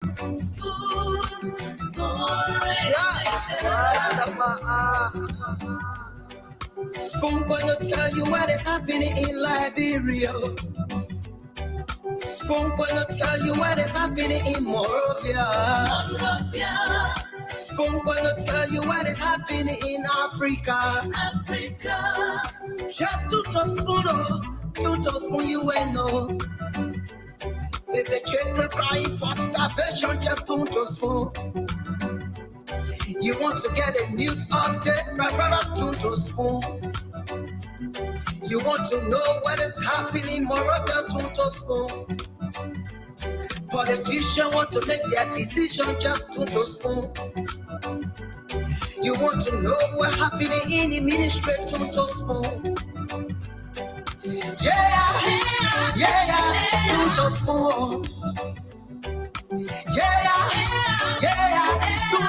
Spoon gonna tell you what is happening in Liberia. Spoon gonna tell you what is happening in Monrovia. Spoon gonna tell you what is happening in Africa. Just to spoon you ain't know. If the children crying for starvation, just to spoon. You want to get a news update, my brother, to spoon. You want to know what is happening, Moravia, to spoon. Politicians want to make their decision, just to spoon. You want to know what happening in the ministry, to spoon. Yeah, to spoon. Yeah,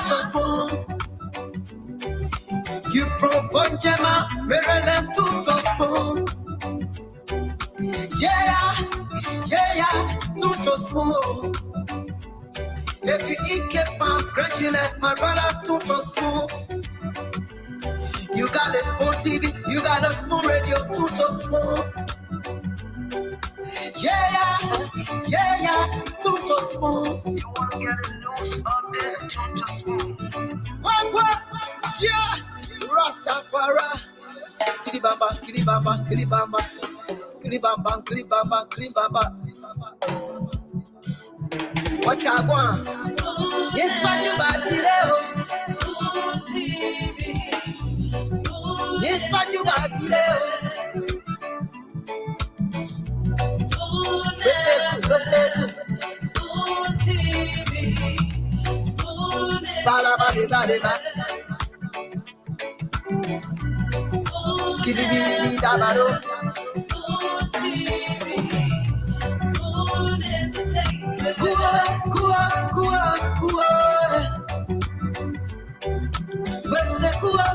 to spoon. You from Funjama, Maryland, to spoon. Yeah, to spoon. If you eat keep graduate, my brother, to spoon. You got a spoon TV, you got a spoon radio, to spoon. Yeah, to spoon. You want to get a news update, to spoon. What? Yeah, Rastafari. Kilibamba. What I want? Yes, what you got today? Spoon TV. Yes, what you got today? Spoon TV. Spoon Bala. Skiddy dabado. Spoon TV. Spoon entertainment. Kua. Bese kua,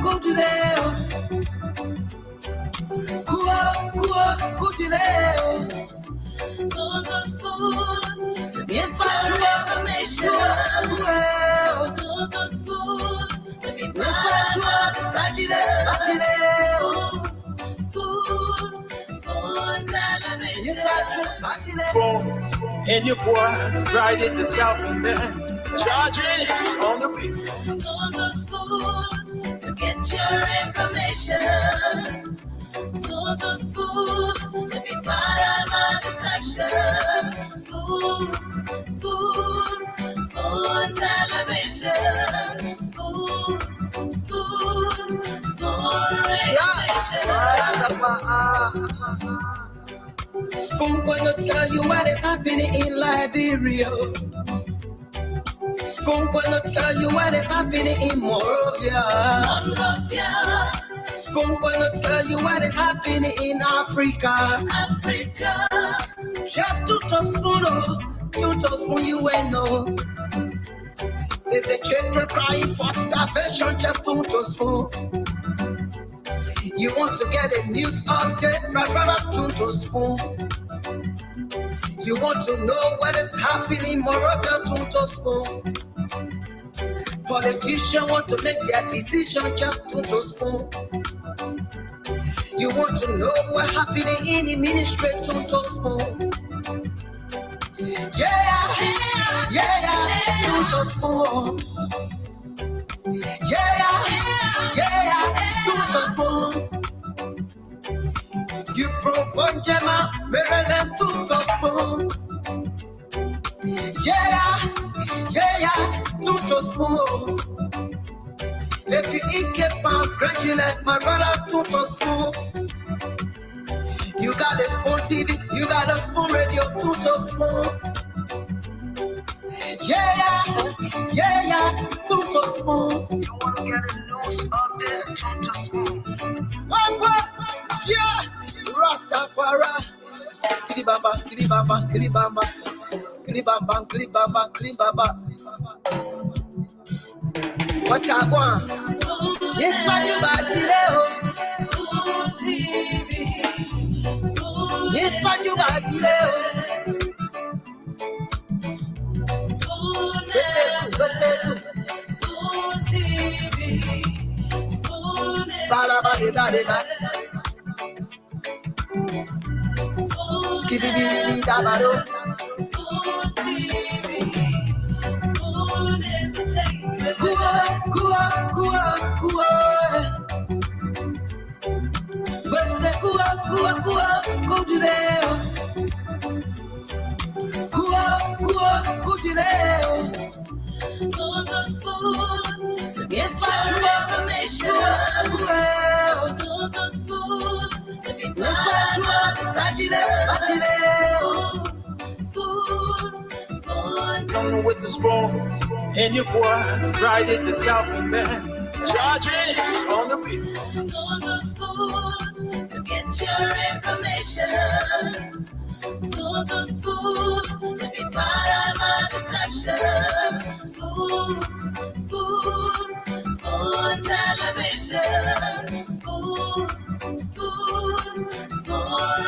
go to there. Kua, kutileo. Todo spoon. Yes, what you information. Todo spoon. Yes, what you spoon television. Yes, what you and your boy riding the South man. Charges on the beat. Todo spoon to get your information. Todo spoon to be part of our discussion. Spoon television. Spoon radio station. Spoon gonna tell you what is happening in Liberia. Spoon gonna tell you what is happening in Monrovia. Spoon gonna tell you what is happening in Africa. Just to spoon you ain't know. If the children crying for starvation, just to spoon. You want to get a news update, my brother, to spoon. You want to know what is happening, Moravia, to spoon. Politicians want to make their decision, just to spoon. You want to know what happening in the ministry, to spoon. Yeah, to spoon. Yeah, to spoon. You from Funjama, Maryland, to spoon. Yeah, to spoon. If you eat keep graduate, my brother, to spoon. You got a spoon TV, you got a spoon radio, to spoon. Yeah, to spoon. You want to get a news update, to spoon. What? Yeah, Rastafari. Kilibamba. What I want? Yes, what you got today? Spoon TV. Yes, what you got today? Spoon TV, Spoon Entertainment, Spoon TV, Spoon Entertainment. To the spoon to get your information. To the spoon to be part of the spoon. Coming with the spoon and your boy Friday the South man. Charges on the beat. To the spoon to get your information. To the spoon to be part of our discussion. Spoon television. Spoon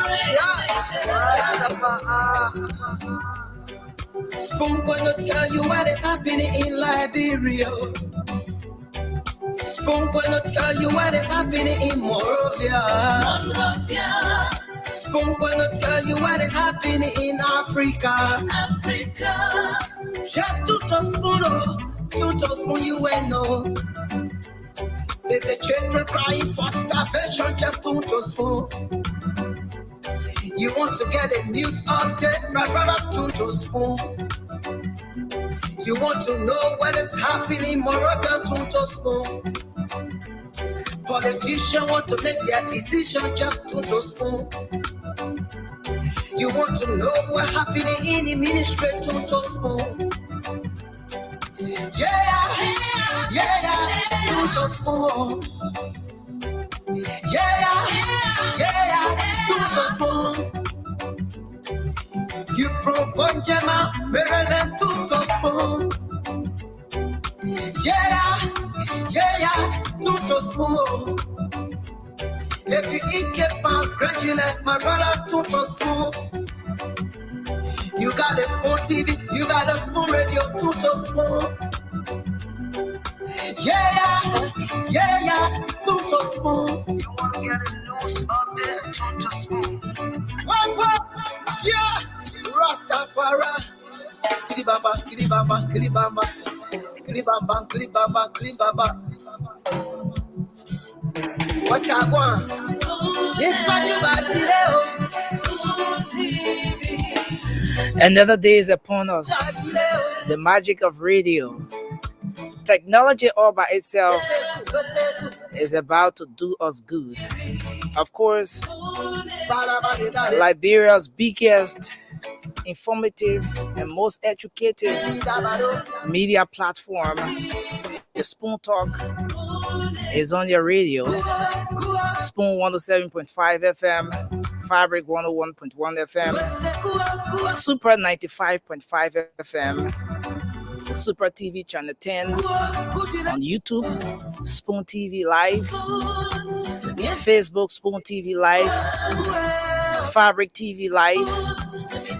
radio station. Spoon gonna tell you what is happening in Liberia. Spoon gonna tell you what is happening in Monrovia. Spoon gonna tell you what is happening in Africa. Just to spoon you and know. If the children crying for starvation, just to spoon. You want to get a news update, my brother, to spoon. You want to know what is happening, Moravia, to spoon. Politicians want to make their decision, just to spoon. You want to know what's happening in the ministry, to spoon. Yeah, to spoon. Yeah, to spoon. You from Funjama, Maryland, to spoon. Yeah, to spoon. If you eat keep on congratulate my brother, to spoon. You got a spoon TV, you got a spoon radio, to spoon. Yeah, to spoon. You want to get a news update, to spoon. What? Yeah, Rastafari. Kilibamba. What I want? This one you got today. Another day is upon us. The magic of radio. Technology all by itself is about to do us good. Of course, Liberia's biggest, informative, and most educative media platform, the Spoon Talk, is on your radio. Spoon 107.5 FM, Fabric 101.1 FM, Super 95.5 FM, Super TV Channel 10 on YouTube, Spoon TV Live, Facebook Spoon TV Live, Fabric TV Live,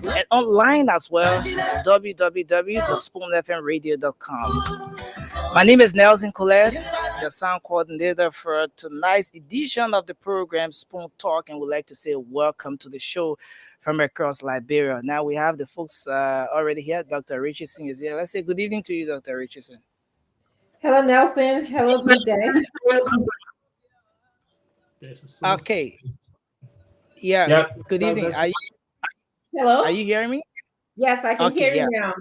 and online as well, www.spoonfmradio.com. My name is Nelson Colette, the sound coordinator for tonight's edition of the program Spoon Talk, and we'd like to say welcome to the show from across Liberia. Now we have the folks already here. Dr. Richardson is here. Let's say good evening to you, Dr. Richardson. Hello, Nelson. Hello, good day. Okay. Yeah. Good evening. Hello. Are you hearing me? Yes, I can hear you now.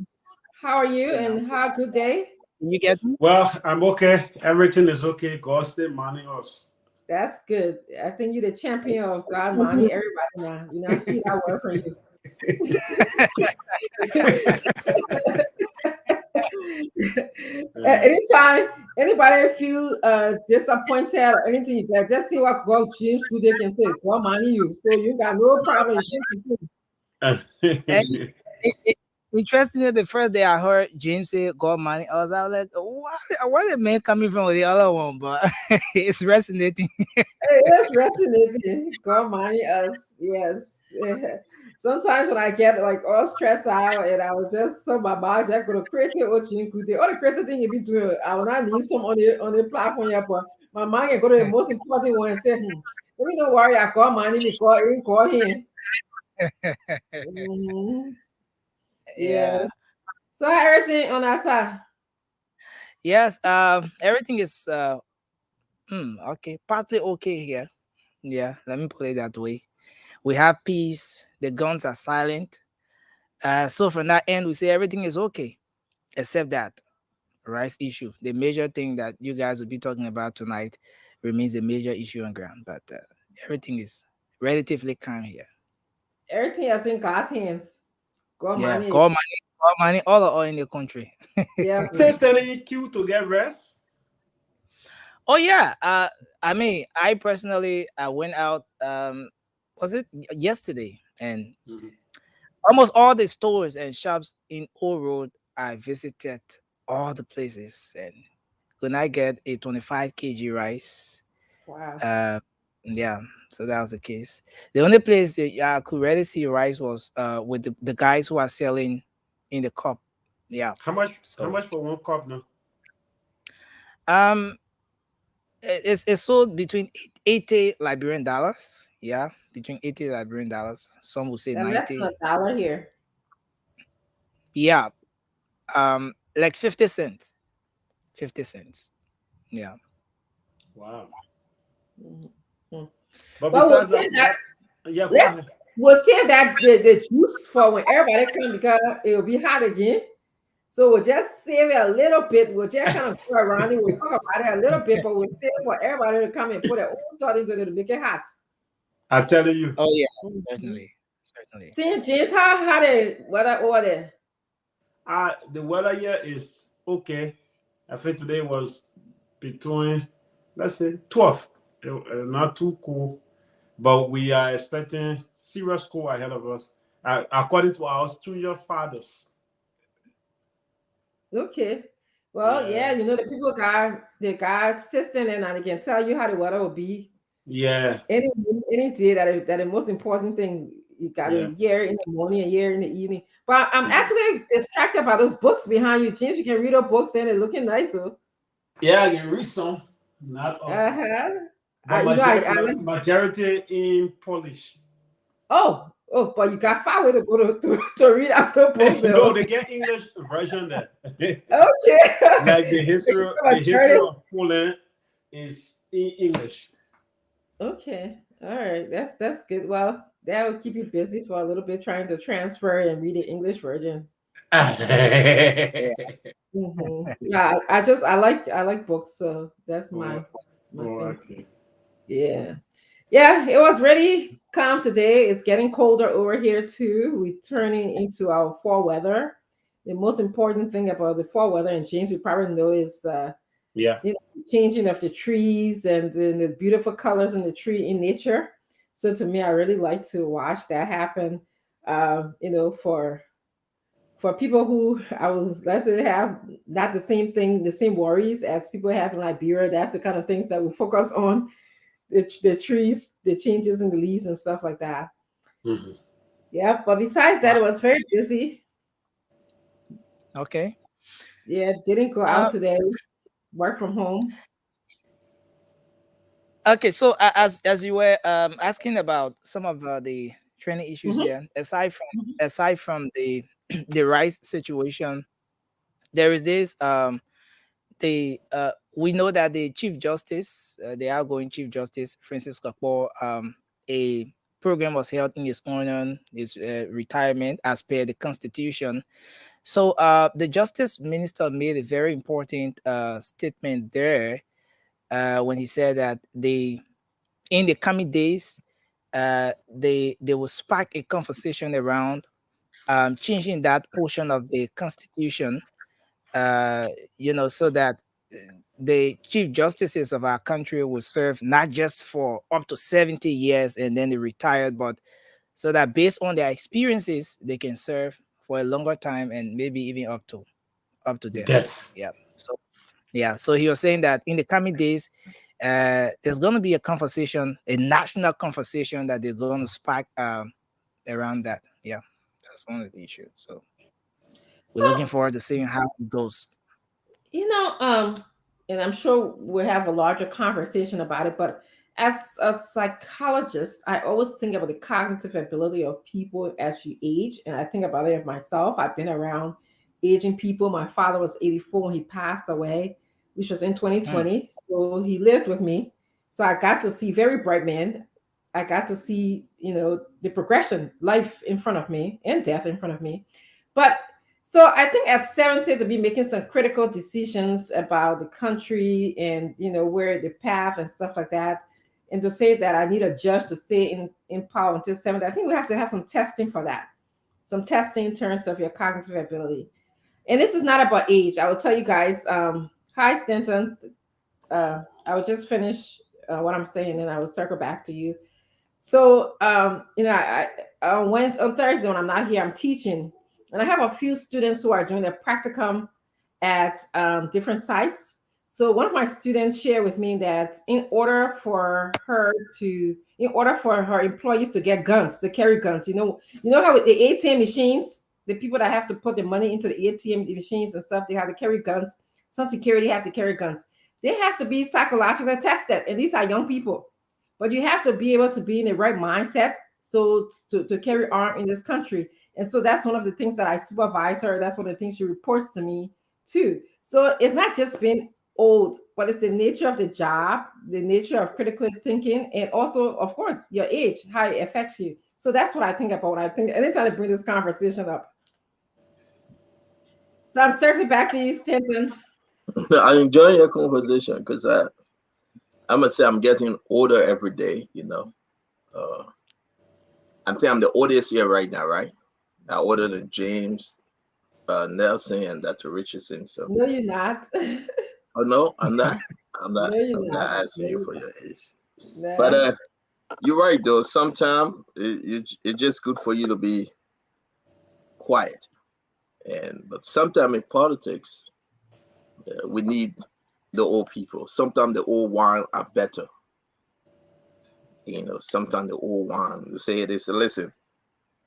How are you? And how good day? You get me? Well, I'm okay. Everything is okay. God still manning us. That's good. I think you're the champion of God manning everybody now. You know, I see that word from you. Anytime anybody feel disappointed or anything, you can just see what God James Goodey can say. God manning you. So you got no problem. Interestingly, the first day I heard James say God money, I was like, what a man coming from the other one, but it's resonating. It is resonating. God money us, yes. Sometimes when I get like all stressed out and I was just so my body just go to crazy or chinku. All the crazy thing you be doing, I will not need some on the platform here, but my mind can go to the most important one and say, let me don't worry, I call money, we call him. Mhm. Yeah. Yeah. So how everything on that side? Yes. Everything is okay. Partly okay here. Yeah. Let me put it that way. We have peace. The guns are silent. So from that end, we say everything is okay, except that rice issue. The major thing that you guys will be talking about tonight remains a major issue on ground. But everything is relatively calm here. Everything is in God's hands. God Yeah. money. Call money, all in the country. Yeah. Still standing in queue to get rest. Oh yeah. I mean, I personally I went out. Was it yesterday? And Mhm. almost all the stores and shops in Old Road, I visited all the places. And when I get a 25 kg rice, Wow. uh, yeah. So that was the case. The only place I could really see rice was with the guys who are selling in the cup. Yeah. How much? How So much for one cup now? um it's sold between 80 Liberian dollars. Yeah, between 80 Liberian dollars. Some will say That's less than 90. $1 here. Yeah, like 50 cents. 50 cents. Yeah. Wow. Mhm. But But we'll besides save that, that. yeah, go Let's ahead. we'll save that the juice for when everybody come because it will be hot again. So we'll just save it a little bit. We'll just kind of go around it. We'll talk about it a little bit, but we'll save for everybody to come and put their own thought into it to make it hot. I'm telling you. Oh yeah, Mhm. certainly. Certainly. See, James, how the weather over there? The weather here is okay. I think today was between, let's say, 12. Not too cool, but we are expecting serious cold ahead of us, according to our studio fathers. Okay. Well, yeah, Yeah, the people got the guy system and they can tell you how the weather will be yeah, any any day that the most important thing you got to yeah. hear in the morning and hear in the evening. But I'm Mhm. actually distracted by those books behind you, James. You can read up books and they're looking nice. So, Yeah, I can read some, not all, uh-huh. but I like. majority in Polish. But you got far way to go to read out the books there. No, they Okay. get English version there. Okay. Like the It's history, so the history mature. of Poland is in English. Okay. All right. That's good. Well, that will keep you busy for a little bit trying to transfer and read the English version. Yeah. Yeah, I like books, so that's Oh, my oh, thing. okay. Yeah. Yeah, it was really calm today. It's getting colder over here too. We're turning into our fall weather. The most important thing about the fall weather, and James, you probably know, is Yeah. changing of the trees and the beautiful colors in the tree in nature. So to me, I really like to watch that happen. For people who I was let's say have not the same worries as people have in Liberia. That's the kind of things that we focus on the trees, the changes in the leaves and stuff like that. Mhm. Yeah, but besides that, Wow. it was very busy. Okay. Yeah, didn't go Uh, out today. Work from home. okay. So as you were asking about some of the training issues Hmm. here, aside from the the rice situation, there is this the we know that the Chief Justice, the outgoing Chief Justice Francis Kakpo, a program was held in his honor, his retirement as per the Constitution. So the Justice Minister made a very important statement there when he said that in the coming days, they will spark a conversation around changing that portion of the Constitution, uh, so that the chief justices of our country will serve not just for up to 70 years and then they retired, but so that based on their experiences, they can serve for a longer time and maybe even up to death. Death. Yeah. So yeah. So he was saying that in the coming days, there's going to be a conversation, a national conversation that they're going to spark. around that. Yeah, that's one of the issues. So we're So, looking forward to seeing how it goes. you know, and I'm sure we'll have a larger conversation about it, but as a psychologist, I always think about the cognitive ability of people as you age. And I think about it of myself. I've been around aging people. My father was 84 when he passed away, which was in Hmm. 2020. So he lived with me. So I got to see very bright men. I got to see, the progression, life in front of me and death in front of me. But so I think at 70 to be making some critical decisions about the country and where the path and stuff like that, and to say that I need a judge to stay in power until 70, I think we have to have some testing for that, some testing in terms of your cognitive ability. And this is not about age. I will tell you guys. Hi, Stanton. I will just finish what I'm saying, and I will circle back to you. So, on Thursday when I'm not here, I'm teaching, and I have a few students who are doing their practicum at different sites. So one of my students shared with me that in order for her employees to get guns, to carry guns, how with the ATM machines, the people that have to put the money into the ATM machines and stuff, they have to carry guns. Some security have to carry guns. They have to be psychologically tested, and these are young people. But you have to be able to be in the right mindset so to carry arm in this country. And so that's one of the things that I supervise her. That's one of the things she reports to me too. So it's not just being old, but it's the nature of the job, the nature of critical thinking, and also, of course, your age, how it affects you. So that's what I think about when I think anytime I bring this conversation up. So I'm circling back to you, Stanton. I enjoy your conversation because I must say I'm getting older every day. I'm saying I'm the oldest here right now, right? I older than James, Nelson, and Dr. Richardson. So, No, you're not. No, oh no, I'm not. I'm not. you're I'm not. not asking No, you you're for not. your age. But No. you're right though. Sometimes it's just good for you to be quiet. And but sometimes in politics, we need the old people. Sometimes the old wine are better. Sometimes the old wine. You say this. Listen,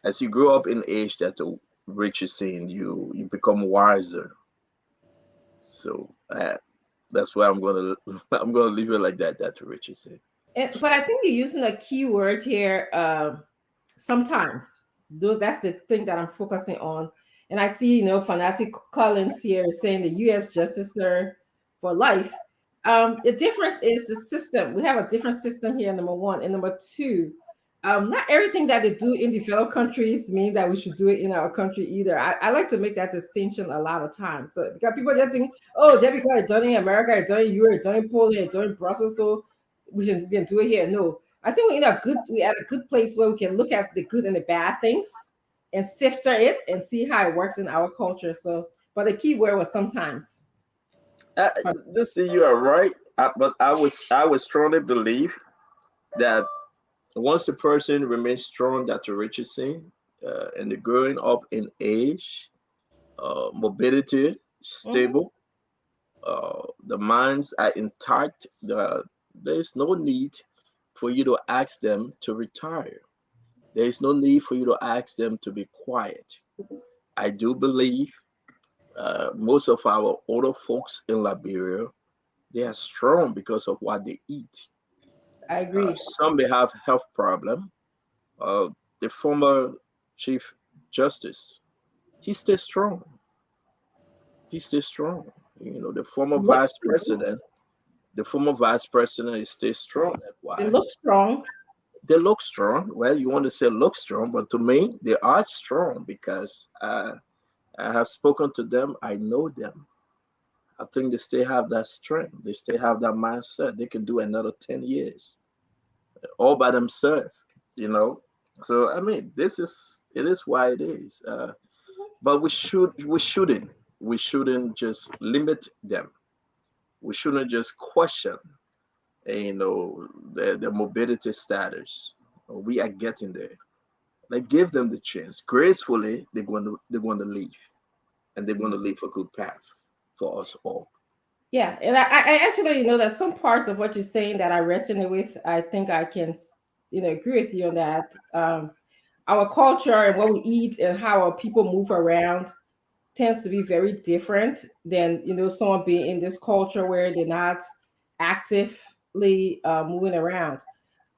as you grow up in age, that's the Rich is saying you become wiser. So that's why I'm gonna I'm gonna leave it like that. That's what Rich is saying. But I think you're using a key word here. Sometimes that's the thing that I'm focusing on. And I see, Fanatic Collins here saying the U.S. Justice for life. The difference is the system. We have a different system here, number one. And number two, not everything that they do in developed countries mean that we should do it in our country either. I like to make that distinction a lot of times. So because people just think, oh, just because it's done in America, it's done in Europe, it's done in Poland, it's done in Brussels, so we can do it here. No, I think we're at a good place where we can look at the good and the bad things and sift it and see how it works in our culture. So, but the key word was sometimes. Uh, this you are right, but I was strongly believe that once the person remains strong, that Rich is saying, and they're growing up in age, mobility Mhm. stable, the minds are intact. There's no need for you to ask them to retire. There is no need for you to ask them to be quiet. I do believe most of our older folks in Liberia, they are strong because of what they eat. I agree. Some may have health problem. Uh, the former Chief Justice, he stays strong. He stays strong. The former Looks Vice strong. President, he stays strong. They look Likewise, strong. they look strong. Well, you want to say look strong, but to me, they are strong because I have spoken to them. I know them. I think they still have that strength. They still have that mindset. They can do another 10 years all by themselves, you know. So I mean, it is why it is. But we shouldn't just limit them. We shouldn't just question, their mobility status. We are getting there. Like give them the chance. Gracefully, they're going to leave, and they're going to leave a good path for us all. Yeah, and I actually that some parts of what you're saying that I resonate with. I think I can agree with you on that. our culture and what we eat and how our people move around tends to be very different than someone being in this culture where they're not actively moving around.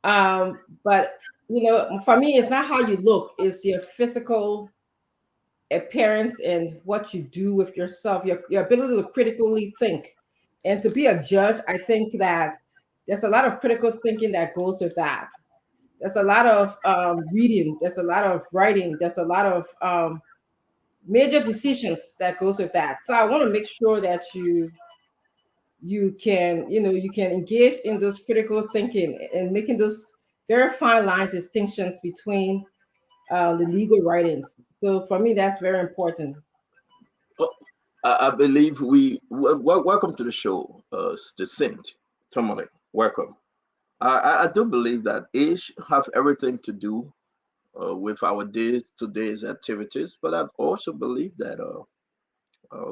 But for me, it's not how you look; it's your physical appearance and what you do with yourself, your ability to critically think, and to be a judge. I think that there's a lot of critical thinking that goes with that. There's a lot of reading. There's a lot of writing. There's a lot of major decisions that goes with that. So I want to make sure that you can engage in those critical thinking and making those very fine line distinctions between the legal writings. So for me, that's very important. Well, I believe welcome to the show, the Saint Tomalik. Welcome. I do believe that age have everything to do with our day today's activities, but I also believe that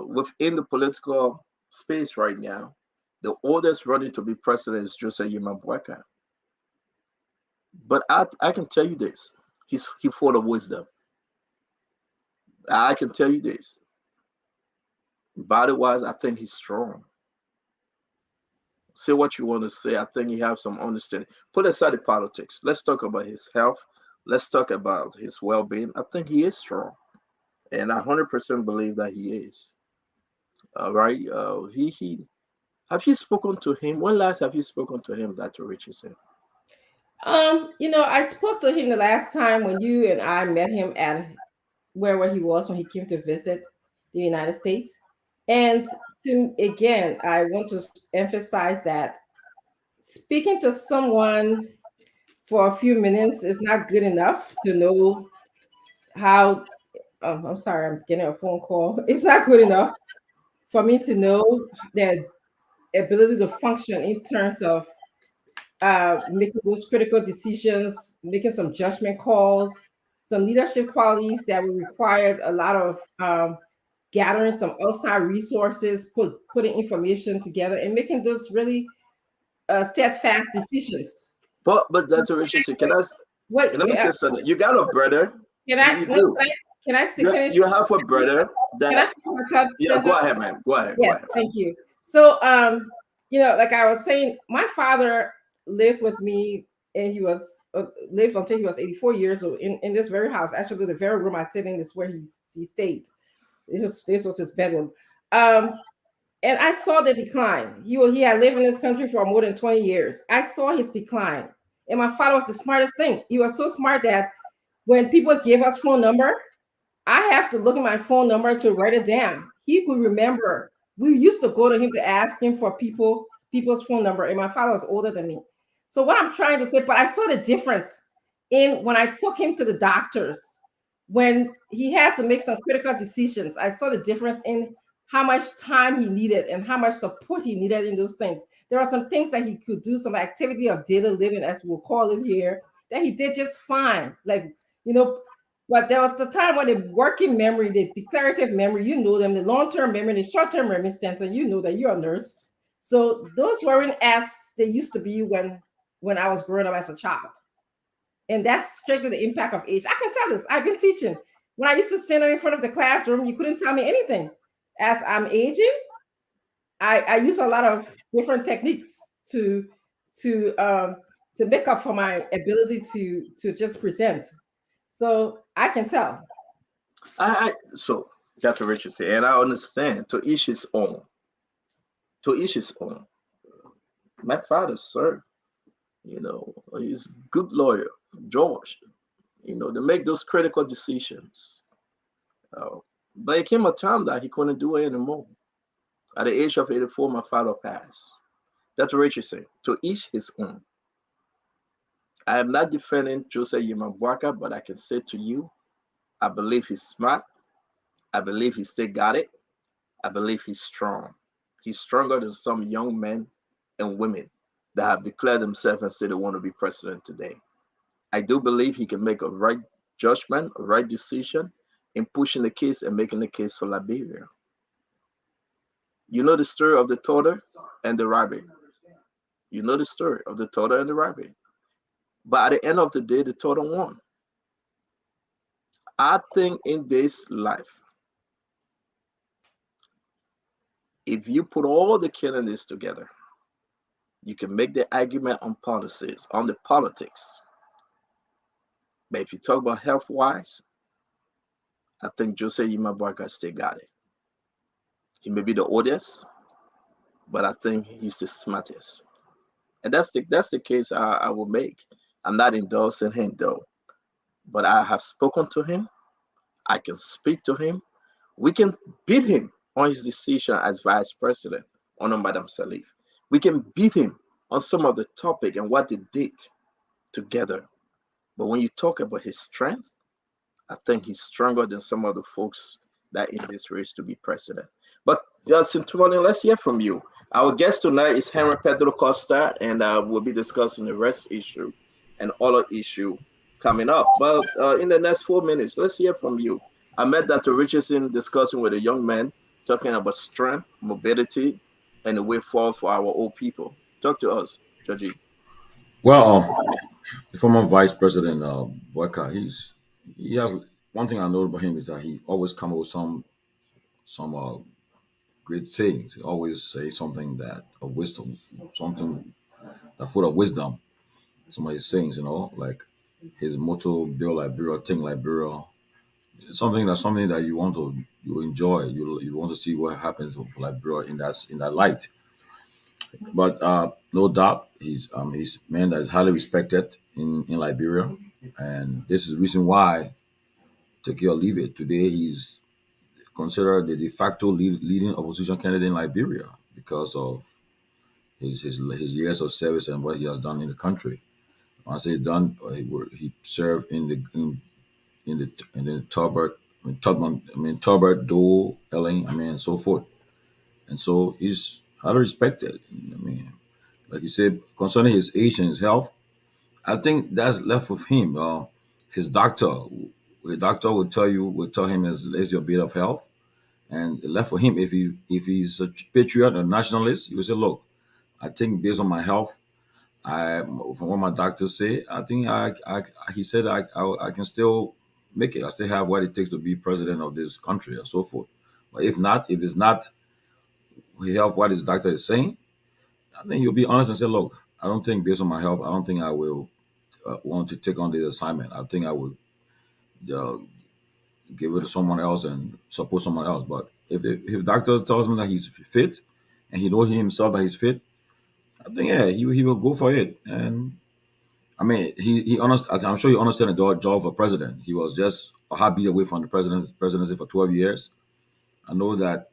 within the political space right now, the oldest running to be president is Joseph Yimabweka. But I can tell you this: he full of wisdom. I can tell you this. Body wise, I think he's strong. Say what you want to say. I think he has some understanding. Put aside the politics. Let's talk about his health. Let's talk about his well-being. I think he is strong, and I 100% believe that he is. All right. He have you spoken to him? When last have you spoken to him, Dr. Richardson? I spoke to him the last time when you and I met him at where he was when he came to visit the United States. And to again, I want to emphasize that speaking to someone for a few minutes is not good enough to know how. I'm sorry, I'm getting a phone call. It's not good enough for me to know their ability to function in terms of making those critical decisions, making some judgment calls, some leadership qualities that will require a lot of gathering some outside resources, putting information together, and making those really steadfast decisions. But Dr. Richardson, Wait, let me say something. You got a brother. can You I no, do. can I still finish? You have a brother Can I that. finish my thought Yeah, go sentence? ahead, man. Go ahead. Go Yes, ahead. thank you. So, like I was saying, my father lived with me, and he was lived until he was 84 years old in this very house. Actually, the very room I sit in is where he stayed. This was his bedroom. Um, and I saw the decline. He had lived in this country for more than 20 years. I saw his decline, and my father was the smartest thing. He was so smart that when people gave us phone number, I have to look at my phone number to write it down. He could remember. We used to go to him to ask him for people's phone number, and my father was older than me. So what I'm trying to say, but I saw the difference in when I took him to the doctors, when he had to make some critical decisions. I saw the difference in how much time he needed and how much support he needed in those things. There are some things that he could do, some activity of daily living, as we'll call it here, that he did just fine. Like, you know, but there was a time when the working memory, the declarative memory, you know them, the long-term memory, the short-term memory stands, and you know that you're a nurse. So those weren't as they used to be when I was growing up as a child. And that's strictly the impact of age. I can tell this. I've been teaching. When I used to stand in front of the classroom, you couldn't tell me anything. As I'm aging, I use a lot of different techniques to to um to make up for my ability to just present. So I can tell. So Dr. Richardson, and I understand to each his own. To each his own. My father, sir, he's a good lawyer, George. To make those critical decisions. Uh, but it came a time that he couldn't do it anymore. At the age of 84, my father passed. That's what Richardson. To each his own. I am not defending Joseph Yimabwaka, but I can say to you, I believe he's smart. I believe he still got it. I believe he's strong. He's stronger than some young men and women that have declared themselves and say they want to be president today. I do believe he can make a right judgment, a right decision in pushing the case and making the case for Liberia. You know the story of the turtle and the rabbit. You know the story of the turtle and the rabbit. But at the end of the day, the turtle won. I think in this life, if you put all the candidates together, you can make the argument on policies, on the politics. But if you talk about health wise, I think Jose Imabaka still got it. He may be the oldest, but I think he's the smartest. And that's the case I will make. I'm not endorsing him though, but I have spoken to him. I can speak to him. We can beat him on his decision as vice president under Madam Salif. We can beat him on some of the topic and what they did together. But when you talk about his strength, I think he's stronger than some of the folks that in this race to be president. But Centurion, let's hear from you. Our guest tonight is Henry Pedro Costa, and we'll be discussing the rest issue and other issue coming up. But in the next 4 minutes, let's hear from you. I met Dr. Richardson discussing with a young man, talking about strength, mobility, and the way forward for our old people. Talk to us, Georgie. Well, the former Vice President Boyka, he has one thing I know about him is that he always come up with some great sayings. He always say something that of wisdom, something that full of wisdom. Some of his sayings, like his motto, "Build Liberia, think Liberia." It's something that you enjoy. You want to see what happens with Liberia in that light. But no doubt, he's a man that is highly respected in Liberia, and this is the reason why, take it or leave it, today he's considered the de facto leading opposition candidate in Liberia because of his years of service and what he has done in the country. When I say done, he served in the Tolbert, Tolbert, Dole, Ellen, and so forth, and so he's highly respected. Like you said, concerning his age and his health, I think that's left with him. His doctor, will tell him is your bit of health, and left for him if he's a patriot or nationalist, he will say, look, I think based on my health, from what my doctors say, I think he said I can still make it. I still have what it takes to be president of this country and so forth. But if it's not health what his doctor is saying, I think he'll be honest and say, look, I don't think based on my health, I don't think I will want to take on the assignment. I think I would uh, give it to someone else and support someone else. But if doctor tells him that he's fit and he knows himself that he's fit, I think he will go for it. And I'm sure you understand the job of a president. He was just a heartbeat away from the presidency for 12 years. I know that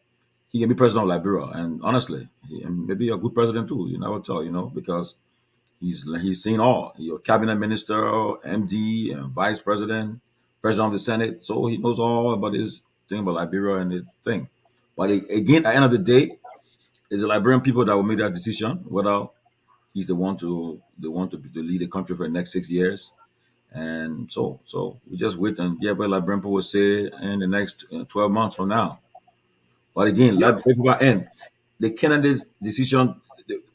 he can be president of Liberia, and honestly, he may be a good president too. You never tell, because he's seen all. Your cabinet minister, MD, and vice president, president of the Senate. So he knows all about this thing about Liberia and the thing. But again, at the end of the day, it's the Liberian people that will make that decision whether he's the lead the country for the next 6 years. And so we just wait and get what Liberian people will say in the next 12 months from now. But again, Yep. let people end. The candidate's decision.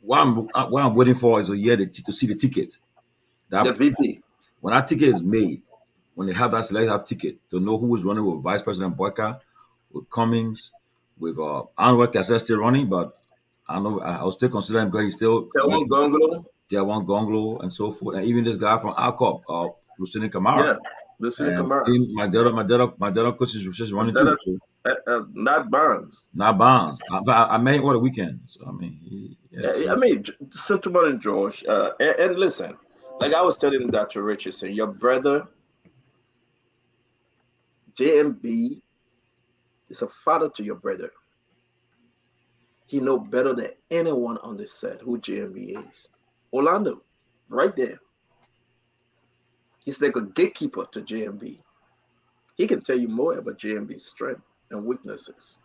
What I'm waiting for is a year to see the ticket. The That VP. when that ticket is made, when they have that select ticket to know who is running with Vice President Boyka, with Cummings, with I don't know what Cassette still running, but I know I'll still consider him because he's still Taiwan Gongolo. Tiawan Gonglo and so forth, and even this guy from Alcop, Lucien Kamara, Yeah. Lieutenant and Kamara. even my dad coach is just running That too. is So not Barnes. not Bonds. I met him over the weekend. So Yeah, so I mean, Central and George. And listen, like I was telling Dr. Richardson, your brother JMB is a father to your brother. He know better than anyone on this set who JMB is. Orlando, right there. He's like a gatekeeper to JMB. He can tell you more about JMB's strength and weaknesses.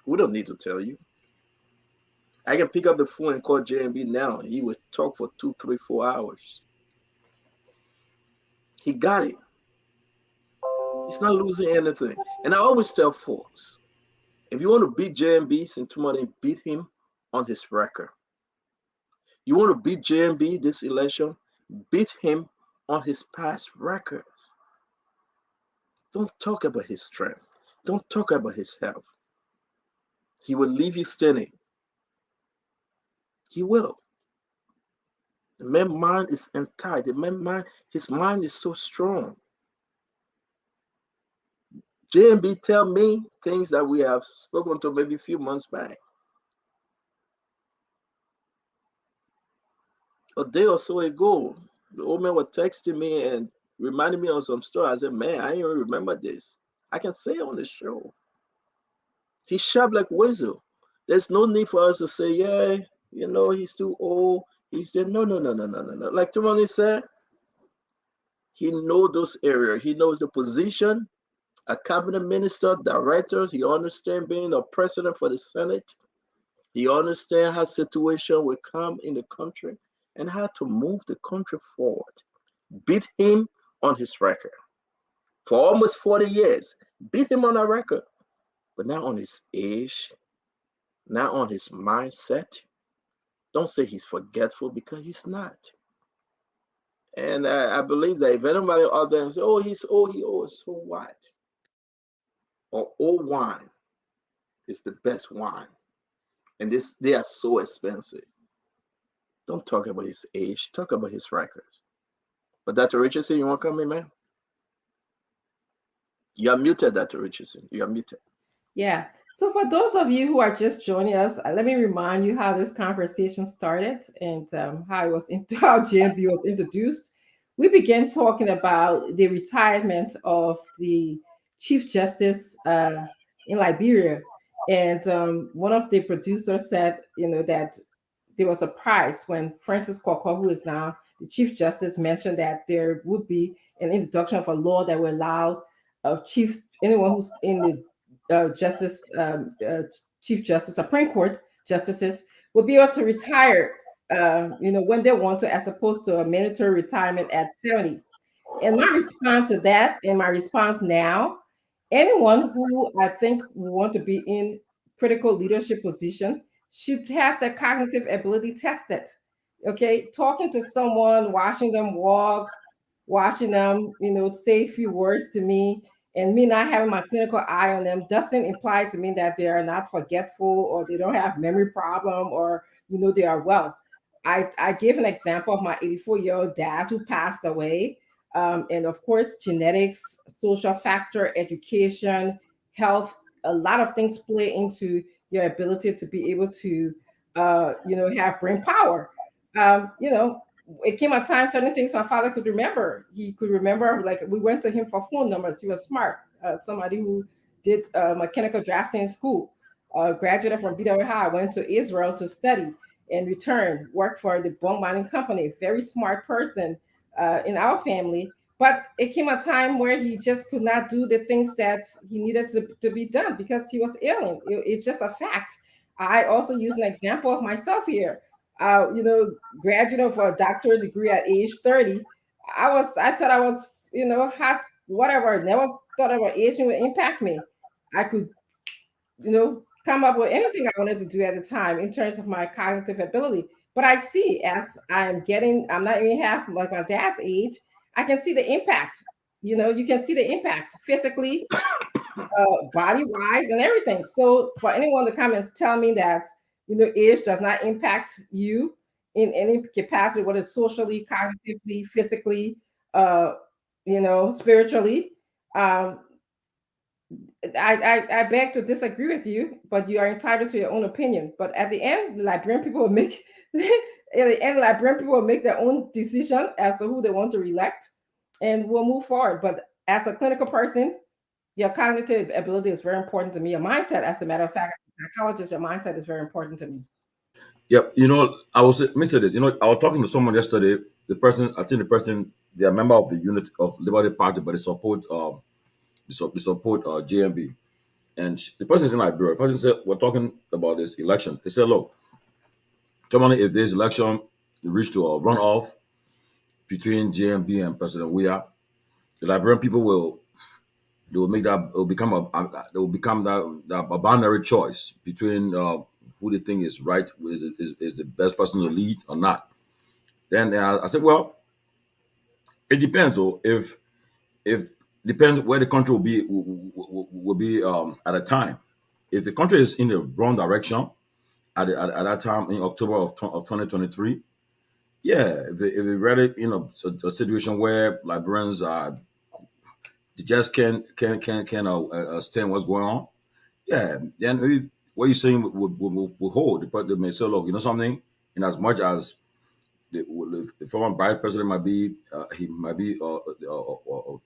We don't need to tell you. I can pick up the phone and call JMB now. He would talk for 2, 3, 4 hours. He got it. He's not losing anything. And I always tell folks, if you want to beat JMB, Sintumani, beat him on his record. You want to beat JMB this election, beat him on his past records. Don't talk about his strength. Don't talk about his health. He will leave you standing. He will. The man's mind is entire. The man's mind, his mind is so strong. JMB tell me things that we have spoken to maybe a few months back. A day or so ago, the old man was texting me and reminding me of some story. I said, man, I even remember this. I can say it on the show. He's sharp like Weasel. There's no need for us to say, yeah, he's too old. He said, no, no, no, no, no, no, no. Like Tumani said, he knows those areas. He knows the position, a cabinet minister, directors. He understands being a president for the Senate. He understands how situation will come in the country and how to move the country forward. Beat him on his record. For almost 40 years, beat him on a record. But now on his age, now on his mindset, don't say he's forgetful because he's not. And I believe that if anybody out there says, oh, he's old, he old, so what? Or old wine is the best wine. And they are so expensive. Don't talk about his age, talk about his records. But Dr. Richardson, you want to come in, man? You are muted, Dr. Richardson. You are muted. Yeah. So for those of you who are just joining us, let me remind you how this conversation started and how it was how JMB was introduced. We began talking about the retirement of the Chief Justice in Liberia, and one of the producers said, that there was a prize when Francis Kwakwa, who is now the Chief Justice, mentioned that there would be an introduction of a law that would allow anyone who's in the Chief Justice, Supreme Court justices will be able to retire, when they want to, as opposed to a mandatory retirement at 70. And my response to that, and my response now, anyone who I think will want to be in critical leadership position should have their cognitive ability tested. Okay, talking to someone, watching them walk, watching them, say a few words to me, and me not having my clinical eye on them doesn't imply to me that they are not forgetful or they don't have memory problem or they are well. I gave an example of my 84-year-old dad who passed away, and of course genetics, social factor, education, health, a lot of things play into your ability to be able to have brain power. It came a time certain things my father could remember. He could remember, like, we went to him for phone numbers. He was smart. Somebody who did mechanical drafting in school, graduated from BW High, went to Israel to study and returned, worked for the bone mining company. Very smart person in our family. But it came a time where he just could not do the things that he needed to be done because he was ailing. It's just a fact. I also use an example of myself here. Graduating for a doctorate degree at age 30, I thought I was, hot, whatever. Never thought about aging would impact me. I could, come up with anything I wanted to do at the time in terms of my cognitive ability. But I see as I'm not even half like my dad's age, I can see the impact. You can see the impact physically, body wise, and everything. So for anyone to come and tell me that age does not impact you in any capacity, whether it's socially, cognitively, physically, spiritually, I beg to disagree with you, but you are entitled to your own opinion. But at the end, the Liberian people will make their own decision as to who they want to reelect, and we'll move forward. But as a clinical person, your cognitive ability is very important to me. Your mindset, as a matter of fact, as a psychologist, your mindset is very important to me. Yep. I was let me say this. I was talking to someone yesterday. They are a member of the unit of Liberty Party, but they support JMB. And the person is in Liberia. The person said, we're talking about this election. They said, look, normally if there's election, you reach to a runoff between JMB and President Weah, the Liberian people will make that, it will become that a binary choice between who they think is right, is the best person to lead or not. Then I said, well, it depends. If depends where the country will be at a time. If the country is in the wrong direction at that time in October of 2023, yeah, if we read it in a situation where Liberians they just can't stand what's going on, yeah, then what you're saying will hold. But they may say, look, you know something, in as much as the former vice president might be he might be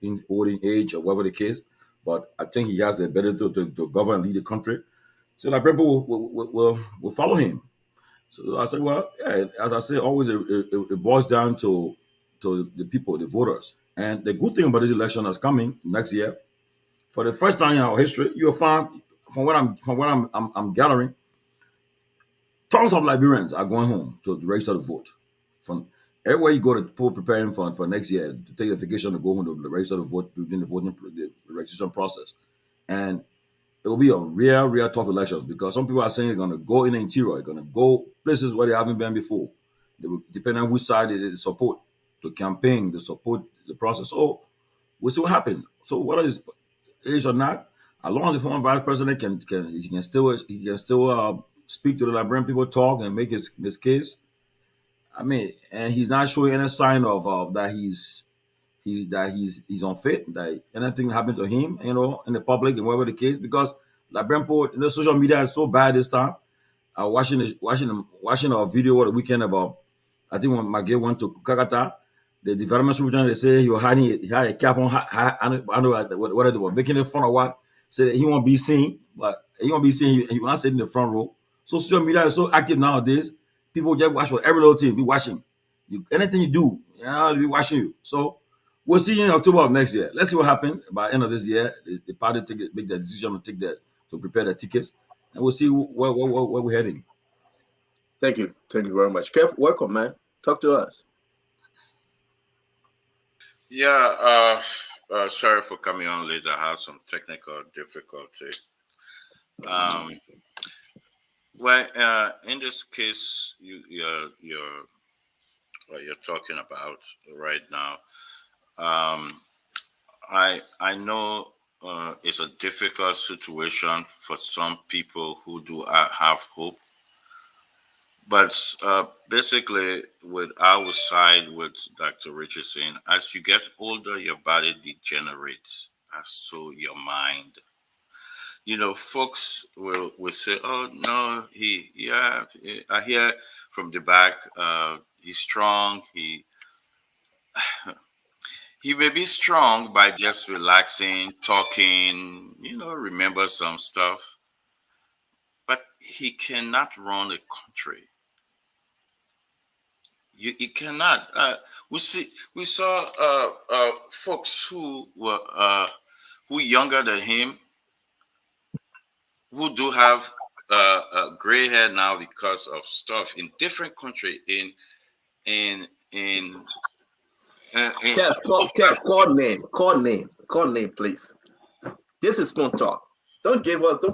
in holding age or whatever the case, but I think he has the ability to govern and lead the country. So like people will follow him. So I said, well, yeah, as I say, always it boils down to the people, the voters. And the good thing about this election that's coming next year, for the first time in our history, you'll find from what I'm gathering, tons of Liberians are going home to register to vote. From everywhere you go to people preparing for next year to take a vacation to go home to register to vote within the registration process. And it will be a real tough elections because some people are saying they're going to go in the interior, they're going to go places where they haven't been before. They will, depending on which side they support, to campaign, to support the process. So we'll see what happens. So whether it's age or not, as long as the former vice president he can still speak to the Liberian people, talk and make his case. I mean, and he's not showing any sign of that he's unfit, that anything happened to him, in the public and whatever the case, because Liberian people, social media is so bad this time. Watching a video over the weekend about, I think when my girl went to Kakata, the development superintendent, they say he had a cap on. I don't know what they were making it fun or what. Said that he won't be seen, but he won't be seen. He will not sit in the front row. So social media is so active nowadays. People just watch for every little thing. Be watching anything you do. They'll be watching you. So we'll see you in October of next year. Let's see what happens by the end of this year. The party make the decision to prepare the tickets, and we'll see where we're heading. Thank you very much. Kev, welcome, man. Talk to us. Yeah, sorry for coming on late. I had some technical difficulty. Um, well, in this case, what you're talking about right now, I know it's a difficult situation for some people who do have hope. But basically, with our side, with Dr. Richardson, as you get older, your body degenerates, and so your mind. Folks will say, "Oh no, I hear from the back, he's strong. He may be strong by just relaxing, talking, remember some stuff, but he cannot run a country. You cannot. We saw folks who younger than him, who do have gray hair now because of stuff in different country in in Kev, call name, please. This is Spoon Talk. Don't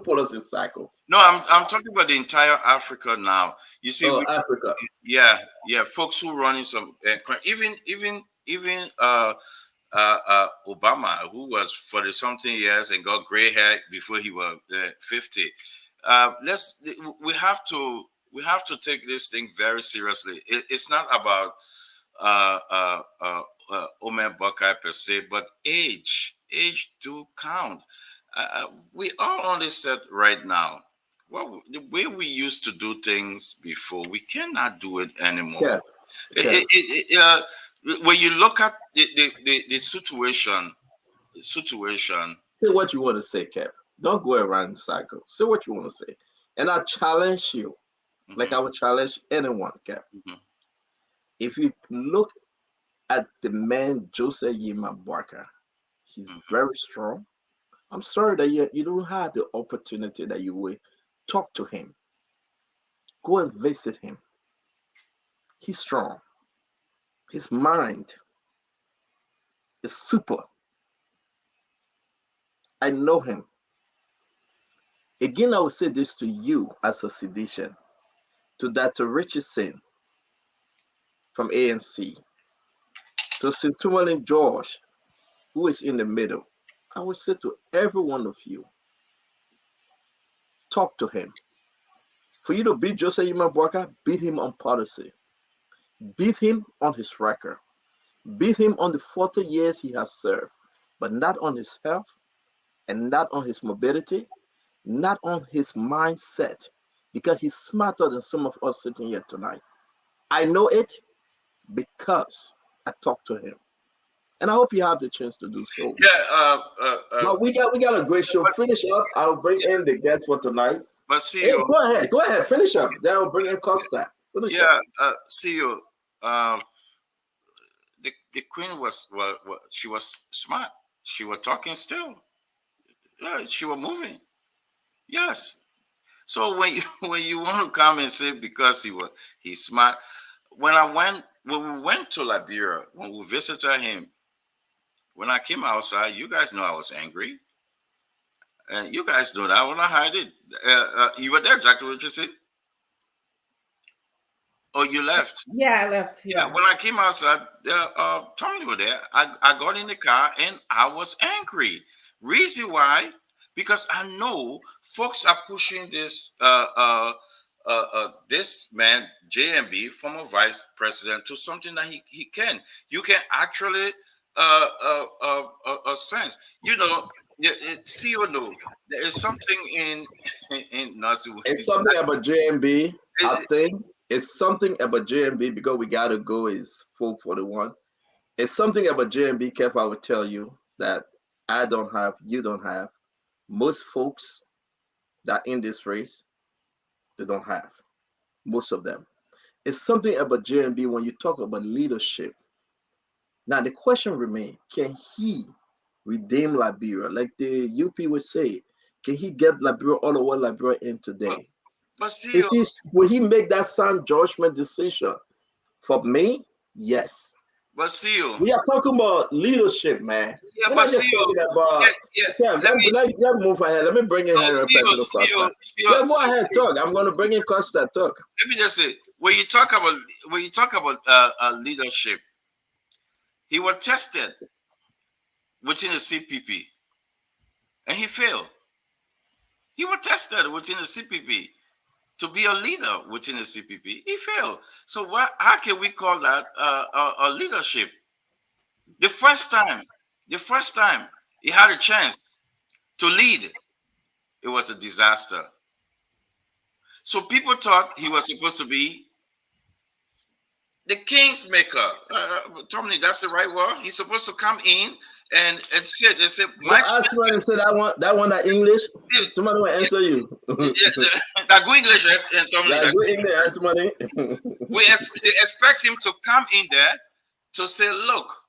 put us in cycle. No, I'm talking about the entire Africa now. You see, Africa. yeah, folks who running some even Obama, who was 40 something years and got gray hair before he was 50. We have to take this thing very seriously. It's not about Omer Buckeye per se, but age do count. We are on this set right now. Well, the way we used to do things before, we cannot do it anymore. Yeah. When you look at the situation, Say what you want to say, Kev. Don't go around the cycle. Say what you want to say. And I challenge you, like I would challenge anyone, Kev. If you look at the man Joseph Yima Barker, he's very strong. I'm sorry that you don't have the opportunity that you will talk to him. Go and visit him. He's strong. His mind is super. I know him. Again, I will say this to you as a seditious, to Dr. Richardson from ANC, to Senatorial George, who is in the middle, I would say to every one of you, talk to him. For you to beat Joseph Imambuaka, beat him on policy, beat him on his record, beat him on the 40 years he has served, but not on his health and not on his mobility, not on his mindset, because he's smarter than some of us sitting here tonight. I know it because I talked to him. And I hope you have the chance to do so. Yeah. But we got a great show. Finish up. I'll bring in the guest for tonight. But see Hey, you. go ahead. Finish up. Then I'll bring in Costa. Finish up. Yeah. See you. The queen was she was smart. She was talking still. Yeah, she was moving. Yes. So when you when you want to come and say because he's smart, when we went to Liberia, when we visited him, when I came outside, you guys know I was angry. And you guys know that I will not hide it. You were there, Dr. Richardson. Oh, you left. Yeah, I left. Yeah, when I came outside, Tony was there. I got in the car and I was angry. Reason why? Because I know folks are pushing this man JMB, former vice president, to something that he can. You can actually sense. You know, see or no, there is something in Nazi. It's something about JMB. I think it's something about JMB because we gotta go. Is 4:41. It's something about JMB. Kev, I would tell you that I don't have, you don't have. Most folks that in this race, they don't have. Most of them. It's something about JMB when you talk about leadership. Now the question remains: can he redeem Liberia? Like the UP would say, can he get Liberia all the way Liberia in today? But see, Will he make that sound judgment decision? For me, yes. But see, we are talking about leadership, man. Yeah, We're but not just talking about. Yeah, let me move ahead. Let me bring in Henry Costa. Yeah, go ahead, talk. I'm going to bring in Costa. Talk. Let me just say, when you talk about leadership, he was tested within the CPP, and he failed. He was tested within the CPP to be a leader within the CPP. He failed. So how can we call that a leadership? The first time he had a chance to lead, it was a disaster. So people thought he was supposed to be the king's maker. Tommy, that's the right word. He's supposed to come in and sit. They said, ask me and say that one that English. Somebody will answer you. That good English, and Tommy. That good English, somebody. They expect him to come in there to say, look.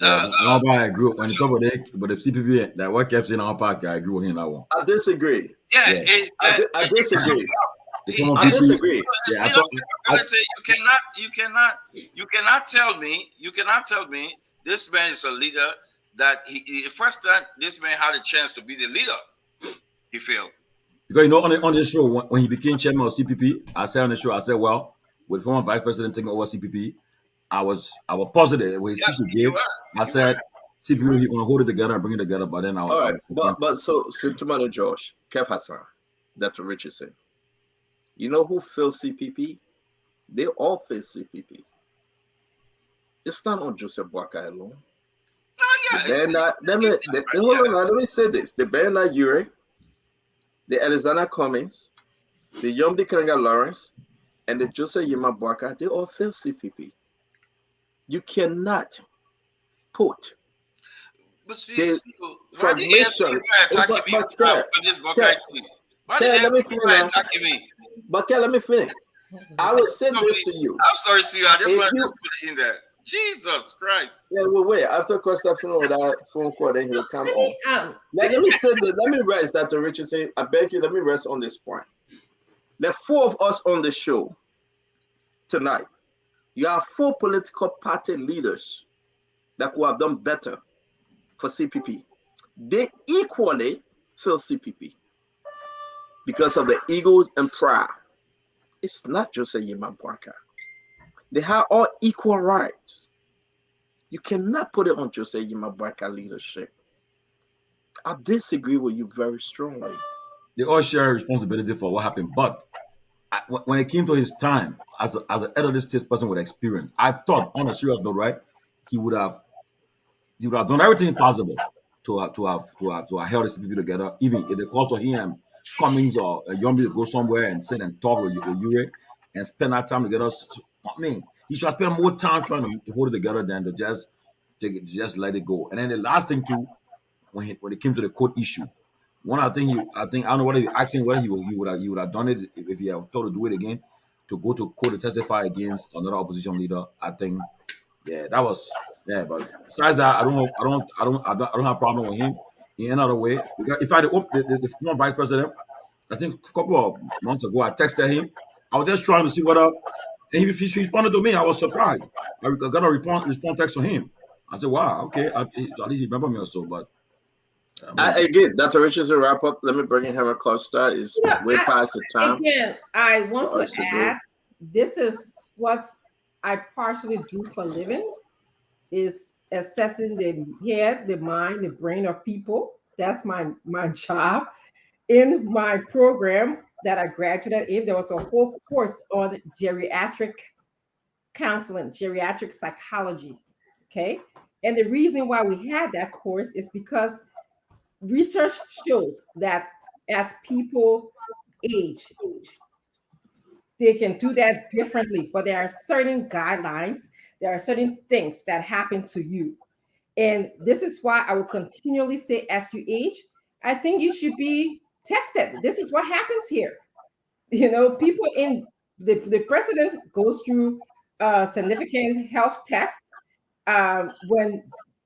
I agree. When you talk about the CPP, that what kept in our park, I agree with him that one. I disagree. Yeah, I disagree. I disagree. You cannot tell me this man is a leader that the first time this man had a chance to be the leader, he failed. Because you know on the show when he became chairman of CPP, I said on the show, I said, well, with former vice president taking over CPP, I was positive with his speech he gave. I said CPP he's gonna hold it together and bring it together, but then all right. But so Tomato Josh, Kev Hassan, Dr. Richardson. You know who failed CPP? They all failed CPP. It's not on Joseph Boakai alone. Let me say this. The Bernard Ure, the Alexander Cummings, the Yomdi Kanga Lawrence, and the Joseph Yema Boakai, they all failed CPP. You cannot put the formation. But let me finish. I will say this to you. I'm sorry, Sue. I just want to put it in there. Jesus Christ. Yeah, wait. After Costa that phone call, then he'll come on. Let me say this. Let me rest, Dr. Richardson. I beg you, let me rest on this point. There are 4 of us on the show tonight. You have 4 political party leaders that could have done better for CPP. They equally fail CPP because of the egos and pride. It's not just a Yema Barker. They have all equal rights. You cannot put it on Jose Yema Barker leadership. I disagree with you very strongly. They all share responsibility for what happened. But when it came to his time as an elderly statesperson with experience, I thought, on a serious note, right, he would have he would have done everything possible to have held his people together, even if the cost of him Cummings or Yombi to go somewhere and sit and talk with Ure and spend that time together. I mean, he should have spent more time trying to hold it together than to just take it, just let it go. And then the last thing too, when it came to the court issue, one I think I don't know whether you asking whether he would have done it if he had told to do it again, to go to court to testify against another opposition leader. I think yeah, that was yeah. But besides that, I don't have a problem with him in another way. Because if I the former vice president, I think a couple of months ago, I texted him. I was just trying to see whether and he responded to me. I was surprised. I got a response text from him. I said, "Wow, okay, at least he remember me or so." But I mean, Again, Dr. Richards, to wrap up, let me bring in Henry Costa. Is way past the time. Again, I want for to us to add, this is what I partially do for a living, is assessing the head, the mind, the brain of people. That's my job. In my program that I graduated in, there was a whole course on geriatric counseling, geriatric psychology. Okay. And the reason why we had that course is because research shows that as people age, they can do that differently, but there are certain guidelines, there are certain things that happen to you. And this is why I will continually say, as you age, I think you should be tested. This is what happens here. You know, people in the president goes through significant health tests. When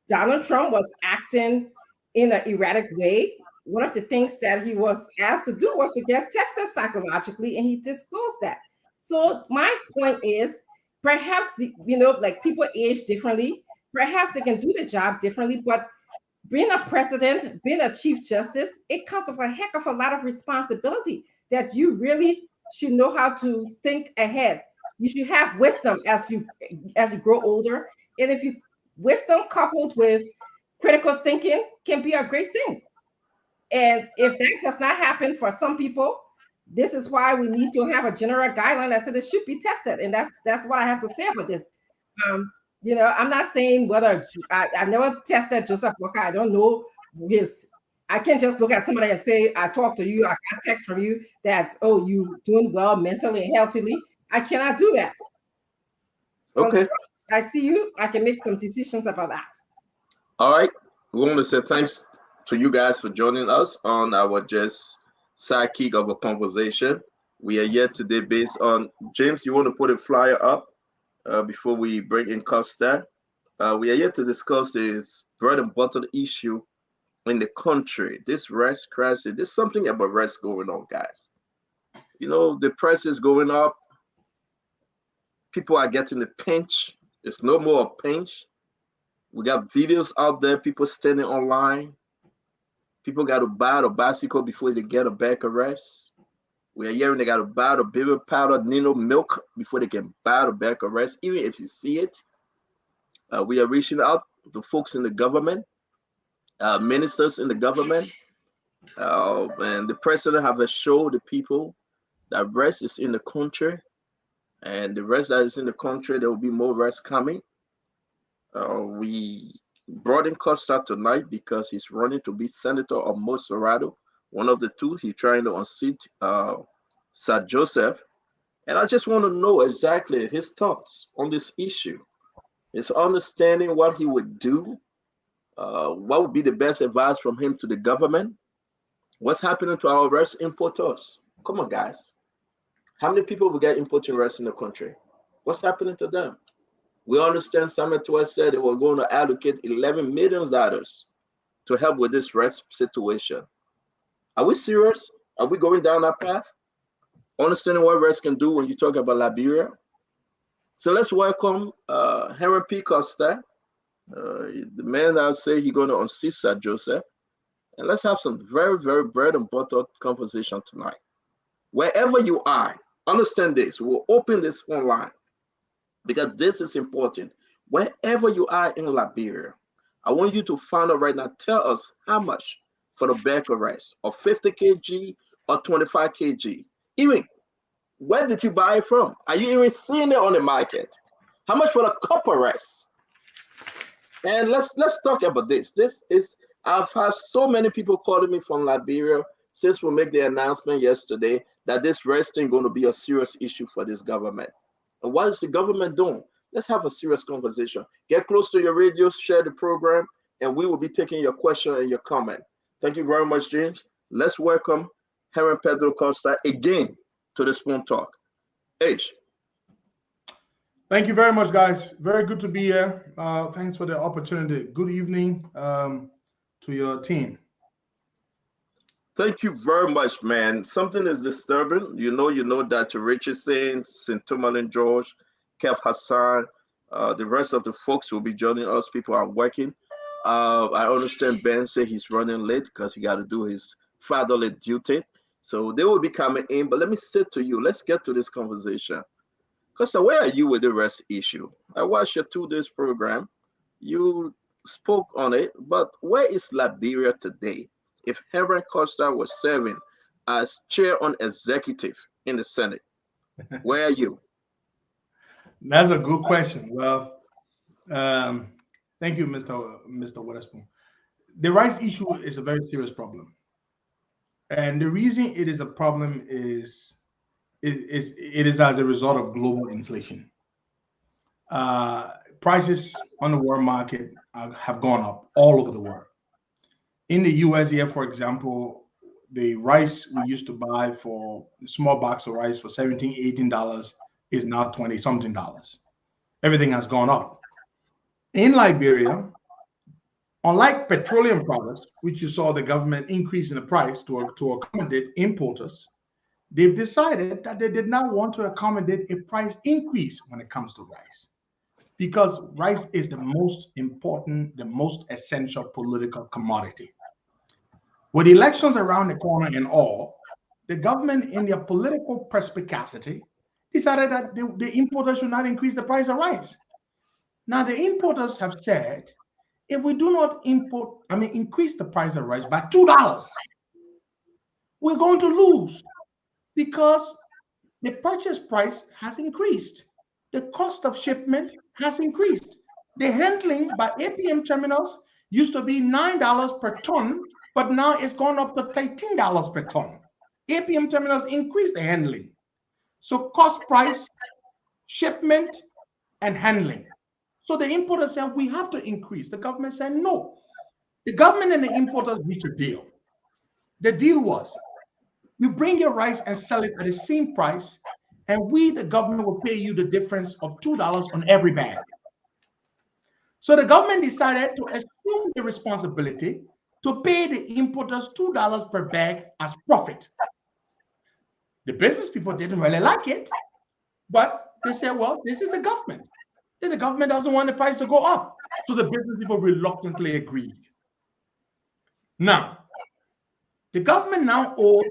Donald Trump was acting in an erratic way, one of the things that he was asked to do was to get tested psychologically, and he disclosed that. So my point is, perhaps like people age differently. Perhaps they can do the job differently, but being a president, being a chief justice, it comes with a heck of a lot of responsibility that you really should know how to think ahead. You should have wisdom as you grow older, and if you wisdom coupled with critical thinking can be a great thing. And if that does not happen for some people, this is why we need to have a general guideline that says it should be tested. And that's what I have to say about this. I'm not saying whether I never tested Joseph Walker. I don't know his. I can't just look at somebody and say, I talked to you, I got text from you that, oh, you doing well mentally and healthily. I cannot do that. Okay. Until I see you, I can make some decisions about that. All right. We want to say thanks to you guys for joining us on our just sidekick of a conversation. We are here today based on James. You want to put a flyer up before we bring in Costa? We are here to discuss this bread and butter issue in the country. This rest crisis. There's something about rest going on, guys. You know, the price is going up. People are getting the pinch. There's no more pinch. We got videos out there, people standing online. People got to buy the bicycle before they get a back arrest. We are hearing they got to buy the baby powder, Nino milk before they can buy the back arrest, even if you see it. We are reaching out to folks in the government, ministers in the government, and the president have assured the people that rest is in the country, and the rest that is in the country, there will be more rest coming. We brought in Costa tonight because he's running to be senator of Mosorado, one of the two. He's trying to unseat Sir Joseph. And I just want to know exactly his thoughts on this issue, his understanding what he would do, what would be the best advice from him to the government, what's happening to our rest importers. Come on, guys. How many people will get importing rest in the country? What's happening to them? We understand Senatorial said they were going to allocate $11 million to help with this rest situation. Are we serious? Are we going down that path? Understanding what rest can do when you talk about Liberia. So let's welcome Henry P. Costa, the man that say he's going to unseat Sir Joseph. And let's have some very, very bread and butter conversation tonight. Wherever you are, understand this. We'll open this phone line, because this is important. Wherever you are in Liberia, I want you to find out right now, tell us how much for the bag of rice, or 50 kg or 25 kg? Even where did you buy it from? Are you even seeing it on the market? How much for the cup of rice? And let's talk about this. This is I've had so many people calling me from Liberia since we make the announcement yesterday that this rice thing going to be a serious issue for this government. And what is the government doing? Let's have a serious conversation. Get close to your radio, share the program, and we will be taking your question and your comment. Thank you very much, James. Let's welcome Heron Pedro Costa again to the Spoon Talk. H. Thank you very much, guys. Very good to be here. Thanks for the opportunity. Good evening to your team. Thank you very much, man. Something is disturbing. You know Dr. Richardson, St. Tomalin George, Kev Hassan, the rest of the folks will be joining us. People are working. I understand Ben said he's running late because he got to do his fatherly duty. So they will be coming in. But let me say to you, let's get to this conversation. Because where are you with the rest issue? I watched your 2 days program. You spoke on it, but where is Liberia today? If Henry Costa was serving as chair on executive in the Senate, where are you? That's a good question. Well, thank you, Mr. Witherspoon. The rice issue is a very serious problem, and the reason it is a problem is it is as a result of global inflation. Prices on the world market have gone up all over the world. In the US here, for example, the rice we used to buy for a small box of rice for $17, $18 is now 20 something dollars. Everything has gone up. In Liberia, unlike petroleum products, which you saw the government increase in the price to accommodate importers, they've decided that they did not want to accommodate a price increase when it comes to rice, because rice is the most important, the most essential political commodity. With elections around the corner and all, the government, in their political perspicacity, decided that the importers should not increase the price of rice. Now, the importers have said, if we do not increase the price of rice by $2, we're going to lose, because the purchase price has increased. The cost of shipment has increased. The handling by APM terminals used to be $9 per ton, but now it's gone up to $13 per ton. APM terminals increased the handling. So cost price, shipment, and handling. So the importers said, we have to increase. The government said, no. The government and the importers reached a deal. The deal was, you bring your rice and sell it at the same price, and we, the government, will pay you the difference of $2 on every bag. So the government decided to assume the responsibility to pay the importers $2 per bag as profit. The business people didn't really like it, but they said, well, this is the government. Then the government doesn't want the price to go up. So the business people reluctantly agreed. Now, the government now owes,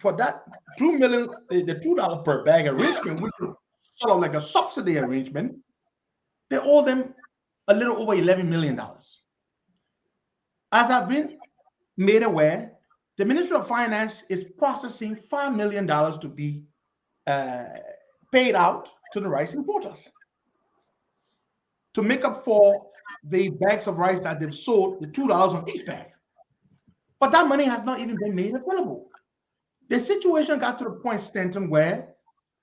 for that $2 million, the $2 per bag arrangement, which is sort of like a subsidy arrangement, they owe them a little over $11 million. As I've been made aware, the Ministry of Finance is processing $5 million to be paid out to the rice importers to make up for the bags of rice that they've sold, the $2 on each bag. But that money has not even been made available. The situation got to the point, Stanton, where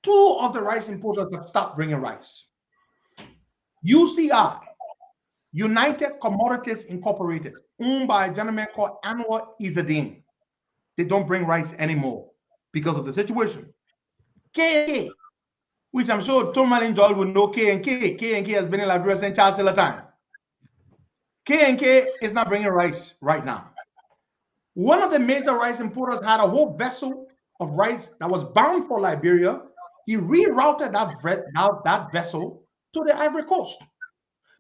2 of the rice importers have stopped bringing rice. UCI, United Commodities Incorporated, owned by a gentleman called Anwar Izzadin. They don't bring rice anymore because of the situation. K&K, which I'm sure Tom Joel will know K&K. K&K has been in Liberia since Charles Taylor time. K&K is not bringing rice right now. One of the major rice importers had a whole vessel of rice that was bound for Liberia. He rerouted that vessel to the Ivory Coast,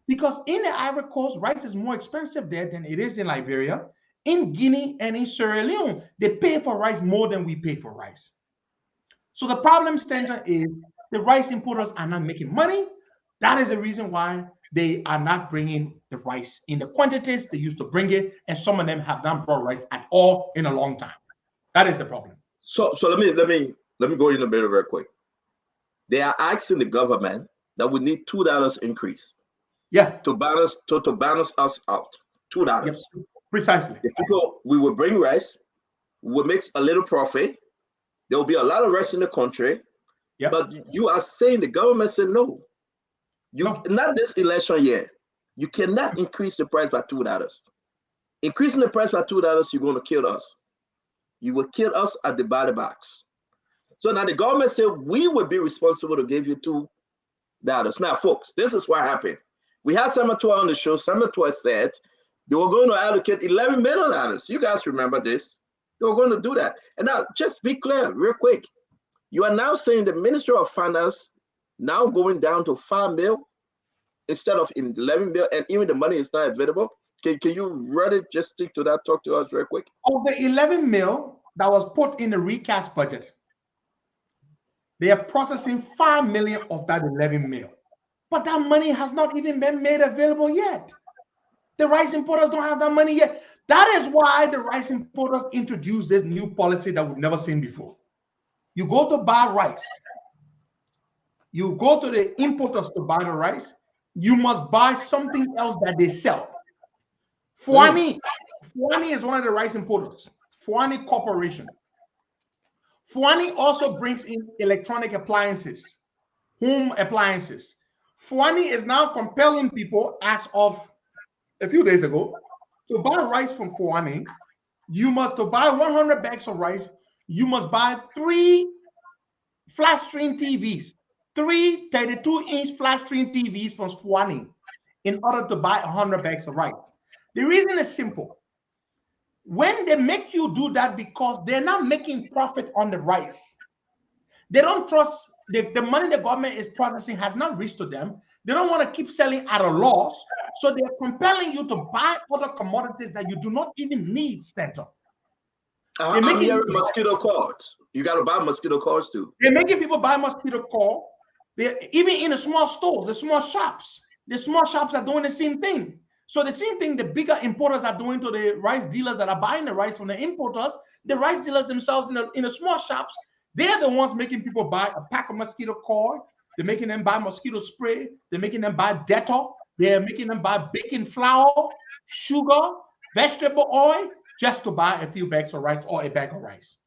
because in the Ivory Coast, rice is more expensive there than it is in Liberia. In Guinea and in Sierra Leone, they pay for rice more than we pay for rice. So the problem, Stanton, is the rice importers are not making money. That is the reason why they are not bringing the rice in the quantities they used to bring it, and some of them have not brought rice at all in a long time. That is the problem. So let me go in a bit real quick. They are asking the government that we need $2 increase. Yeah. To balance us out. $2. Yep. Precisely. If we will bring rice, we'll make a little profit. There will be a lot of rice in the country. Yep. But you are saying the government said no. Not this election year. You cannot increase the price by $2. Increasing the price by $2, you're going to kill us. You will kill us at the ballot box. So now the government said we will be responsible to give you $2. Now, folks, this is what happened. We had Senatorial on the show. Senatorial said they were going to allocate $11 million. You guys remember this? They were going to do that. And now, just be clear, real quick. You are now saying the Ministry of Finance now going down to $5 million instead of $11 million, and even the money is not available. Can you really just stick to that? Talk to us real quick. Of the $11 million that was put in the recast budget, they are processing $5 million of that $11 million. But that money has not even been made available yet. The rice importers don't have that money yet. That is why the rice importers introduced this new policy that we've never seen before. You go to buy rice. You go to the importers to buy the rice. You must buy something else that they sell. Fuani is one of the rice importers. Fuani Corporation. Fuani also brings in electronic appliances, home appliances. Fuani is now compelling people, as of a few days ago, to buy rice from Fuani. You must, to buy 100 bags of rice, you must buy 3 flat screen TVs, 3 32-inch flat screen TVs from Fuani in order to buy 100 bags of rice. The reason is simple. When they make you do that, because they're not making profit on the rice, they don't trust the money the government is processing has not reached to them. They don't want to keep selling at a loss, so they're compelling you to buy other commodities that you do not even need, Stanton. I'm hearing mosquito coils. You got to buy mosquito coils too. They're making people buy mosquito coil. Even in the small stores, the small shops are doing the same thing. So the same thing the bigger importers are doing to the rice dealers that are buying the rice from the importers, the rice dealers themselves in the small shops, they're the ones making people buy a pack of mosquito coil. They're making them buy mosquito spray. They're making them buy Dettol. They're making them buy baking flour, sugar, vegetable oil, just to buy a few bags of rice or a bag of rice.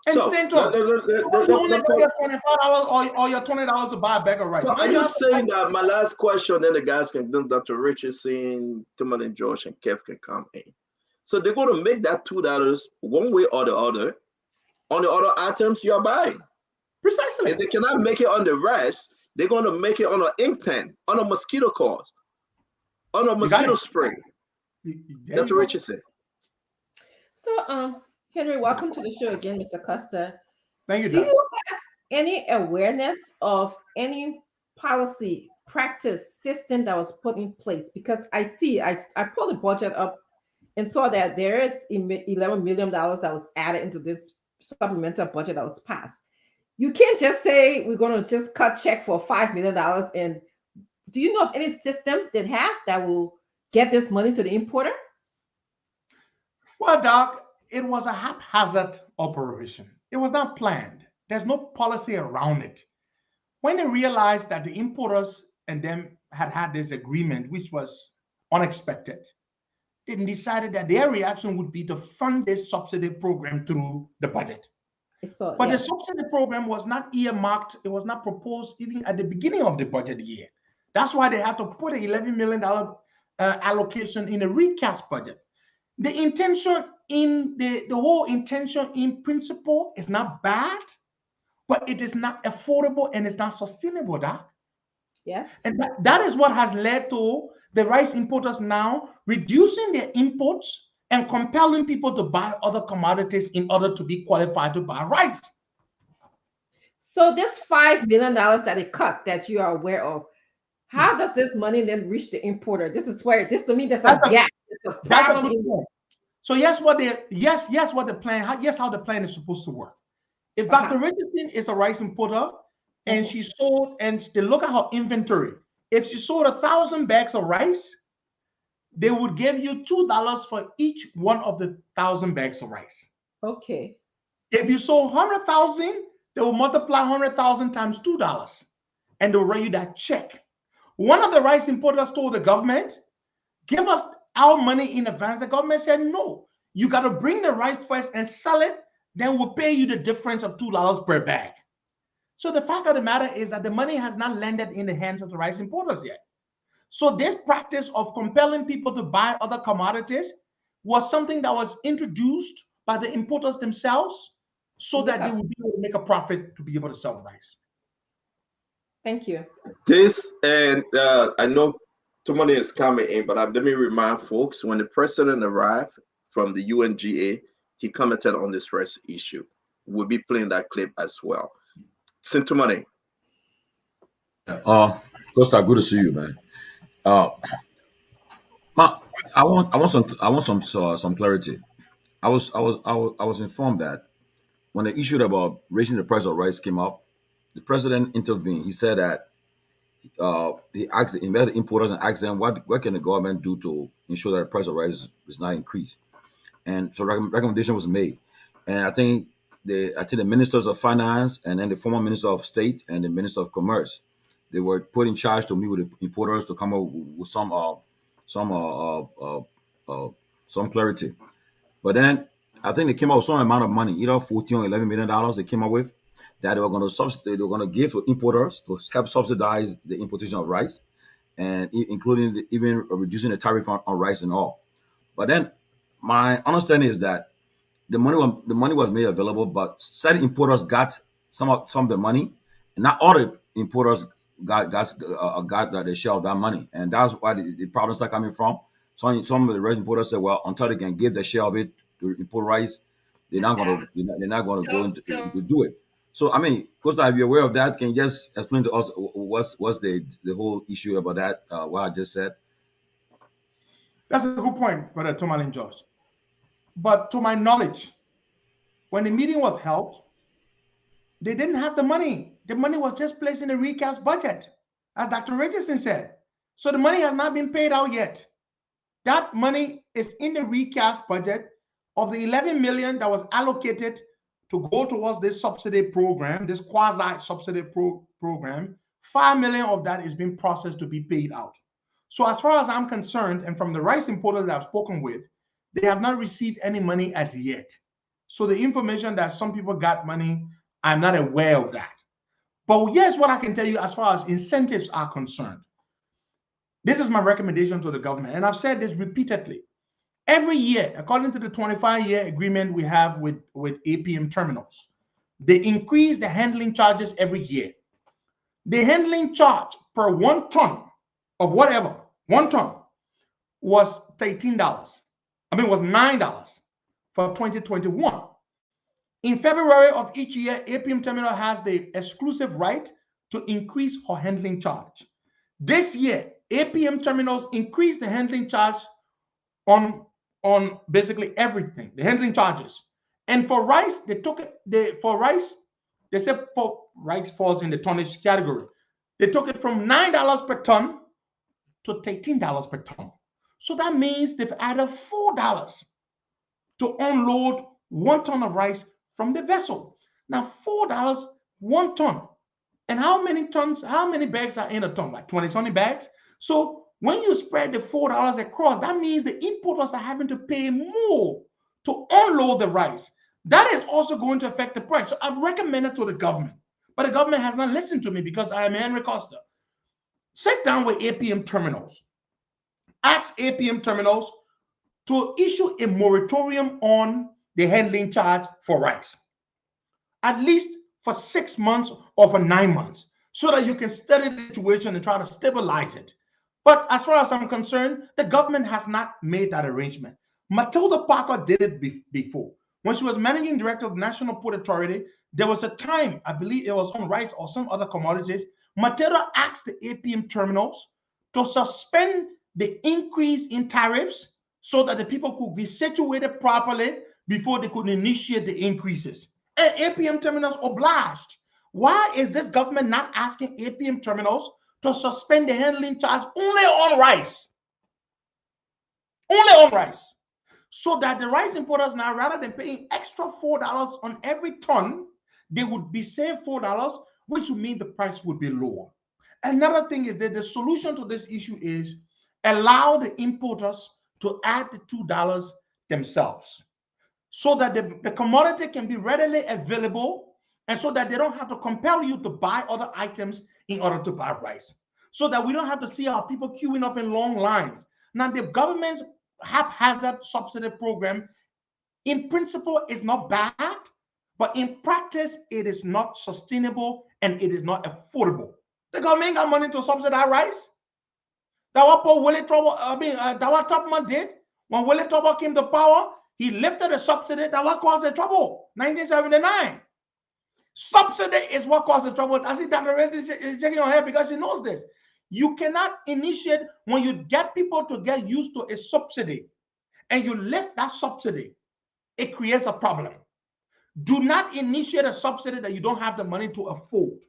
And Stanton, you only get your $25 or your $20 to buy a bag of rice. So are you saying that, my last question, then the guys can do, Dr. Richardson, Timothy and Josh, and Kev can come in. So they're going to make that $2 one way or the other on the other items you're buying. Precisely. If they cannot make it on the rice, they're going to make it on an ink pen, on a mosquito coil, on a mosquito spray. Dr. Richardson. So, Henry, welcome to the show again, Mr. Custer. Thank you, Do you have any awareness of any policy, practice, system that was put in place? Because I pulled the budget up and saw that there is $11 million that was added into this supplemental budget that was passed. You can't just say we're going to just cut check for $5 million. And do you know of any system that will get this money to the importer? Well, Doc, it was a haphazard operation. It was not planned. There's no policy around it. When they realized that the importers and them had this agreement, which was unexpected, they decided that their reaction would be to fund this subsidy program through the budget. But the subsidy program was not earmarked. It was not proposed even at the beginning of the budget year. That's why they had to put an $11 million allocation in a recast budget. The intention in the whole intention in principle is not bad, but it is not affordable and it's not sustainable, Doc. Yes. And that is what has led to the rice importers now reducing their imports and compelling people to buy other commodities in order to be qualified to buy rice. So this $5 million that they cut that you are aware of, how does this money then reach the importer? This is where to me there's a gap. It's a problem. So how the plan is supposed to work. If Dr. Richardson is a rice importer and she sold, and they look at her inventory, If you sold 1,000 bags of rice, they would give you $2 for each one of the 1,000 bags of rice. Okay. If you sold 100,000, they will multiply 100,000 times $2, and they'll write you that check. One of the rice importers told the government, give us our money in advance. The government said, no, you got to bring the rice first and sell it, then we'll pay you the difference of $2 per bag. So the fact of the matter is that the money has not landed in the hands of the rice importers yet. So this practice of compelling people to buy other commodities was something that was introduced by the importers themselves so that they would be able to make a profit to be able to sell the rice. Thank you. This, and I know too many is coming in, but let me remind folks, when the president arrived from the UNGA, he commented on this rice issue. We'll be playing that clip as well. Sintumane. Costa, good to see you, man. I want some clarity. I was informed that when the issue about raising the price of rice came up, the president intervened. He said that he met the importers and asked them what can the government do to ensure that the price of rice is not increased. And so recommendation was made. And I think the ministers of finance and then the former minister of state and the minister of commerce, they were put in charge to meet with the importers to come up with some clarity. But then I think they came up with some amount of money, either 14 or $11 million they came up with, that they were going to give to importers to help subsidize the importation of rice, and including even reducing the tariff on rice and all. But then my understanding is that the money was made available, but certain importers got some of the money, and not all the importers got the share of that money, and that's why the problems are coming from. Some of the rice importers said, well, until they can give the share of it to import rice, they're not going to go into to do it. So I mean, Costa, if you're aware of that, can you just explain to us what's the whole issue about that? What I just said. That's a good point, Brother Tomalin George. But to my knowledge, when the meeting was held, they didn't have the money. The money was just placed in the recast budget, as Dr. Richardson said. So the money has not been paid out yet. That money is in the recast budget. Of the 11 million that was allocated to go towards this subsidy program, this quasi-subsidy program, 5 million of that is being processed to be paid out. So as far as I'm concerned, and from the rice importers that I've spoken with, they have not received any money as yet. So the information that some people got money, I'm not aware of that. But here's what I can tell you as far as incentives are concerned. This is my recommendation to the government, and I've said this repeatedly. Every year, according to the 25-year agreement we have with APM terminals, they increase the handling charges every year. The handling charge per 1 ton of whatever, 1 ton, was $13. Was $9 for 2021. In February of each year, APM terminal has the exclusive right to increase her handling charge. This year, APM terminals increased the handling charge on basically everything, the handling charges. And for rice, they took it, they said for rice falls in the tonnage category. They took it from $9 per ton to $13 per ton. So that means they've added $4 to unload 1 ton of rice from the vessel. Now, $4, 1 ton. And how many bags are in a ton? Like 20-something bags? So when you spread the $4 across, that means the importers are having to pay more to unload the rice. That is also going to affect the price. So I've recommended to the government, but the government has not listened to me because I am Henry Costa. Sit down with APM terminals. Ask APM terminals to issue a moratorium on the handling charge for rice, at least for 6 months or for 9 months, so that you can study the situation and try to stabilize it. But as far as I'm concerned, the government has not made that arrangement. Matilda Parker did it before. When she was managing director of the National Port Authority, there was a time, I believe it was on rice or some other commodities, Matilda asked the APM terminals to suspend the increase in tariffs so that the people could be situated properly before they could initiate the increases. And APM terminals obliged. Why is this government not asking APM terminals to suspend the handling charge only on rice. Only on rice. So that the rice importers now, rather than paying extra $4 on every ton, they would be saved $4, which would mean the price would be lower. Another thing is that the solution to this issue is allow the importers to add the $2 themselves, so that the commodity can be readily available, and so that they don't have to compel you to buy other items in order to buy rice, so that we don't have to see our people queuing up in long lines. Now, the government's haphazard subsidy program, in principle, is not bad, but in practice, it is not sustainable and it is not affordable. The government got money to subsidize rice. That what Paul Willie Trouble, that what Topman did when Willie Trouble came to power. He lifted the subsidy. That what caused the trouble. 1979. Subsidy is what caused the trouble. I see Dr. Rez is shaking her head because she knows this. You cannot initiate when you get people to get used to a subsidy and you lift that subsidy. It creates a problem. Do not initiate a subsidy that you don't have the money to afford.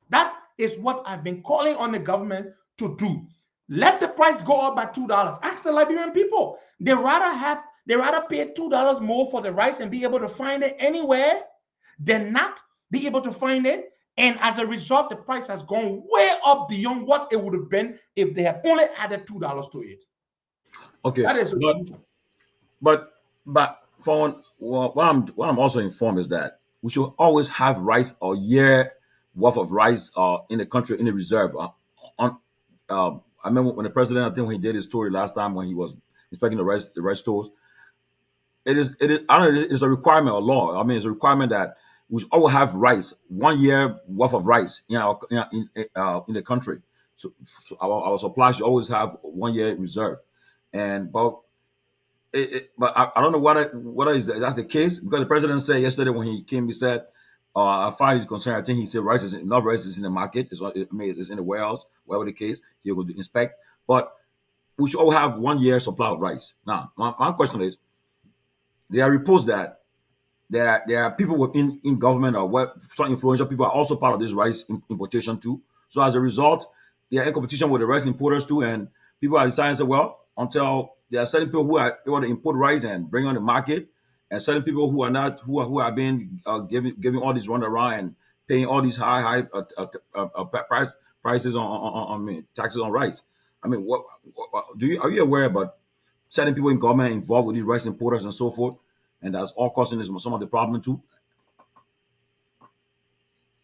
That is what I've been calling on the government to do. Let the price go up by $2. Ask the Liberian people. They rather pay $2 more for the rice and be able to find it anywhere than not be able to find it. And as a result, the price has gone way up beyond what it would have been if they had only added $2 to it. Okay, that is but for what I'm also informed is that we should always have rice a year worth of rice in the country in the reserve. I remember when the president, I think when he did his story last time when he was inspecting the rice stores, it is I don't know, it's a requirement of law. I mean, it's a requirement that we should always have rice, 1 year worth of rice in the country. So our supply should always have 1 year reserve. But I don't know what is that's the case, because the president said yesterday when he came, he said, as far as he's concerned, I think he said enough rice is in the market. It's in the warehouse, whatever the case, he'll go to inspect. But we should all have 1 year supply of rice. Now, my question is, there are reports that there are people within in government or some influential people are also part of this rice importation too. So as a result, they are in competition with the rice importers too, and people are deciding to say, well, until there are certain people who are able to import rice and bring on the market, and certain people who are not, who are being giving all this run around and paying all these high prices on taxes on rice. I mean, are you aware about certain people in government involved with these rice importers and so forth, and that's all causing some of the problem too?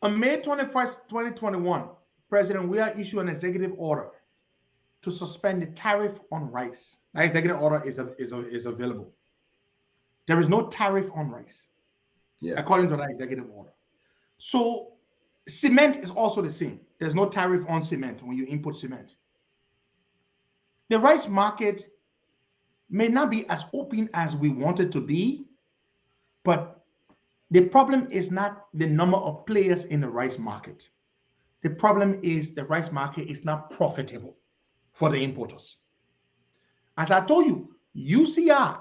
On May 21st, 2021, President Weah issued an executive order to suspend the tariff on rice. That executive order is available. There is no tariff on rice, according to that executive order. So cement is also the same. There's no tariff on cement when you import cement. The rice market may not be as open as we want it to be, but the problem is not the number of players in the rice market. The problem is the rice market is not profitable for the importers. As I told you, UCI,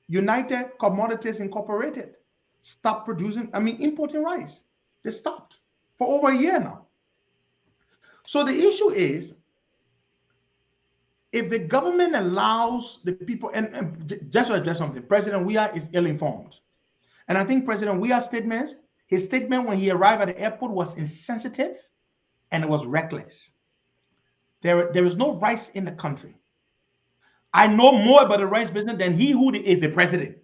United Commodities Incorporated, stopped importing rice. They stopped for over a year now. So the issue is, if the government allows the people, and just to address something, President Weah is ill-informed. And I think President Weah's his statement when he arrived at the airport was insensitive and it was reckless. There is no rice in the country. I know more about the rice business than he who is the president.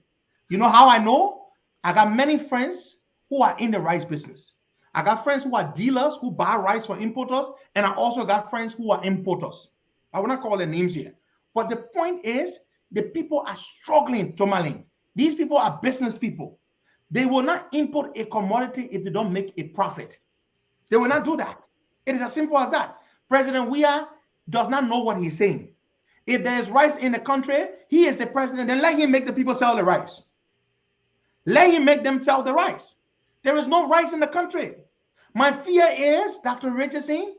You know how I know? I got many friends who are in the rice business. I got friends who are dealers who buy rice for importers, and I also got friends who are importers. I will not call their names here. But the point is, the people are struggling, Tomalin. These people are business people. They will not import a commodity if they don't make a profit. They will not do that. It is as simple as that. President Weah does not know what he's saying. If there is rice in the country, he is the president, then let him make the people sell the rice. Let him make them sell the rice. There is no rice in the country. My fear is, Dr. Richardson,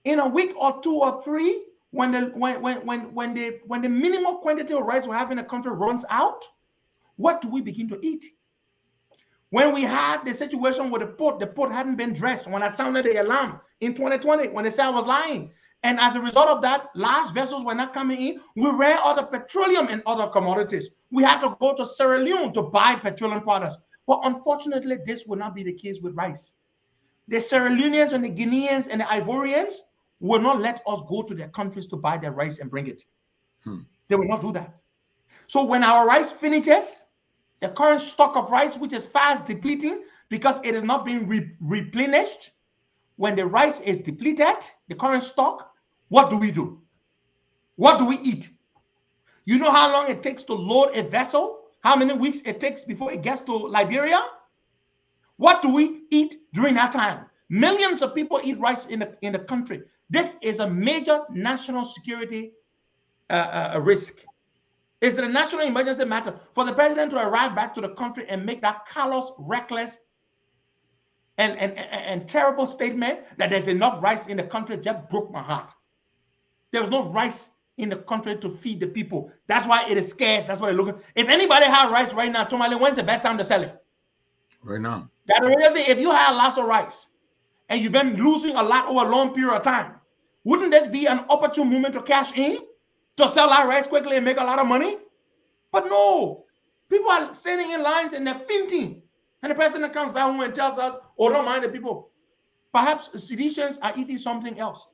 in a week or 2 or 3, when the minimum quantity of rice we have in the country runs out, what do we begin to eat? When we had the situation with the port hadn't been dressed when I sounded the alarm in 2020 when they said I was lying. And as a result of that, large vessels were not coming in. We ran out of petroleum and other commodities. We had to go to Sierra Leone to buy petroleum products. But unfortunately, this will not be the case with rice. The Sierra Leoneans and the Guineans and the Ivorians will not let us go to their countries to buy their rice and bring it. They will not do that. So when our rice finishes, the current stock of rice, which is fast depleting because it is not being replenished, when the rice is depleted, the current stock, what do we do? What do we eat? You know how long it takes to load a vessel? How many weeks it takes before it gets to Liberia? What do we eat during that time? Millions of people eat rice in the country. This is a major national security risk. It's a national emergency matter for the president to arrive back to the country and make that callous, reckless, and terrible statement that there's enough rice in the country just broke my heart. There's no rice in the country to feed the people. That's why it is scarce. That's why they're looking. If anybody has rice right now, Tomali, when's the best time to sell it? Right now. That reason, if you have lots of rice and you've been losing a lot over a long period of time, wouldn't this be an opportune moment to cash in, to sell our rice quickly and make a lot of money? But no, people are standing in lines and they're fainting. And the president comes back home and tells us, oh, don't mind the people. Perhaps seditionists are eating something else.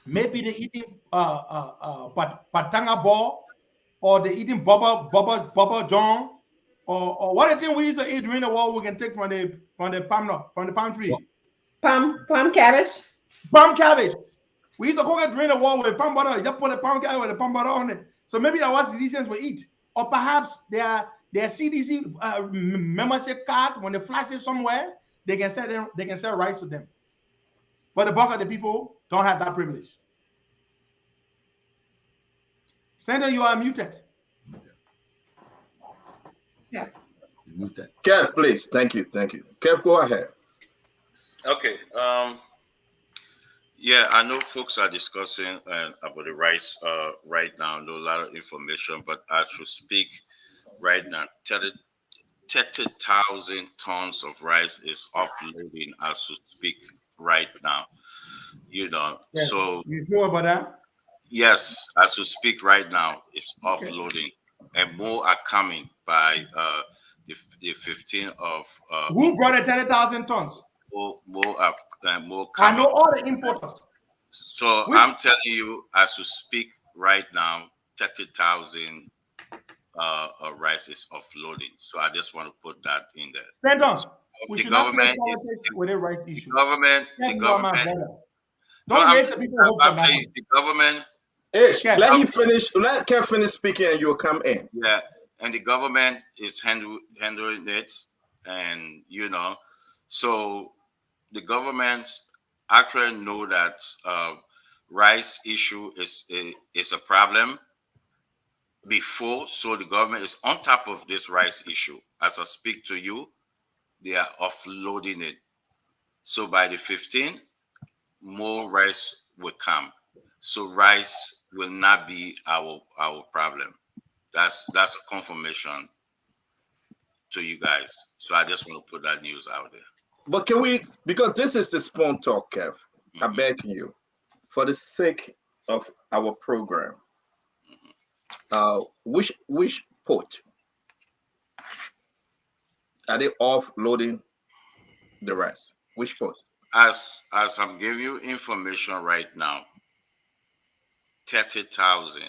Maybe they're eating patanga ball, or they're eating Bubba John, or what I think we used to eat during the war we can take from the palm tree. Palm cabbage. Palm cabbage. We used to cook it during the war with palm butter. You just put the palm cabbage with the palm butter on it. So maybe that's what citizens will eat. Or perhaps their CDC membership card, when they flash it somewhere, they can sell rice to them. But the bulk of the people don't have that privilege. Senator, you are muted. Yeah. Muted. Kev, please. Thank you. Kev, go ahead. Okay. Yeah, I know folks are discussing about the rice right now. I know a lot of information, but I should speak right now. 30,000 tons of rice is offloading as we speak right now. Yes. So you sure about that? Yes, as we speak right now, it's offloading, and more are coming by the 15th of. Who brought the 30,000 tons? More coming. I know all the importers. So I'm telling you, as we speak right now, 30,000 rice is offloading. So I just want to put that in there. Stand on. So We the should not government play politics with a rice issue. The government. Don't raise the people hope I'm for that. telling you, the government. Ish, let him finish. Let Kev finish speaking, and you'll come in. Yeah, and the government is handling it, and so the government actually know that rice issue is a problem before, so the government is on top of this rice issue. As I speak to you, they are offloading it. So by the 15th, more rice will come. So rice will not be our problem. That's a confirmation to you guys. So I just want to put that news out there. But can we, because this is the Spawn Talk, Kev, I beg you, for the sake of our program, which port are they offloading the rice? Which port? As I'm giving you information right now, 30,000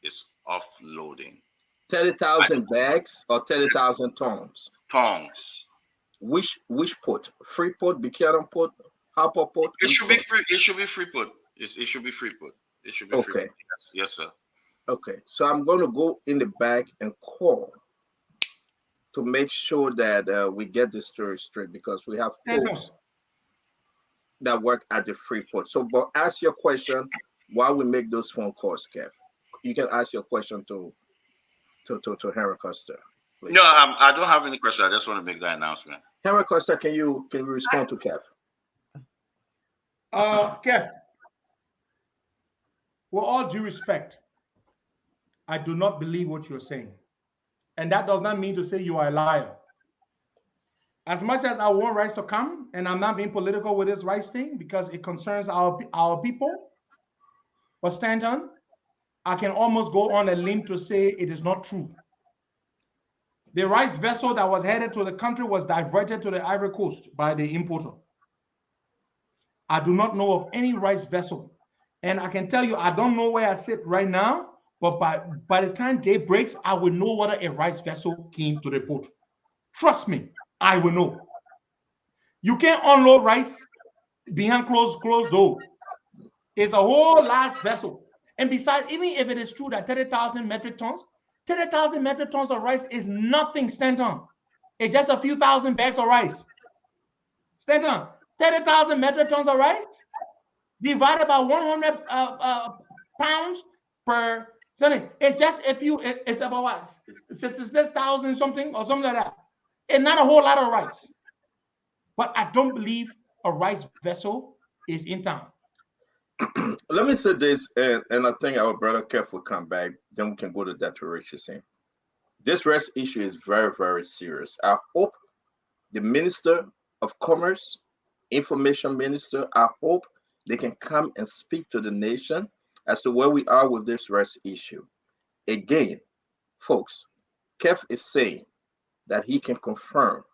is offloading. 30,000 bags or 30,000 tons? Tons. Which port? Freeport, Buchanan Port, Harper Port? It should be free. It should be Freeport. It should be Freeport. It should be okay. Freeport. Yes, sir. Okay, so I'm going to go in the back and call to make sure that we get the story straight, because we have folks that work at the Freeport. So, but ask your question while we make those phone calls, Kev. You can ask your question to Henry Costa. Please. No, I don't have any question. I just want to make that announcement. Henry Costa, can you respond to Kev? Kev, with all due respect, I do not believe what you're saying. And that does not mean to say you are a liar. As much as I want rice to come, and I'm not being political with this rice thing because it concerns our people, but Stanton, I can almost go on a limb to say it is not true. The rice vessel that was headed to the country was diverted to the Ivory Coast by the importer. I do not know of any rice vessel. And I can tell you, I don't know where I sit right now, but by the time day breaks, I will know whether a rice vessel came to the port. Trust me, I will know. You can't unload rice behind closed door. It's a whole large vessel. And besides, even if it is true that 30,000 metric tons of rice is nothing, Stanton. It's just a few thousand bags of rice. Stanton, 30,000 metric tons of rice divided by 100 pounds per. It's just a few. It's about what 6,000 something or something like that. It's not a whole lot of rice. But I don't believe a rice vessel is in town. Let me say this, and I think our brother Kev will come back. Then we can go to that direction. This rice issue is very, very serious. I hope the Minister of Commerce, Information Minister, I hope they can come and speak to the nation as to where we are with this rice issue. Again, folks, Kev is saying that he can confirm.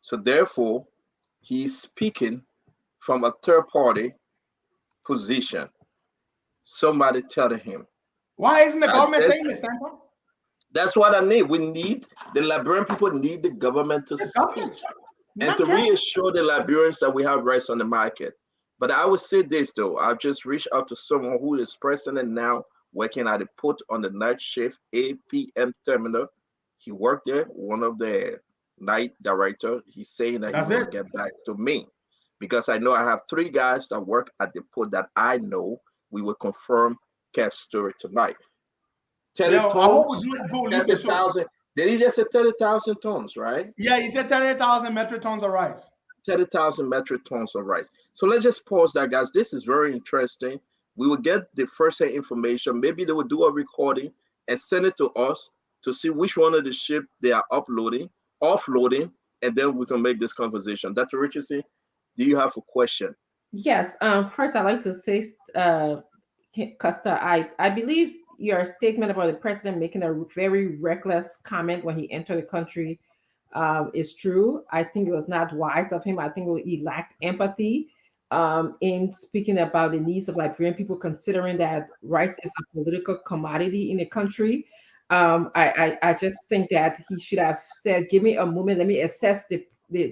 So therefore, he's speaking from a third party position. Somebody tell him. Why isn't the government saying this, Stanton? That's what I need. The Liberian people need the government to speak and to reassure the Liberians that we have rice on the market. But I would say this though, I've just reached out to someone who is president now working at the port on the night shift, APM terminal. He worked there, one of the night director. He's saying that he's going to get back to me because I know I have 3 guys that work at the port that I know. We will confirm Kev's story tonight. 30,000. Did he just say 30,000 tons, right? Yeah, he said 30,000 metric tons of rice. 30,000 metric tons of rice. So let's just pause that, guys. This is very interesting. We will get the first-hand information. Maybe they will do a recording and send it to us to see which one of the ship they are offloading, and then we can make this conversation. Dr. Richardson, do you have a question? Yes. First, I'd like to say, Costa, I believe your statement about the president making a very reckless comment when he entered the country is true. I think it was not wise of him. I think he lacked empathy in speaking about the needs of Liberian people, considering that rice is a political commodity in the country. I just think that he should have said, give me a moment, let me assess the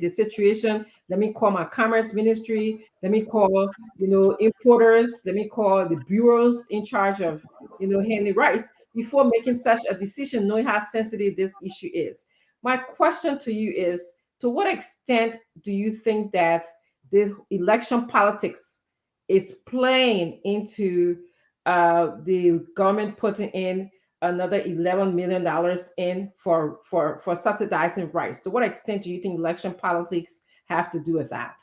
situation. Let me call my commerce ministry. Let me call, importers. Let me call the bureaus in charge of, handling rice before making such a decision, knowing how sensitive this issue is. My question to you is, to what extent do you think that the election politics is playing into the government putting in another $11 million in for subsidizing rice? To what extent do you think election politics have to do with that?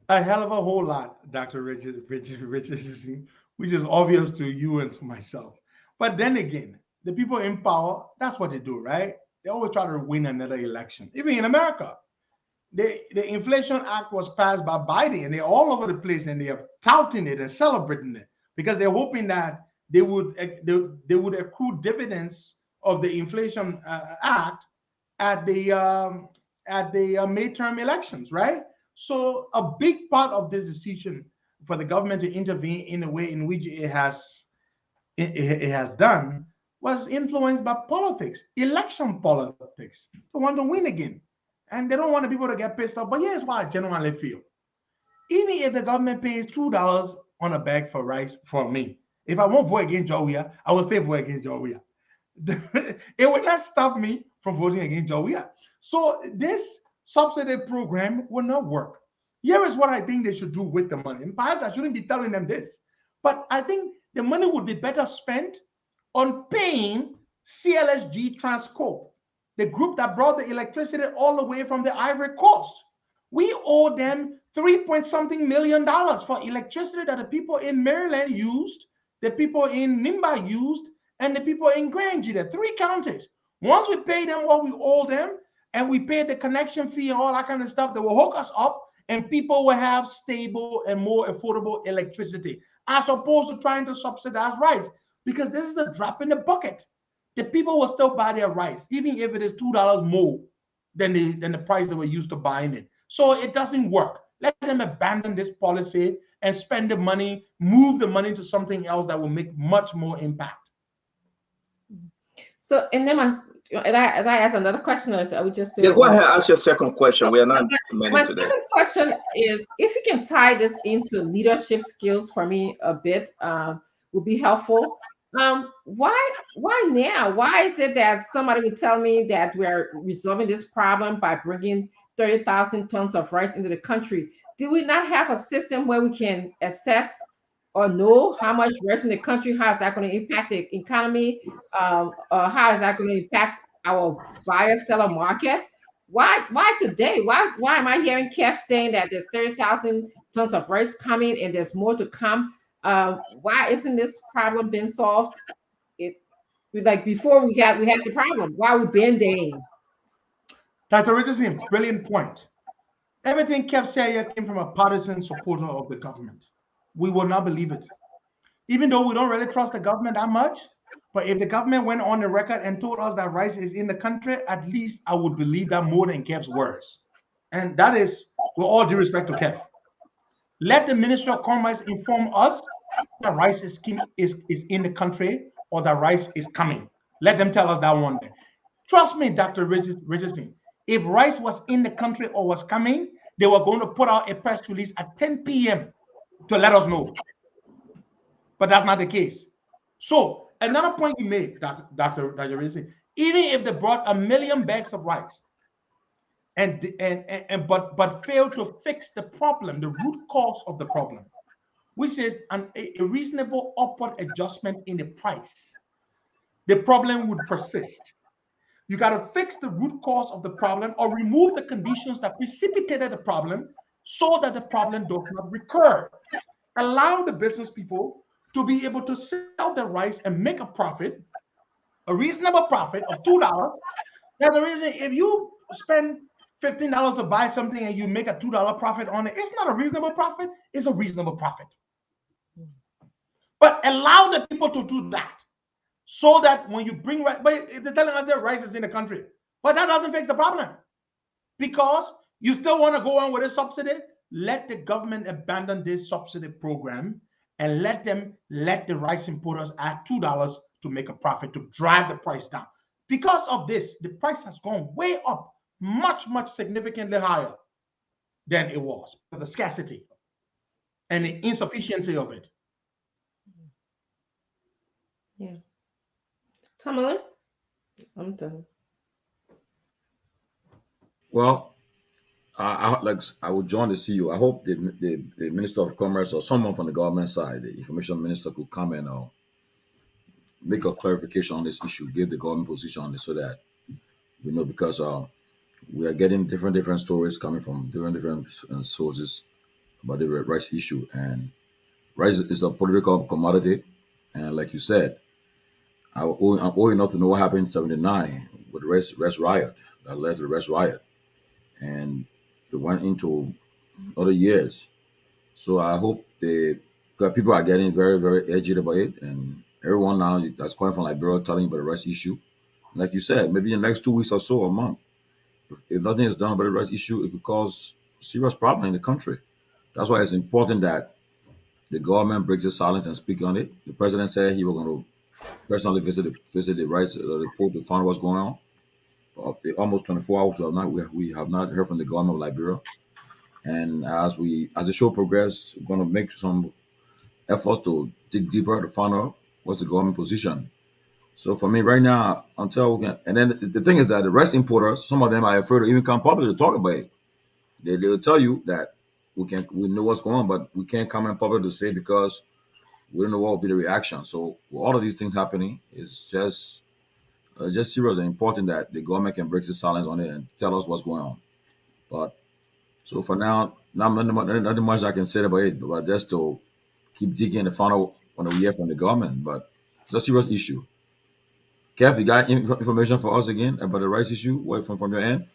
A hell of a whole lot, Dr. Richardson, which is obvious to you and to myself. But then again, the people in power, that's what they do, right? They always try to win another election. Even in America, the Inflation Act was passed by Biden, and they're all over the place, and they are touting it and celebrating it because they're hoping that they would accrue dividends of the Inflation Act at the midterm elections, right? So a big part of this decision for the government to intervene in the way in which it has done was influenced by politics, election politics. They want to win again, and they don't want the people to get pissed off. But here's what I genuinely feel: even if the government pays $2 on a bag for rice for me, if I won't vote against Jowia, I will still vote against Jowia. It will not stop me from voting against Jowia. So this subsidy program will not work. Here is what I think they should do with the money. And perhaps I shouldn't be telling them this, but I think the money would be better spent on paying CLSG Transcorp, the group that brought the electricity all the way from the Ivory Coast. We owe them $3-point-something million for electricity that the people in Maryland used, the people in Nimba used, and the people in Grand Gita, 3 counties. Once we pay them what we owe them, and we pay the connection fee and all that kind of stuff that will hook us up, and people will have stable and more affordable electricity, as opposed to trying to subsidize rice, because this is a drop in the bucket. The people will still buy their rice, even if it is $2 more than the price they were used to buying it. So it doesn't work. Let them abandon this policy and spend the money, move the money to something else that will make much more impact. So, and then I ask another question, or I would just say, Yeah, go ahead. Ask your second question. We are not my many today. second question is, if you can tie this into leadership skills for me a bit, would be helpful. Why now? Why is it that somebody would tell me that we're resolving this problem by bringing 30,000 tons of rice into the country? Do we not have a system where we can assess or know how much rice in the country? How is that going to impact the economy? How is that going to impact our buyer-seller market? Why today? Why am I hearing Kev saying that there's 30,000 tons of rice coming and there's more to come? Why isn't this problem been solved? Like before we had the problem. Why are we band-aiding? Dr. Richardson, brilliant point. Everything Kev said here came from a partisan supporter of the government. We will not believe it. Even though we don't really trust the government that much, but if the government went on the record and told us that rice is in the country, at least I would believe that more than Kev's words. And that is, with all due respect to Kev. Let the Ministry of Commerce inform us that rice is in the country or that rice is coming. Let them tell us that one day. Trust me, Dr. Richardson, if rice was in the country or was coming, they were going to put out a press release at 10 p.m. to let us know. But that's not the case. So another point you made, Dr. Richardson, even if they brought 1 million bags of rice but failed to fix the problem, the root cause of the problem, which is a reasonable upward adjustment in the price, the problem would persist. You got to fix the root cause of the problem or remove the conditions that precipitated the problem so that the problem does not recur. Allow the business people to be able to sell the rice and make a profit, a reasonable profit of $2. That's the reason if you spend $15 to buy something and you make a $2 profit on it, it's not a reasonable profit, it's a reasonable profit. But allow the people to do that so that when you bring rice, but they're telling us that rice is in the country, but that doesn't fix the problem because you still want to go on with a subsidy. Let the government abandon this subsidy program and let the rice importers add $2 to make a profit to drive the price down. Because of this, the price has gone way up, much significantly higher than it was. The scarcity and the insufficiency of it. Yeah. Tamale? I'm done. Well, I would join the CEO. I hope the Minister of Commerce or someone from the government side, the Information Minister, could come and make a clarification on this issue, give the government position on this, so that we know, because we are getting different stories coming from different sources about the rice issue, and rice is a political commodity, and like you said, I'm old enough to know what happened in '79 with the rice riot that led to the rice riot, and it went into other years. So I hope because people are getting very edgy about it, and everyone now that's calling from Liberia telling about the rice issue. Like you said, maybe in the next 2 weeks or so, a month, if nothing is done about the rice issue, it could cause serious problem in the country. That's why it's important that the government breaks its silence and speak on it. The president said he was going to personally visit the rice the port to find what's going on. Almost 24 hours we have not heard from the government of Liberia. And as the show progresses, we're going to make some efforts to dig deeper to find out what's the government position. So for me right now, until we can, and then the thing is that the rice importers, some of them are afraid to even come public to talk about it. They'll tell you that we know what's going on, but we can't come in public to say because we don't know what will be the reaction. So with all of these things happening, it's just serious and important that the government can break the silence on it and tell us what's going on. But so for now, nothing much I can say about it, but just to keep digging and find out when we hear from the government. But it's a serious issue. Kev, you got information for us again about the rice issue from your end?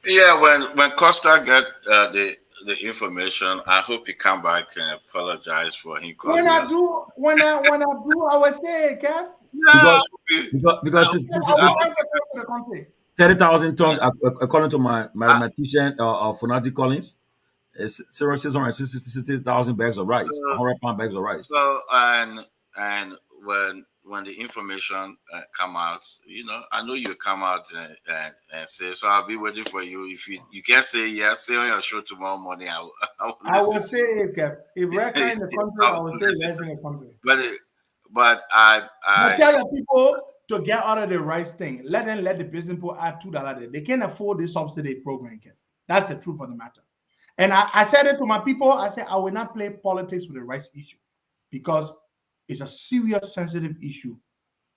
Yeah, when Costa get the information, I hope he come back and apologize for him because When we I are. do, I will say, Kev, Yeah, because because I want to come to the country. 30,000 tons, according to my mathematician, Funati Collins, it's 660,000 bags of rice, so 100-pound bags of rice. so and when the information come out, I know you come out and say. So I'll be waiting for you. If you can't say yes, say on your show tomorrow morning. I will I will listen say, to you. Kev, if Reka in the country, I I will will say listen yes to in the you. country. But I But tell your people to get out of the rice thing. Let the business people add $2 there. They can't afford this subsidy program, Kev. That's the truth of the matter. And I said it to my people. I said I will not play politics with the rice issue because it's a serious, sensitive issue.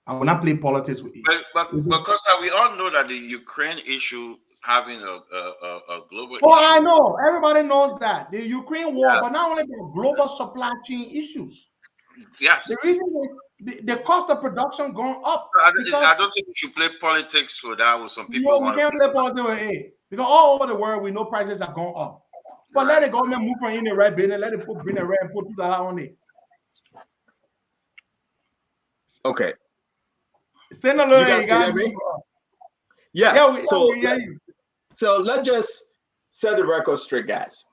I will not play politics with it. but because we all know that the Ukraine issue having a global Oh, issue. I know. Everybody knows that. The Ukraine war, Yeah. but not only the global supply chain issues. The Yes. reason is the cost of production going up because I don't think we should play politics with that. With some people no, we want to can't play play politics with it because all over the world we know prices are going up. But let right. the government move from in the right business, let it put in the right and put $2 on it. Okay. Senatorial, You guys you can got hear me? to. Yes. Yeah, So we hear you. let's just set the record straight, guys.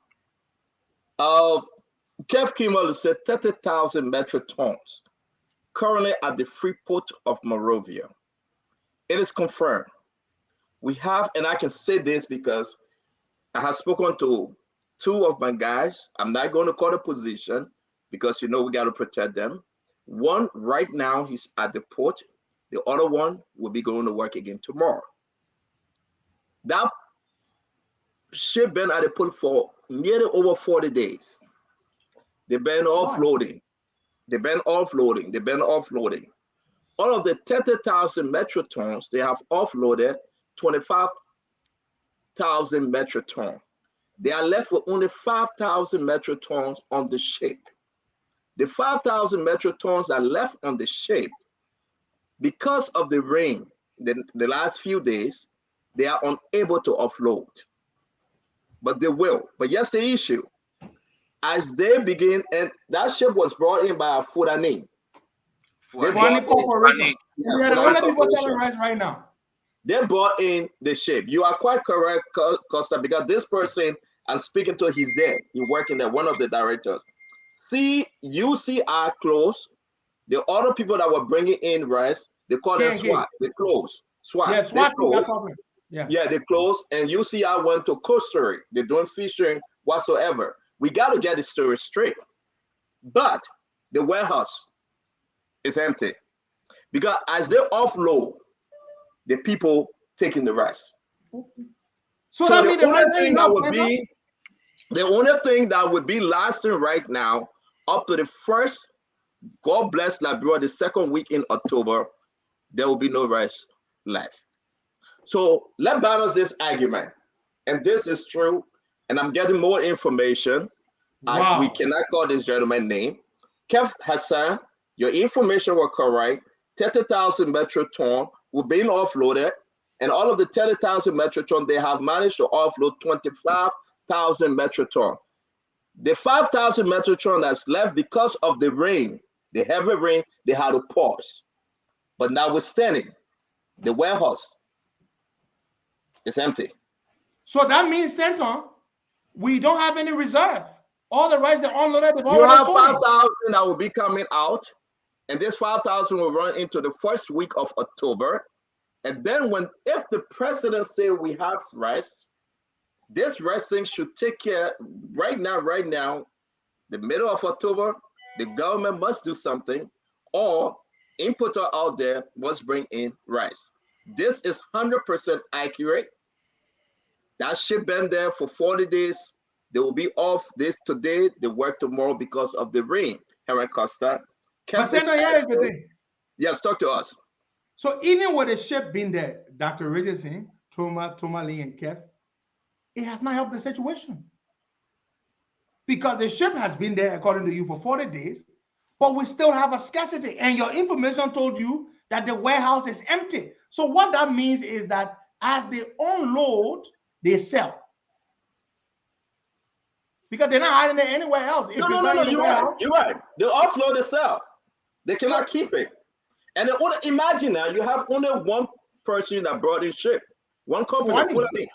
Kev Kimmel said 30,000 metric tons currently at the free port of Monrovia. It is confirmed. We have, and I can say this because I have spoken to two of my guys. I'm not going to call a position because we got to protect them. One right now he's at the port. The other one will be going to work again tomorrow. That ship been at the port for nearly over 40 days. They've been Why? offloading. They've been offloading. They've been offloading. All of the 30,000 metric tons, they have offloaded 25,000 metric tons. They are left with only 5,000 metric tons on the ship. The 5,000 metric tons are left on the ship because of the rain the last few days. They are unable to offload, but they will. But here's the issue. As they begin, and that ship was brought in by a Fulani. They Fulani brought in, Corporation. yeah, We are the Fulani only people selling Corporation. rice right now. They brought in the ship. You are quite correct, Costa, because this person I'm speaking to, he's there. He's working there, one of the directors. See, UCR close. The other people that were bringing in rice, they call them K&K. SWAT. They close. SWAT. Yeah, They SWAT team got close. problem. Yeah. Yeah, they close. And UCR went to Costa Rica. They're doing fishing whatsoever. We got to get the story straight. But the warehouse is empty because as they offload, the people taking the rice. So So that the means the only rice ain't thing that enough, would Senator? be the only thing that would be lasting right now up to the first, God bless Liberia, the second week in October, there will be no rice left. So let's balance this argument. And this is true. And I'm getting more information. We Wow. cannot call this gentleman name. Kev Hassan, your information was correct. 30,000 metric ton were being offloaded. And all of the 30,000 metric ton, they have managed to offload 25,000 metric ton. The 5,000 metric ton that's left because of the rain, the heavy rain, they had to pause. But notwithstanding, the warehouse is empty. So that means, Senator, we don't have any reserve. All the rice they unloaded, they've You already have sold it. 5,000 that will be coming out, and this 5,000 will run into the first week of October. And then if the president say we have rice, this rice thing should take care right now, the middle of October, the government must do something, or importer out there must bring in rice. This is 100% accurate. That ship been there for 40 days. They will be off this today. They work tomorrow because of the rain. Henry Costa. But Senator, here is the thing. Yes, talk to us. So even with the ship being there, Dr. Richardson, Toma Lee, and Kev, it has not helped the situation. Because the ship has been there, according to you, for 40 days, but we still have a scarcity. And your information told you that the warehouse is empty. So what that means is that as they unload, they sell. Because they're not hiding it anywhere else. If No, it's no, no, not no. in the You're right. warehouse, You're right. They offload, they sell. They cannot keep it. And then imagine now you have only one person that brought in ship, one company, Fulani.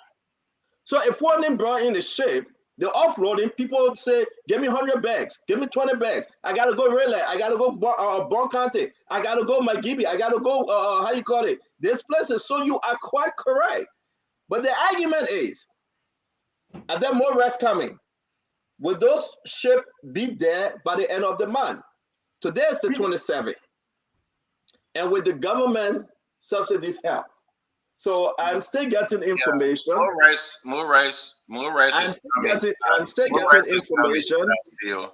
So if Fulani brought in the ship, they're offloading. People say, "Give me 100 bags, give me 20 bags. I gotta go Relay, I gotta go Bon County, I gotta go Magibi, I gotta go how you call it? This places." So you are quite correct. But the argument is, are there more rest coming? Will those ships be there by the end of the month? Today is the 27th. And with the government subsidies help. So I'm still getting information. More rice is coming. I'm still More getting rice is coming. information.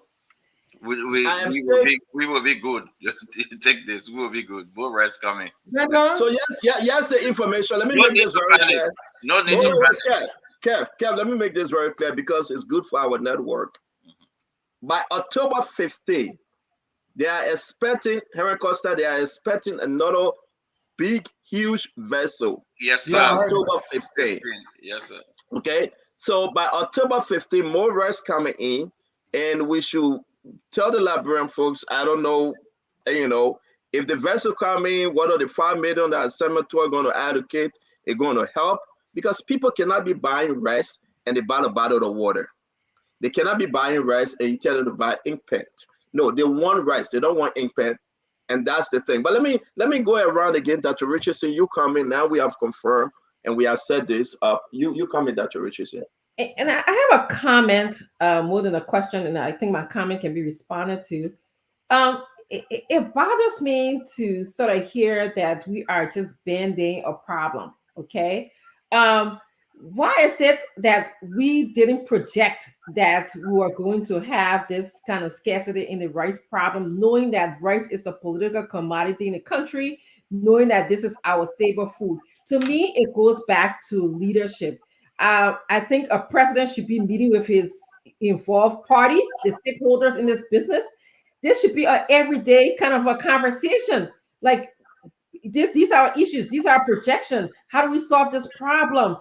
We will be good. Just take this. We will be good. More rice coming. So yes, the information. Let me make this very clear. No need to panic. Kev, let me make this very clear because it's good for our network. By October 15th, they are expecting, Henry Costa, they are expecting another big, huge vessel. Yes, sir. October 15th. Yes, sir. Okay. So by October 15th, more rice coming in, and we should tell the Liberian folks, I don't know, if the vessel come in, what are the 5 million that Senatorial going to allocate? It's going to help because people cannot be buying rice and they buy a bottle of water. They cannot be buying rice and you tell them to buy ink pen. No, they want rice. They don't want ink pen. And that's the thing. But let me go around again, Dr. Richardson. You come in now. We have confirmed and we have set this up. You come in, Dr. Richardson. And I have a comment more than a question, and I think my comment can be responded to. It bothers me to sort of hear that we are just band-aiding a problem. Okay. Why is it that we didn't project that we were going to have this kind of scarcity in the rice problem, knowing that rice is a political commodity in the country, knowing that this is our staple food? To me, it goes back to leadership. I think a president should be meeting with his involved parties, the stakeholders in this business. This should be an everyday kind of a conversation. Like, these are issues, these are projections. How do we solve this problem?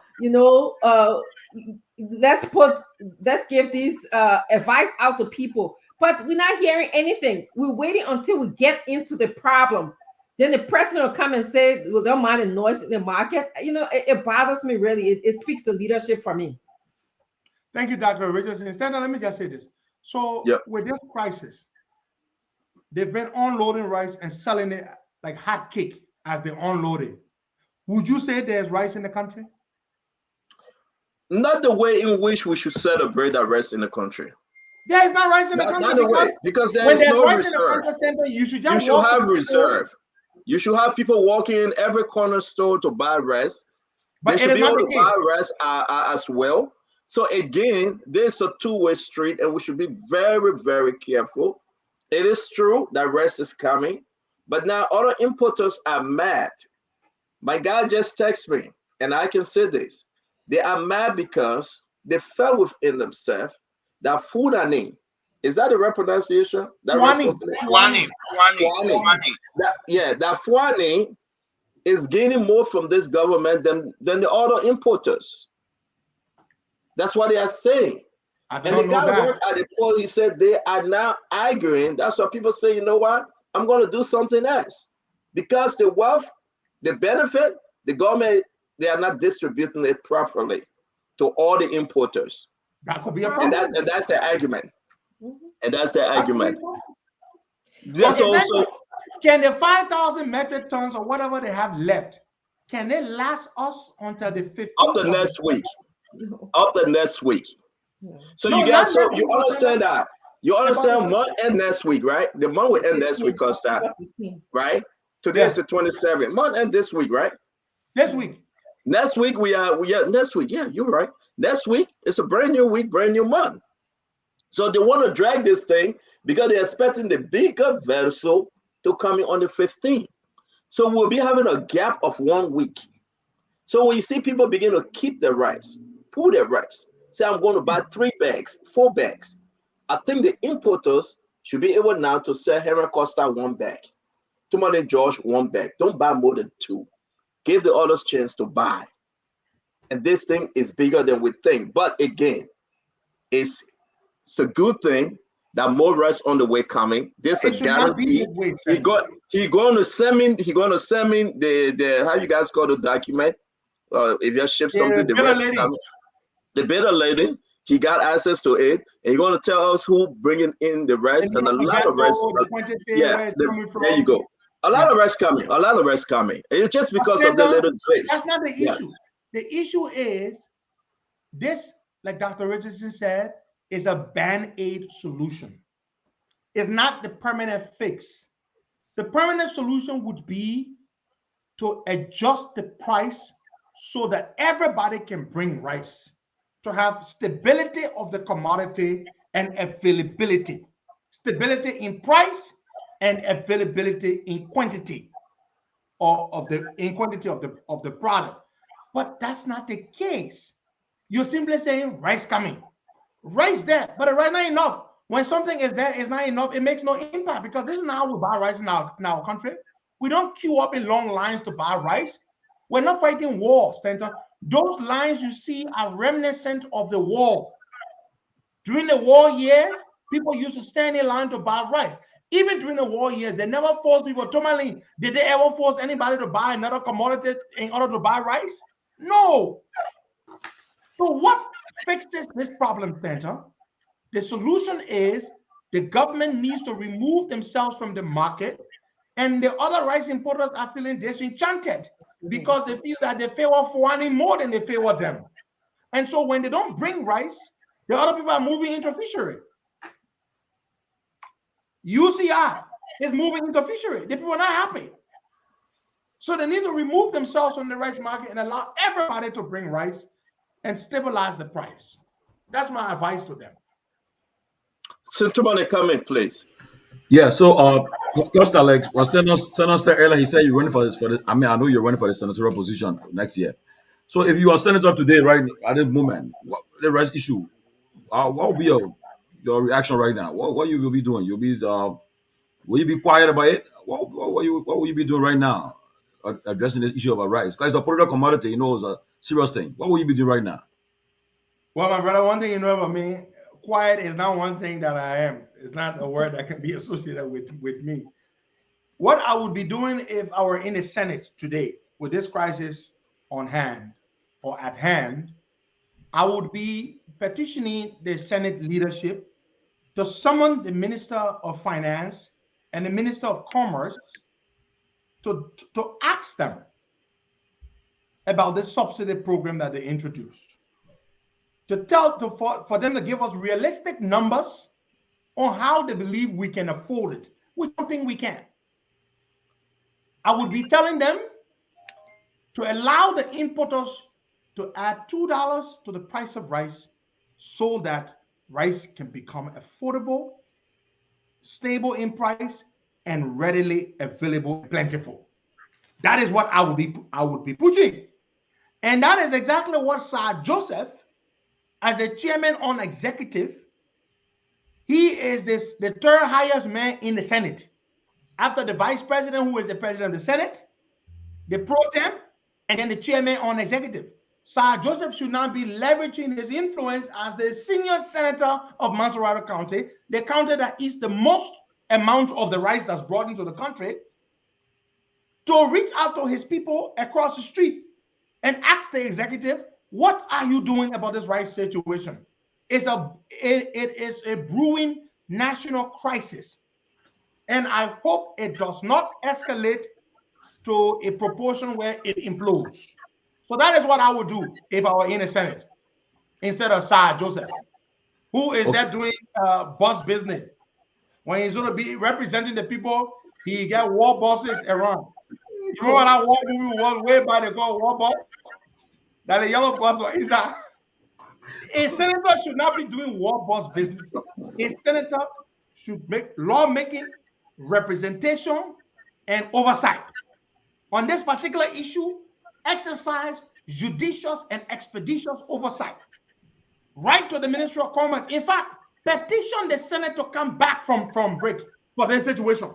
Let's give these advice out to people. But we're not hearing anything. We're waiting until we get into the problem. Then the president will come and say, well, don't mind the noise in the market. It bothers me really. It speaks to leadership for me. Thank you, Dr. Richardson. Instead, let me just say this. So with this crisis, they've been unloading rice and selling it like hot cake as they unload it. Would you say there's rice in the country? Not the way in which we should celebrate that rice in the country. There is not rice in the country. Not the way, because there is no rice reserve. In the center, you should have reserve. You should have people walking in every corner store to buy rice. But they should be able to buy rice as well. So again, there's a two-way street, and we should be very, very careful. It is true that rice is coming, but now other importers are mad. My guy just texted me, and I can say this. They are mad because they felt within themselves that Fulani, is that the right pronunciation? Fulani. That Fulani is gaining more from this government than the other importers. That's what they are saying. And the guy worked at the poll, he said they are now arguing. That's why people say, you know what? I'm going to do something else. Because the wealth, the benefit, the government, they are not distributing it properly to all the importers. That could be a problem. And that's the argument. And that's the argument. Yes, also. Can the 5,000 metric tons or whatever they have left, can it last us until the 15th? Up to next week. Up to next week. So you understand that. You understand month end next week, right? The month will end next week, Costa. Right? Today is the 27th. Month end this week, right? This week. Next week we are next week. Yeah, you're right. Next week it's a brand new week, brand new month. So they want to drag this thing because they're expecting the bigger vessel to come in on the 15th. So we'll be having a gap of 1 week. So when you see people begin to keep their rice, pull their rice, say I'm going to buy 3 bags, 4 bags. I think the importers should be able now to sell Henry Costa 1 bag, Tomorrow George 1 bag. Don't buy more than 2. Give the others chance to buy. And this thing is bigger than we think. But again, it's a good thing that more rice on the way coming. This It a should not be guarantee. this way, He Senator. going to send me the how you guys call the document. If you ship something, The the bill of rest lading. coming. The bidder lady, he got access to it, and he's gonna tell us who bringing in the The rest, and a name of the lot of rest. vessel, the quantity, Yeah, where it's coming there you from. go. A Yeah. lot of rest coming. A lot of rest coming. It's just But because of the Senator, little trade. that's not the Yeah. issue. The issue is this, like Dr. Richardson said, is a band-aid solution. It's not the permanent fix. The permanent solution would be to adjust the price so that everybody can bring rice, to have stability of the commodity and availability, stability in price and availability in quantity, or of the in quantity of the product. But that's not the case. You're simply saying rice coming, rice there, but right now enough. When something is there, it's not enough. It makes no impact, because this is not how we buy rice in our country. We don't queue up in long lines to buy rice. We're not fighting wars, Senator. Those lines you see are reminiscent of the war. During the war years, people used to stand in line to buy rice. Even during the war years, they never forced people. Tourmaline, did they ever force anybody to buy another commodity in order to buy rice? No. So what fixes this problem, Senator? The solution is the government needs to remove themselves from the market, and the other rice importers are feeling disenchanted because they feel that they favor Fulani more than they favor them. And so when they don't bring rice, the other people are moving into fishery. UCI is moving into fishery. The people are not happy. So they need to remove themselves from the rice market and allow everybody to bring rice and stabilize the price. That's my advice to them. Gentlemen, come in, please. Yeah, so Costa, like was Senator earlier, he said you're running for this I mean, I know you're running for the senatorial position next year. So if you are senator today, right at this moment, what the rest issue, what will be your reaction right now? What you will be doing? Will you be quiet about it? What will you be doing right now, addressing this issue about rice? Because it's a political commodity, it's a serious thing. What will you be doing right now? Well, my brother, one thing you know about me, quiet is not one thing that I am. It's not a word that can be associated with me. What I would be doing if I were in the Senate today with this crisis on hand or at hand, I would be petitioning the Senate leadership to summon the Minister of Finance and the Minister of Commerce to ask them about this subsidy program that they introduced. For them to give us realistic numbers on how they believe we can afford it. We don't think we can. I would be telling them to allow the importers to add $2 to the price of rice so that rice can become affordable, stable in price, and readily available and plentiful. That is what I would be pushing. And that is exactly what Sir Joseph, as the chairman on executive, he is the third highest man in the Senate, after the vice president, who is the president of the Senate, the pro temp, and then the chairman on executive. Sir Joseph should not be leveraging his influence as the senior senator of Mansourado County, the county that eats the most amount of the rice that's brought into the country, to reach out to his people across the street and ask the executive, what are you doing about this rice situation? It is a brewing national crisis. And I hope it does not escalate to a proportion where it implodes. So that is what I would do if I were in the Senate instead of Sir Joseph, who is there doing bus business. When he's going to be representing the people, he got war buses around. You remember that war movie was way by the call war bus? That the yellow bus was inside. A senator should not be doing war bus business. A senator should make lawmaking, representation, and oversight. On this particular issue, exercise judicious and expeditious oversight. Write to the Ministry of Commerce. In fact, petition the Senate to come back from break for this situation.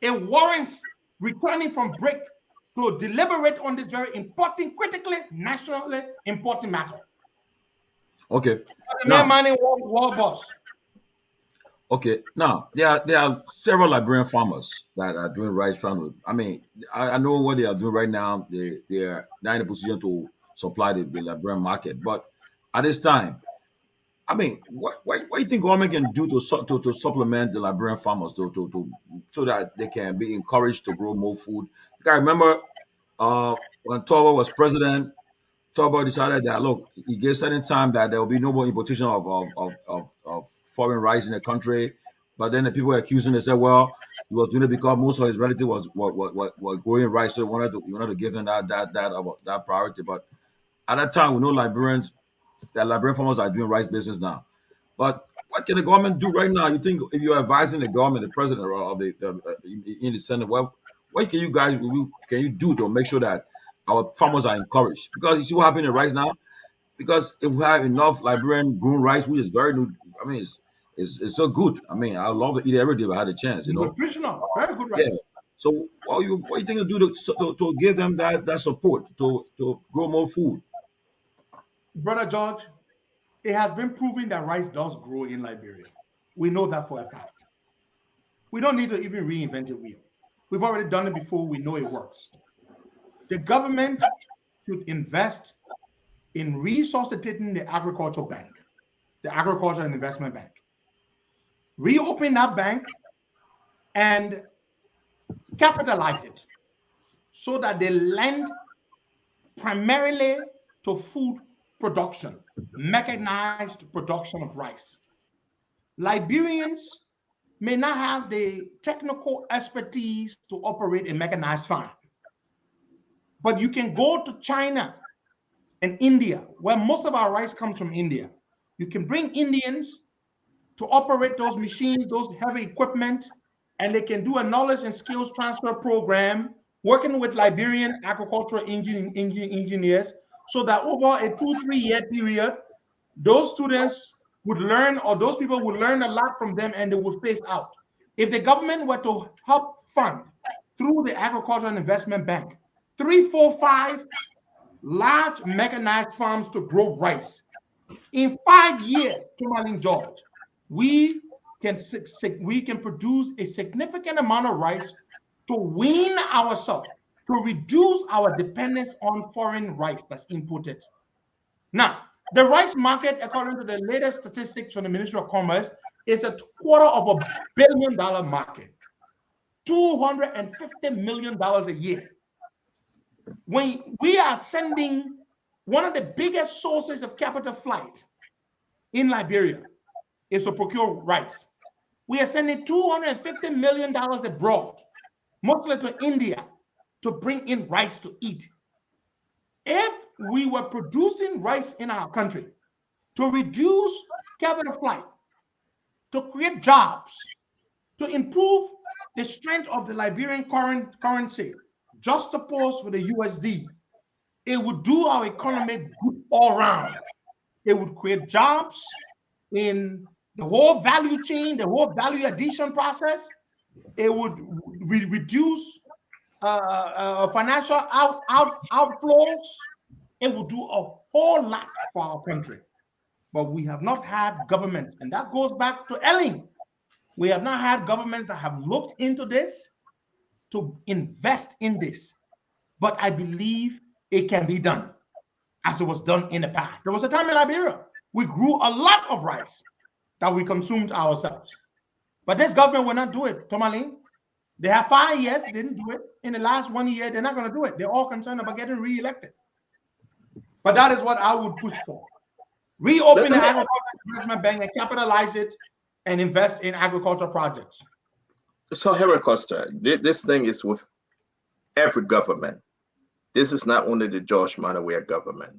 It warrants returning from break to deliberate on this very important, critically, nationally important matter. Okay. The Now, man money war boss. okay. Now there are several Liberian farmers that are doing rice trying to. I mean, I know what they are doing right now. They are not in a position to supply the Liberian market. But at this time, I mean, what do you think government can do to supplement the Liberian farmers to so that they can be encouraged to grow more food? Because I remember when Torba was president, Turbo decided that look, he gave certain time that there will be no more importation of foreign rice in the country. But then the people were accusing, they said, well, he was doing it because most of his relatives was growing rice, so he wanted to give them that priority. But at that time, we know Liberian farmers are doing rice business now. But what can the government do right now? You think if you're advising the government, the president, or in the Senate, what can you guys can you do to make sure that our farmers are encouraged? Because you see what happening right now. Because if we have enough Liberian grown rice, which is very new, I mean, it's so good. I mean, I love to eat it every day if I had a chance. Nutritional, very good Yeah. rice. So what you think to do to give them that support to grow more food? Brother George, it has been proven that rice does grow in Liberia. We know that for a fact. We don't need to even reinvent the wheel. We've already done it before. We know it works. The government should invest in resuscitating the agricultural bank, the Agriculture and Investment Bank. Reopen that bank and capitalize it so that they lend primarily to food production, mechanized production of rice. Liberians may not have the technical expertise to operate a mechanized farm, but you can go to China and India, where most of our rice comes from India. You can bring Indians to operate those machines, those heavy equipment, and they can do a knowledge and skills transfer program working with Liberian agricultural engineers so that over a 2-3 year period, those students would learn, or those people would learn a lot from them, and they would phase out. If the government were to help fund through the Agricultural and Investment Bank 3, 4, 5 large mechanized farms to grow rice, in 5 years, Tumaling George, we can produce a significant amount of rice to wean ourselves, to reduce our dependence on foreign rice that's imported. Now, the rice market, according to the latest statistics from the Ministry of Commerce, is a $250 million market, $250 million a year. When we are sending one of the biggest sources of capital flight in Liberia is to procure rice. We are sending $250 million abroad, mostly to India, to bring in rice to eat. If we were producing rice in our country to reduce capital flight, to create jobs, to improve the strength of the Liberian currency, juxtaposed with the USD, it would do our economy good all around. It would create jobs in the whole value chain, the whole value addition process. It would reduce financial outflows. It would do a whole lot for our country. But we have not had governments, and that goes back to Ellen. We have not had governments that have looked into this to invest in this. But I believe it can be done as it was done in the past. There was a time in Liberia, we grew a lot of rice that we consumed ourselves. But this government will not do it, Tomalin. They have 5 years, they didn't do it. In the last 1 year, they're not going to do it. They're all concerned about getting re-elected. But that is what I would push for. Reopen the Agricultural Investment Bank and capitalize it and invest in agricultural projects. So, Henry Costa, this thing is with every government. This is not only the George Manaware government.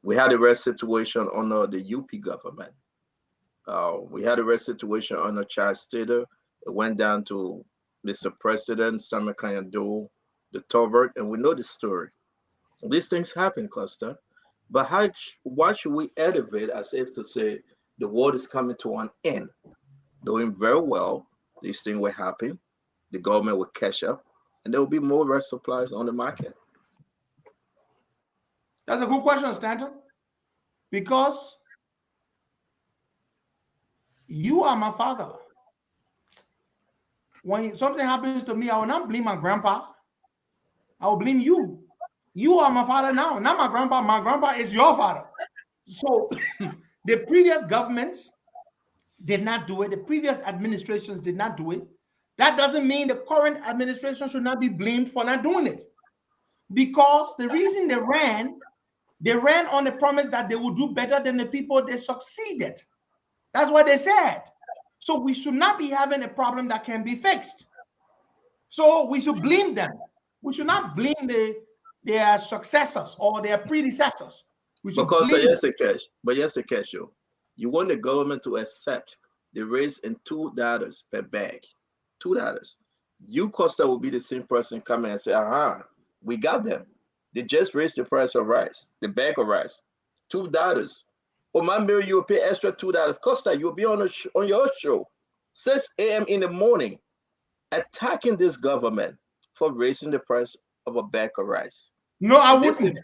We had a rare situation under the UP government. We had a rare situation under Charles Stater. It went down to Mr. President, Samuel Kanyado, the Tolbert, and we know the story. These things happen, Costa. But why should we elevate as if to say the world is coming to an end? Doing very well, these things will happen. The government will catch up. and there will be more rice supplies on the market. That's a good question, Stanton. Because you are my father. When something happens to me, I will not blame my grandpa. I will blame you. You are my father now, not my grandpa. My grandpa is your father. So the previous governments did not do it. The previous administrations did not do it. That doesn't mean the current administration should not be blamed for not doing it. Because the reason they ran on the promise that they would do better than the people. They succeeded. That's what they said. So we should not be having a problem that can be fixed. So we should blame them. We should not blame their successors or their predecessors. We should Because blame yes, the cash. But yes, the cash, yo. You want the government to accept the raise in $2 per bag. $2. You, Costa, will be the same person coming and say, we got them. They just raised the price of rice, the bag of rice, $2. Oh, my Mary, you will pay extra $2. Costa, you'll be on your show, 6 a.m. in the morning, attacking this government for raising the price of a bag of rice. No, I wouldn't.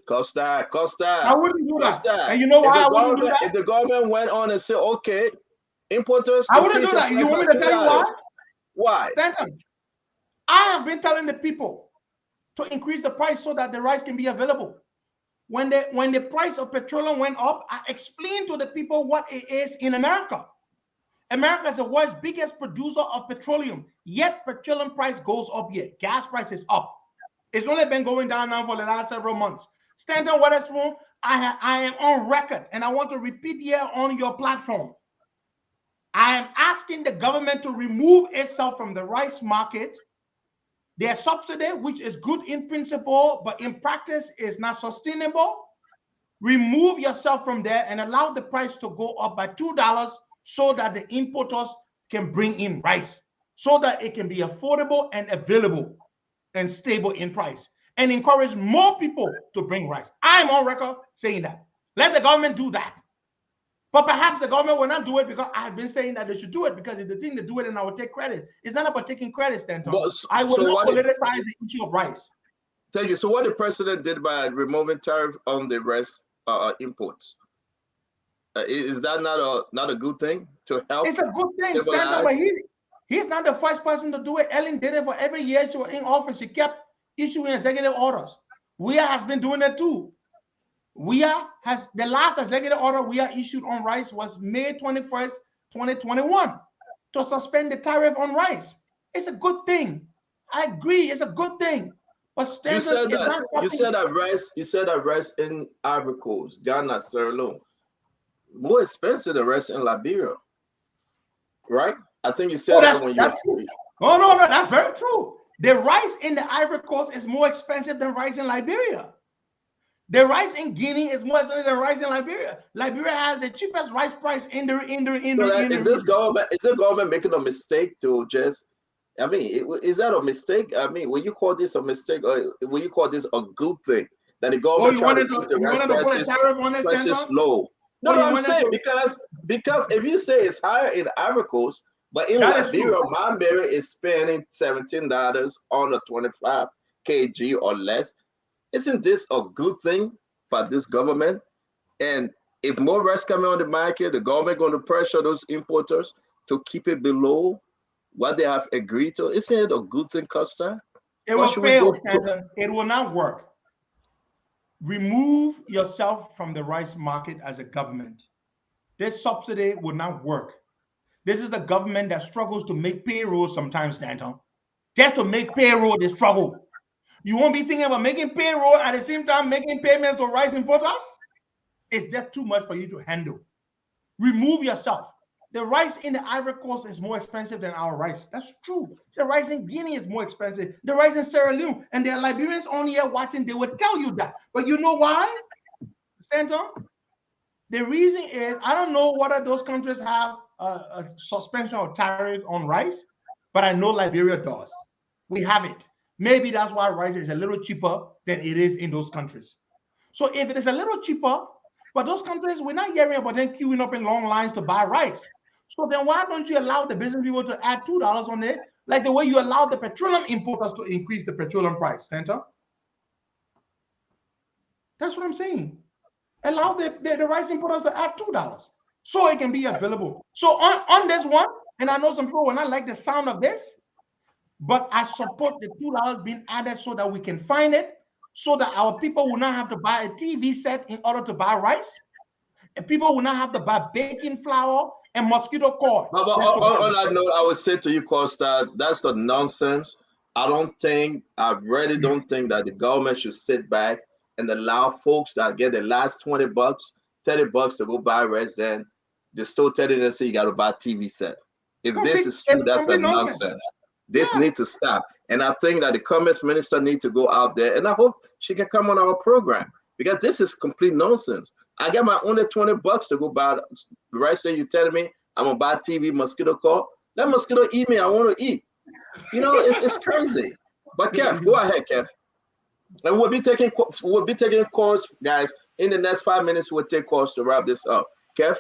Costa. I wouldn't do Costa. that. And you know why I wouldn't do that? If the government went on and said, okay, importers, I wouldn't do that. You want me to tell you why? Why? Stanton, I have been telling the people to increase the price so that the rice can be available. When the price of petroleum went up, I explained to the people what it is in America. America is the world's biggest producer of petroleum, yet petroleum price goes up here. Gas price is up. It's only been going down now for the last several months. Stanton Weatherspoon, I am on record, and I want to repeat here on your platform. I am asking the government to remove itself from the rice market. Their subsidy, which is good in principle, but in practice is not sustainable. Remove yourself from there and allow the price to go up by $2 so that the importers can bring in rice, so that it can be affordable and available and stable in price, and encourage more people to bring rice. I'm on record saying that. Let the government do that. But perhaps the government will not do it because I've been saying that they should do it, because it's the thing to do it and I will take credit. It's not about taking credit, Stanton. I will not politicize the issue of rice. Thank you. So what the president did by removing tariff on the rice imports, is that not a good thing to help? It's a good thing, Stanton, but he's not the first person to do it. Ellen did it for every year she was in office. She kept issuing executive orders. WIA has been doing it too. The last executive order we issued on rice was May 21st, 2021, to suspend the tariff on rice. It's a good thing. I agree, it's a good thing. But Stanton, you said that rice in Ivory Coast, Ghana, Sierra Leone, more expensive than rice in Liberia, right? I think you said that when you were. No, that's very true. The rice in the Ivory Coast is more expensive than rice in Liberia. The rice in Guinea is more expensive than rice in Liberia. Liberia has the cheapest rice price in the Is the government making a mistake to just? I mean, is that a mistake? I mean, will you call this a mistake, or will you call this a good thing that the government trying to keep the rice prices low? No, I'm saying because if you say it's higher in Ivory Coast, but in Liberia, Manberry is spending $17 on a 25 kg or less. Isn't this a good thing for this government? And if more rice coming on the market, the government going to pressure those importers to keep it below what they have agreed to. Isn't it a good thing, Costa? It will fail, it will not work. Remove yourself from the rice market as a government. This subsidy will not work. This is the government that struggles to make payroll sometimes, Stanton. Just to make payroll, they struggle. You won't be thinking about making payroll at the same time making payments to rice importers? It's just too much for you to handle. Remove yourself. The rice in the Ivory Coast is more expensive than our rice. That's true. The rice in Guinea is more expensive. The rice in Sierra Leone, and there are Liberians on here watching, they will tell you that. But you know why, Stanton? The reason is, I don't know whether those countries have a suspension of tariffs on rice, but I know Liberia does. We have it. Maybe that's why rice is a little cheaper than it is in those countries. So if it is a little cheaper, but those countries, we're not hearing about them queuing up in long lines to buy rice. So then why don't you allow the business people to add $2 on it Like the way you allow the petroleum importers to increase the petroleum price, Santa. That's what I'm saying. Allow the rice importers to add $2 so it can be available. So on this one, and I know some people will not like the sound of this, but I support the $2 being added so that we can find it, so that our people will not have to buy a TV set in order to buy rice, and people will not have to buy baking flour and mosquito coil. But on that note, I would say to you, Costa, that's the nonsense. I really don't think that the government should sit back and allow folks that get the last $20, $30 to go buy rice, then the store telling them, say you got to buy a TV set. If this is true, that's a nonsense. This needs to stop. And I think that the commerce minister needs to go out there, and I hope she can come on our program, because this is complete nonsense. I get my only $20 to go buy the rice, and you're telling me I'm going to buy TV mosquito coil. Let mosquito eat me. I want to eat. You know, it's crazy. But Kev, go ahead, Kev. And we'll be taking calls, guys. In the next 5 minutes, we'll take calls to wrap this up. Kev?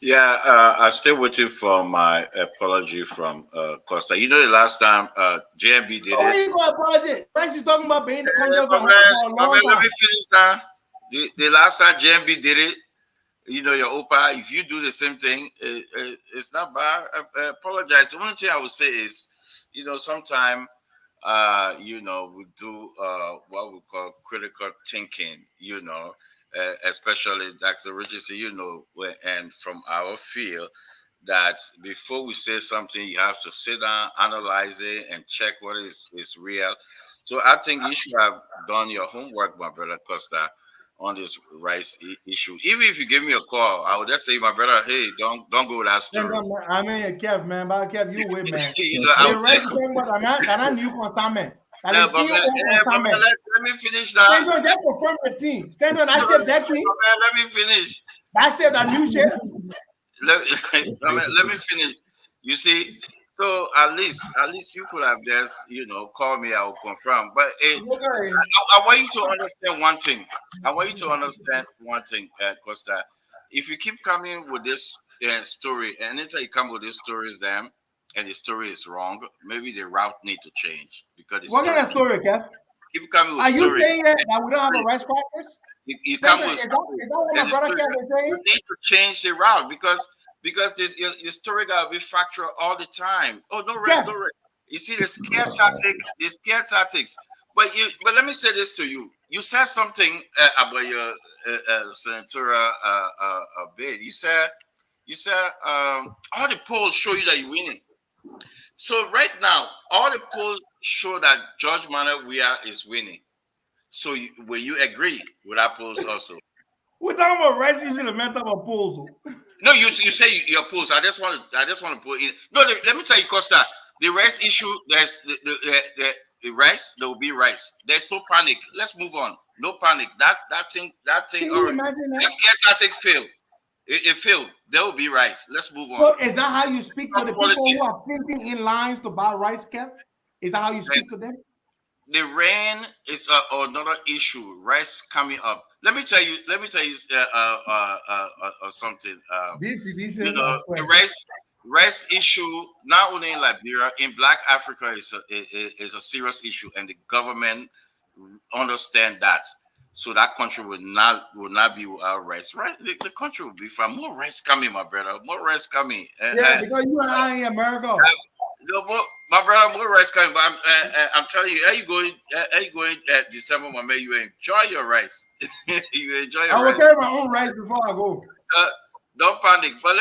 Yeah, I still waiting for my apology from Costa. You know, the last time JMB did Oh, it. you got apology. Rice is talking about being the country for a long Let time. me finish now. The last time JMB did it, you know, your Opa, if you do the same thing, it's not bad. I apologize. The only thing I would say is, you know, sometimes, you know, we do what we call critical thinking, you know, especially Dr. Richardson, you know, and from our field, that before we say something, you have to sit down, analyze it, and check what is real. So I think you should have done your homework, my brother Costa, on this rice issue. Even if you give me a call, I would just say, my brother, hey, don't go with that story. I mean, Kev, man, but Kev, you wait, man. You know, The rice is talking about can I new consignment. yeah, but let me finish now. Stanton, just confirm the team. Stanton, I said that team. Let me finish. I said that new shit. Let me finish. You see, so at least you could have just, you know, call me. I will confirm. But I want you to understand one thing. Costa. If you keep coming with this story, and anytime you come with these stories, then and the story is wrong, maybe the route need to change, because what kind of story, Kev? Keep coming with Are story. you saying that we don't have a rice crackers? You come with is that what my brother Kev is saying? You need to change the route, because this your story gotta be factual all the time. Oh, no rest, no rest. You see the scare tactics. But let me say this to you. You said something about your senatorial bid. You said all the polls show you that you're winning. So right now, all the polls show that George Manuel Weah is winning. So will you agree with that polls also? We're talking about rice issue, the mental proposal. No, you say you oppose. I just want to put in. No, let me tell you, Costa. The rice issue. There's the rice. There will be rice. There's no panic. Let's move on. No panic. That thing. Can you imagine that? The scare tactic failed. It failed. There will be rice. Let's move on. So is that how you speak to the people who are printing in lines to buy rice, Kev? Is that how you speak to them? The rain is another issue. Rice coming up. Let me tell you something. You know, the rice issue not only in Liberia, in Black Africa is a serious issue, and the government understand that. So that country will not be without rice. Right, the country will be fine. More rice coming, my brother. More rice coming. Because you and I in America. My brother, more rice coming. But I'm telling you, are you going December, my man? You enjoy your rice. You enjoy your rice. I will carry my own rice before I go. Don't panic. But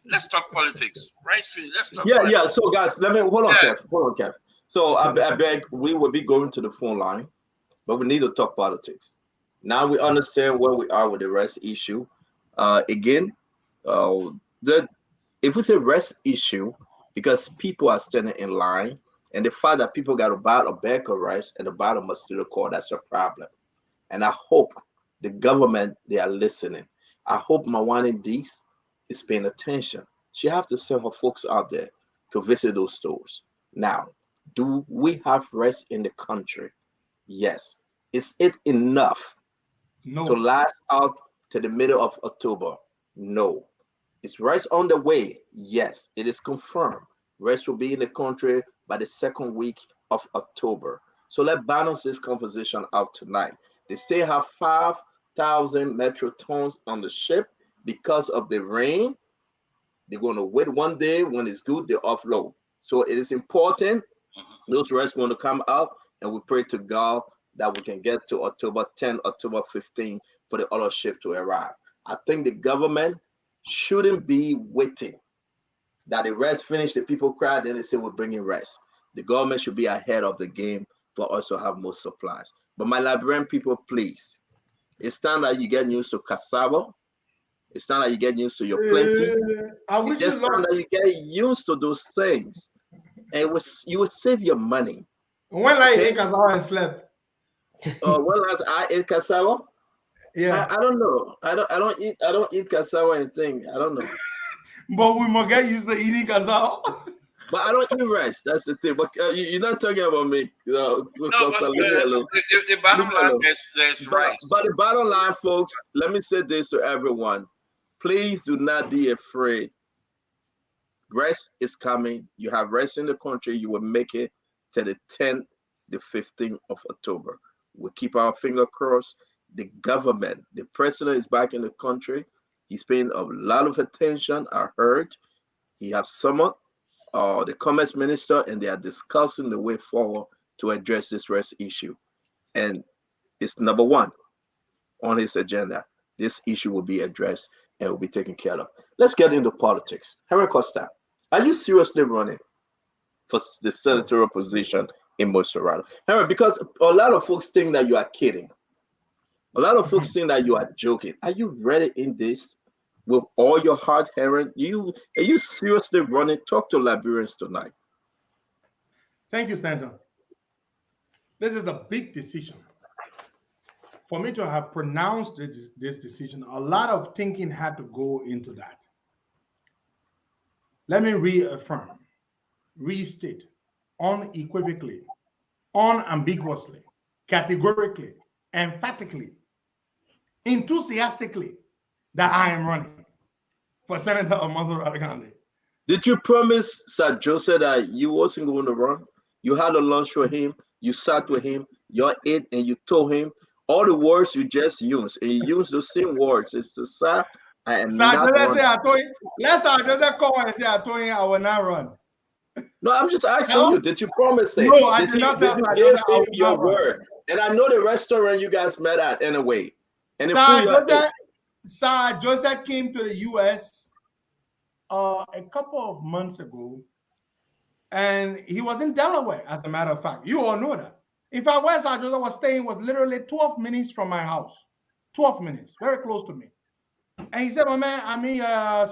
let's talk politics. Rice field. Let's talk. Politics. Yeah. So guys, hold on, Kev. So I beg, we will be going to the phone line, but we need to talk politics. Now we understand where we are with the rice issue. Again, if we say rice issue, because people are standing in line, and the fact that people got to buy a bag of rice and to buy a mosquito coil, that's a problem. And I hope the government, they are listening. I hope Mawani Dees is paying attention. She have to send her folks out there to visit those stores. Now, do we have rice in the country? Yes. Is it enough to last out to the middle of October? No. Is rice on the way? Yes, it is confirmed. Rest will be in the country by the second week of October. So let's balance this conversation out tonight. They still have 5,000 metric tons on the ship because of the rain. They're going to wait one day. When it's good, they offload. So it is important. Those rests going to come out, and we pray to God that we can get to October 10, October 15 for the other ship to arrive. I think the government shouldn't be waiting that the rest finish, the people cry, then they say we're bringing rest. The government should be ahead of the game for us to have more supplies. But my Liberian people, please, it's time that you get used to cassava. It's time that you get used to your plenty. It's just time that you get used to those things. And you will save your money. When I ate cassava and slept. When last I ate cassava? Yeah. I don't know. I don't eat cassava and thing. I don't know. But we must get used to eating cassava. But I don't eat rice. That's the thing. But you're not talking about me. No, but the bottom line there's rice. But the bottom line, folks, let me say this to everyone. Please do not be afraid. Rest is coming. You have rest in the country. You will make it to the 10th, the 15th of October. We'll keep our finger crossed. The government, the president is back in the country. He's paying a lot of attention. I heard he has summoned the commerce minister, and they are discussing the way forward to address this rest issue. And it's number one on his agenda. This issue will be addressed and will be taken care of. Let's get into politics. Henry Costa, are you seriously running for the senatorial position in Senatorial? Henry, because a lot of folks think that you are kidding. A lot of folks think that you are joking. Are you ready in this with all your heart, Henry? Are you seriously running? Talk to Liberians tonight. Thank you, Stanton. This is a big decision. For me to have pronounced this decision, a lot of thinking had to go into that. Let me reaffirm, restate, unequivocally, unambiguously, categorically, emphatically, enthusiastically, that I am running for Senator of Senatorial. Did you promise Sir Joseph that you wasn't going to run? You had a lunch with him, you sat with him, you ate, and you told him all the words you just used, and you used the same words. It's to say, I am not running. Let's just call and say I told him I will not run. No, I'm just asking you, did you promise it? No, I did not tell you give him your word? And I know the restaurant you guys met at anyway. And Sir Joseph came to the U.S. A couple of months ago, and he was in Delaware, as a matter of fact. You all know that. In fact, where Sir Joseph was staying was literally 12 minutes from my house. 12 minutes, very close to me. And he said, "My man, I'm in your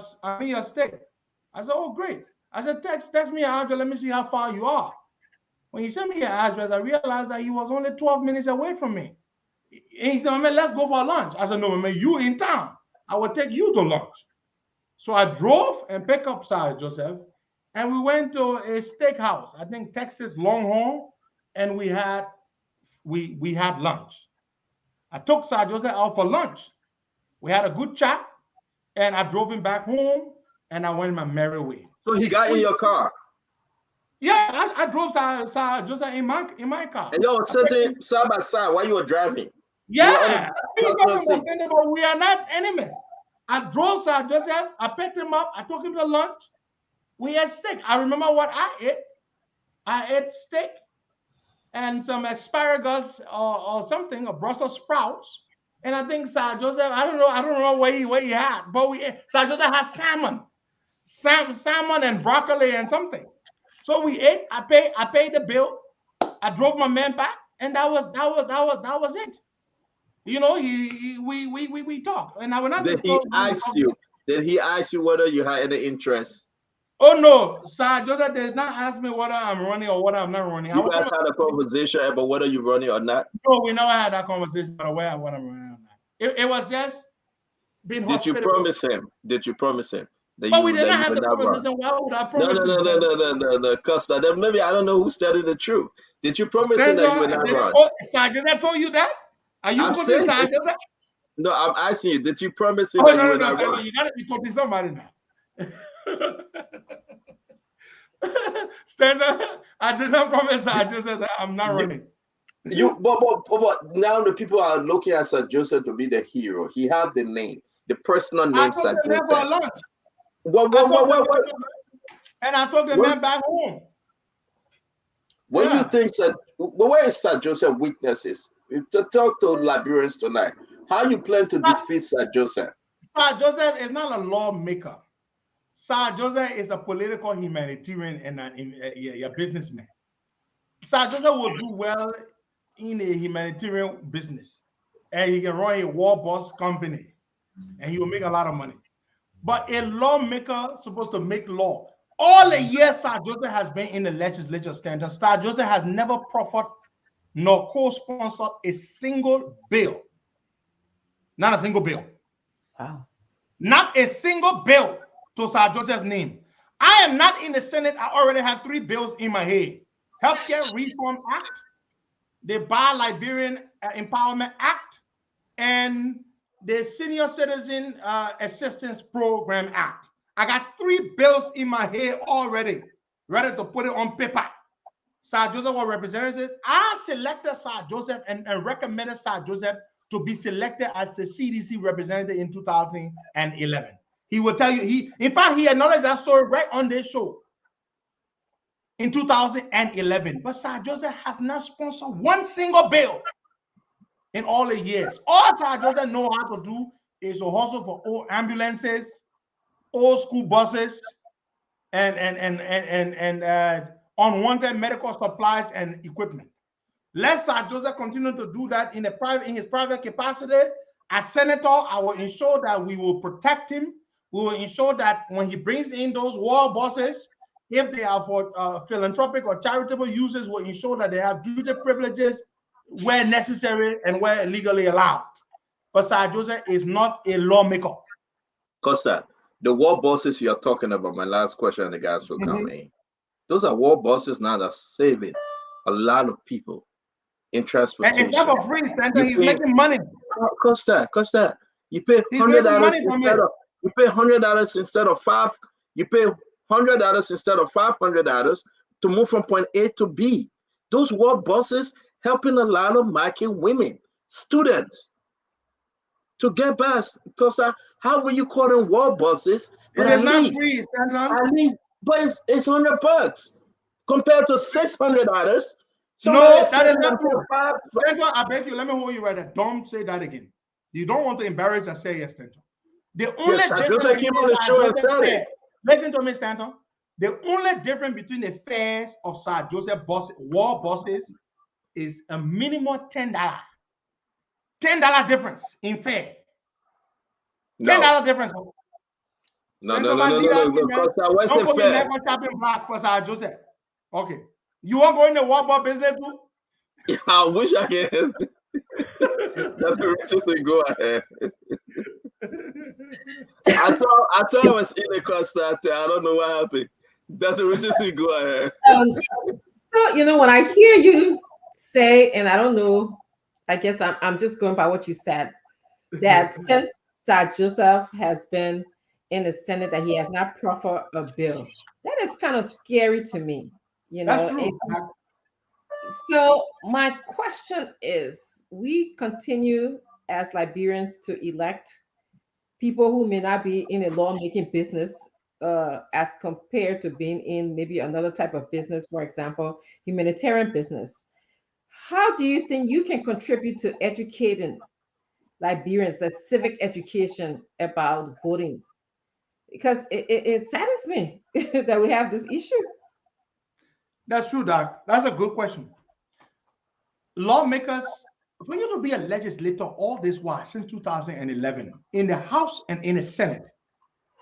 state." I said, "Oh, great." I said, text me your address. Let me see how far you are. When he sent me your address, I realized that he was only 12 minutes away from me. And he said, "My man, let's go for lunch." I said, "No, man, you in town. I will take you to lunch." So I drove and picked up Sir Joseph, and we went to a steakhouse, I think Texas Longhorn, and we had lunch. I took Sir Joseph out for lunch. We had a good chat, and I drove him back home, and I went my merry way. So he got in your car? Yeah, I drove Sir Joseph in my car. And y'all were sitting side by side while you were driving? Yeah, we are not enemies. I drove Sir Joseph, I picked him up, I took him to lunch. We had steak. I remember what I ate. I ate steak and some asparagus or something, or Brussels sprouts. And I think Sir Joseph, I don't know what he had, but Sir Joseph had salmon and broccoli and something. So we ate. I paid the bill. I drove my man back, and that was it. You know, we talked, and I will not. Did he ask you whether you had any interest? Oh no, Sir Joseph did not ask me whether I'm running or whether I'm not running. You guys had a conversation about whether you're running or not? No, we never had that conversation about whether I'm running or not. It was just being hospitable. Did you promise him? But we did not have the conversation. Why would I promise him? No, Costa. Maybe I don't know who's telling the truth. Did you promise him that you would not run? Oh, Sir Joseph told you that? Are you quoting Sir Joseph? No, I'm asking you. Did you promise him that you would not run? You got to be quoting somebody now. Stanton, I did not promise. I just said that I'm not running. But now the people are looking at Sir Joseph to be the hero. He have the name, the personal I name, took Sir the man for Joseph. lunch. What, And I took the what, man back home. what do you think, Sir? Where is Sir Joseph's weaknesses? To talk to Liberians tonight. How you plan to defeat Sir Joseph? Sir Joseph is not a lawmaker. Sir Joseph is a political humanitarian and a businessman. Sir Joseph will do well in a humanitarian business, and he can run a war boss company, and he will make a lot of money. But a lawmaker supposed to make law. All the years Sir Joseph has been in the legislature standard, Sir Joseph has never proffered nor co-sponsored a single bill. Not a single bill. Wow. Not a single bill to Sir Joseph's name. I am not in the Senate. I already have 3 bills in my head. Healthcare Reform Act, the Buy Liberian Empowerment Act, and the Senior Citizen Assistance Program Act. I got 3 bills in my head already, ready to put it on paper. Sir Joseph was represented. I selected Sir Joseph and recommended Sir Joseph to be selected as the CDC representative in 2011. He will tell you, in fact, he acknowledged that story right on this show in 2011. But Sir Joseph has not sponsored one single bill in all the years. All Sir Joseph know how to do is to hustle for old ambulances, old school buses, and unwanted medical supplies and equipment. Let Sir Joseph continue to do that in his private capacity. As senator, I will ensure that we will protect him. We will ensure that when he brings in those war buses, if they are for philanthropic or charitable uses, we'll ensure that they have duty privileges where necessary and where legally allowed. But Sir Joseph is not a lawmaker. Costa, the war bosses you're talking about, my last question, and the guys will come in. Those are war bosses now that are saving a lot of people in transportation. And it's never free, Stanton. He's making money. Costa, you pay $100 you pay $100 instead of $5. You pay $100 instead of $500 to move from point A to B. Those war bosses helping a lot of market women, students, to get past. Costa, how will you call them war bosses? But it is not free, Stanton. At least, but it's $100 compared to $600. No, that is not true. Stanton, I beg you, let me hold you right there. Don't say that again. You don't want to embarrass and say yes, Stanton. The only difference came on the show and said it. Listen to me, Stanton. The only difference between the fares of Sir Joseph war bosses is a minimum $10. $10 difference in fare. $10 difference. No. What's the fare? Shopping block for Sir Joseph. Okay. You want to go in the war ball business too? I wish I can. That's the richest thing. Go ahead. I thought I was in the Costa. I don't know what happened. That's the richest thing. Go ahead. So when I hear you say, and I don't know, I guess I'm just going by what you said, that since Sir Joseph has been in the Senate, that he has not proffered a bill. That is kind of scary to me. That's true. So my question is, we continue as Liberians to elect people who may not be in a lawmaking business as compared to being in maybe another type of business, for example, humanitarian business. How do you think you can contribute to educating Liberians, the civic education about voting? Because it saddens me that we have this issue. That's true, Doc. That's a good question. Lawmakers, for you to be a legislator all this while since 2011 in the House and in the Senate,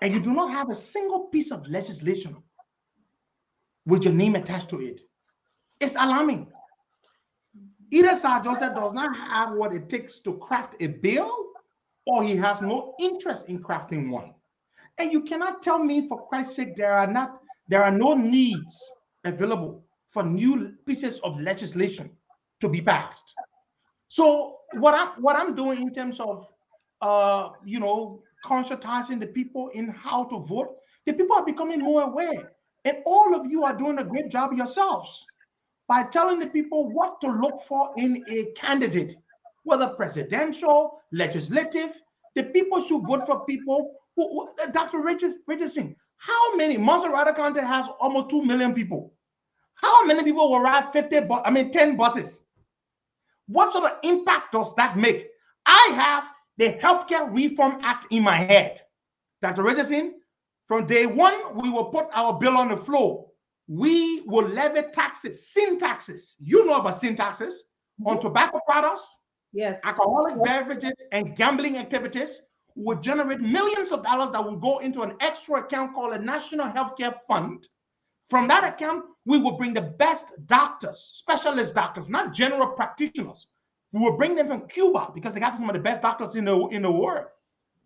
and you do not have a single piece of legislation with your name attached to it, it's alarming. Either Sir Joseph does not have what it takes to craft a bill, or he has no interest in crafting one. And you cannot tell me, for Christ's sake, there are no needs available for new pieces of legislation to be passed. So what I'm doing in terms of conscientizing the people in how to vote, the people are becoming more aware. And all of you are doing a great job yourselves by telling the people what to look for in a candidate, whether presidential, legislative. The people should vote for people who Dr. Richardson, how many? Monserrate County has almost 2 million people. How many people will ride 10 buses? What sort of impact does that make? I have the Healthcare Reform Act in my head. Dr. Richardson, from day one, we will put our bill on the floor. We will levy taxes, sin taxes. You know about sin taxes on tobacco products, yes, alcoholic beverages, and gambling activities. Would generate millions of dollars that will go into an extra account called a National Healthcare Fund. From that account, we will bring the best doctors, specialist doctors, not general practitioners. We will bring them from Cuba because they got some of the best doctors in the world.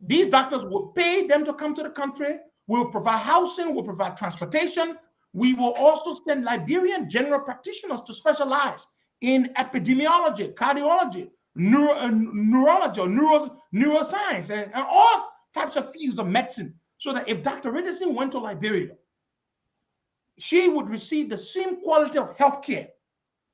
These doctors will pay them to come to the country. We will provide housing, we'll provide transportation. We will also send Liberian general practitioners to specialize in epidemiology, cardiology, neurology, or neuroscience, and all types of fields of medicine. So that if Dr. Richardson went to Liberia, she would receive the same quality of healthcare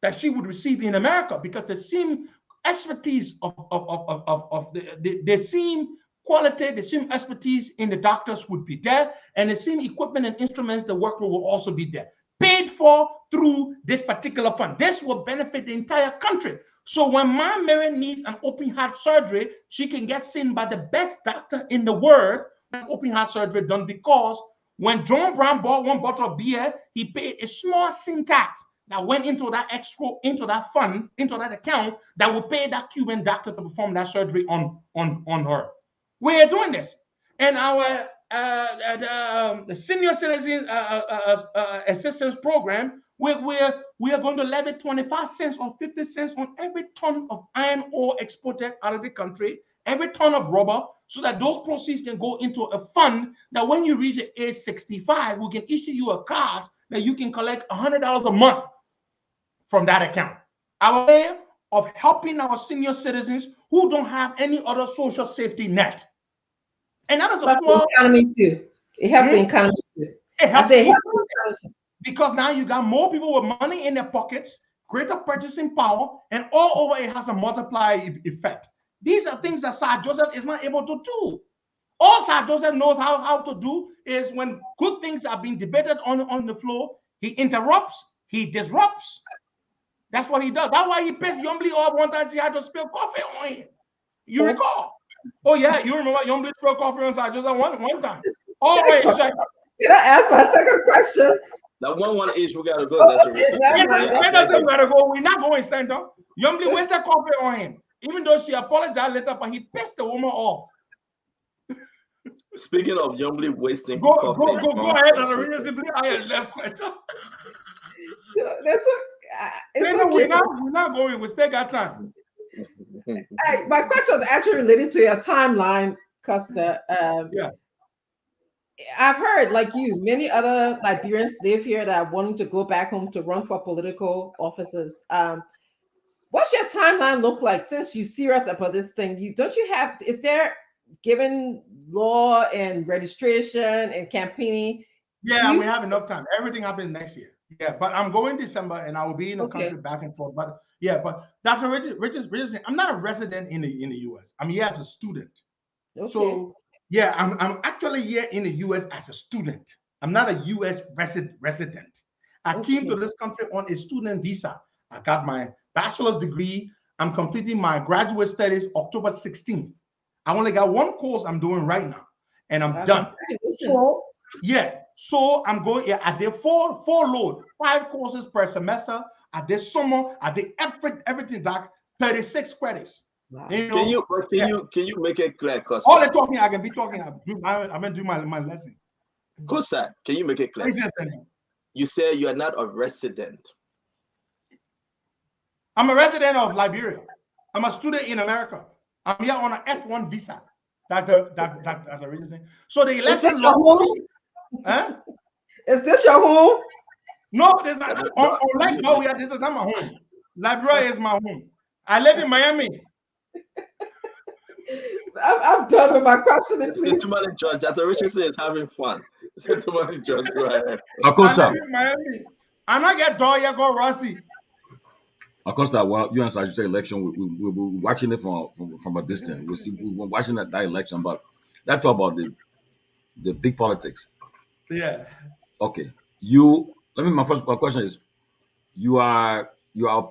that she would receive in America, because the same expertise the same quality, the same expertise in the doctors would be there, and the same equipment and instruments, the worker will also be there, paid for through this particular fund. This will benefit the entire country. So when Ma Mary needs an open heart surgery, she can get seen by the best doctor in the world, an open heart surgery done, because when John Brown bought one bottle of beer, he paid a small sin tax that went into that fund, into that account, that would pay that Cuban doctor to perform that surgery on her. We are doing this. And our the senior citizen assistance program, we are going to levy 25 cents or 50 cents on every ton of iron ore exported out of the country, every ton of rubber, so that those proceeds can go into a fund that when you reach age 65, we can issue you a card that you can collect $100 a month from that account. Our way of helping our senior citizens who don't have any other social safety net. And that is a small economy too. It helps the economy too. It helps the economy, because now you got more people with money in their pockets, greater purchasing power, and all over it has a multiplier effect. These are things that Sir Joseph is not able to do. All Sir Joseph knows how to do is when good things are being debated on the floor, he interrupts, he disrupts. That's what he does. That's why he pissed Yombly off one time. He had to spill coffee on him. You recall? Oh yeah, you remember Yombly spilled coffee on Sir Joseph one time. Always check. Can I ask my second question? That one each, we gotta go. That doesn't matter. We're not going stand up. Yombly wasted coffee on him, even though she apologized later, but he pissed the woman off. Speaking of Yombly wasting go ahead and read it simply. Last question. That's we're not going. We still got time. Hey, my question is actually related to your timeline, Custer. Yeah. I've heard, like you, many other Liberians live here that are wanting to go back home to run for political offices. What's your timeline look like since you're serious about this thing? Is there, given law and registration and campaigning? Yeah, we have enough time. Everything happens next year. Yeah, but I'm going December and I will be in the country back and forth. But yeah, but Dr. Richardson, I'm not a resident in the US. I'm here as a student. Okay. So yeah, I'm actually here in the US as a student. I'm not a US resident. I came to this country on a student visa. I got my bachelor's degree. I'm completing my graduate studies October 16th. I only got one course I'm doing right now, and I'm done. So yeah, so I'm going. Yeah, I did four load, 5 courses per semester. I did summer. I did everything like 36 credits. Wow. You know, can you make it clear? Cause all the talking I can be talking. I've been doing my lesson. Good sir, can you make it clear? You say you are not a resident. I'm a resident of Liberia. I'm a student in America. I'm here on an F1 visa. Dr. Richardson. So the election law. Huh? Is this your home? No, this is not. Unlike Gowia, this is not my home. Liberia is my home. I live in Miami. I'm done with my question, please. Somebody judge. That's what Richard says, having fun. Somebody judge. Go ahead. Acosta. I live in Miami. I'm not get door you go Rossi. Acosta, well, you answer, you say election. We're watching it from a distance. We're watching that election, but let's talk about the big politics. Yeah. Okay, my first question is, you are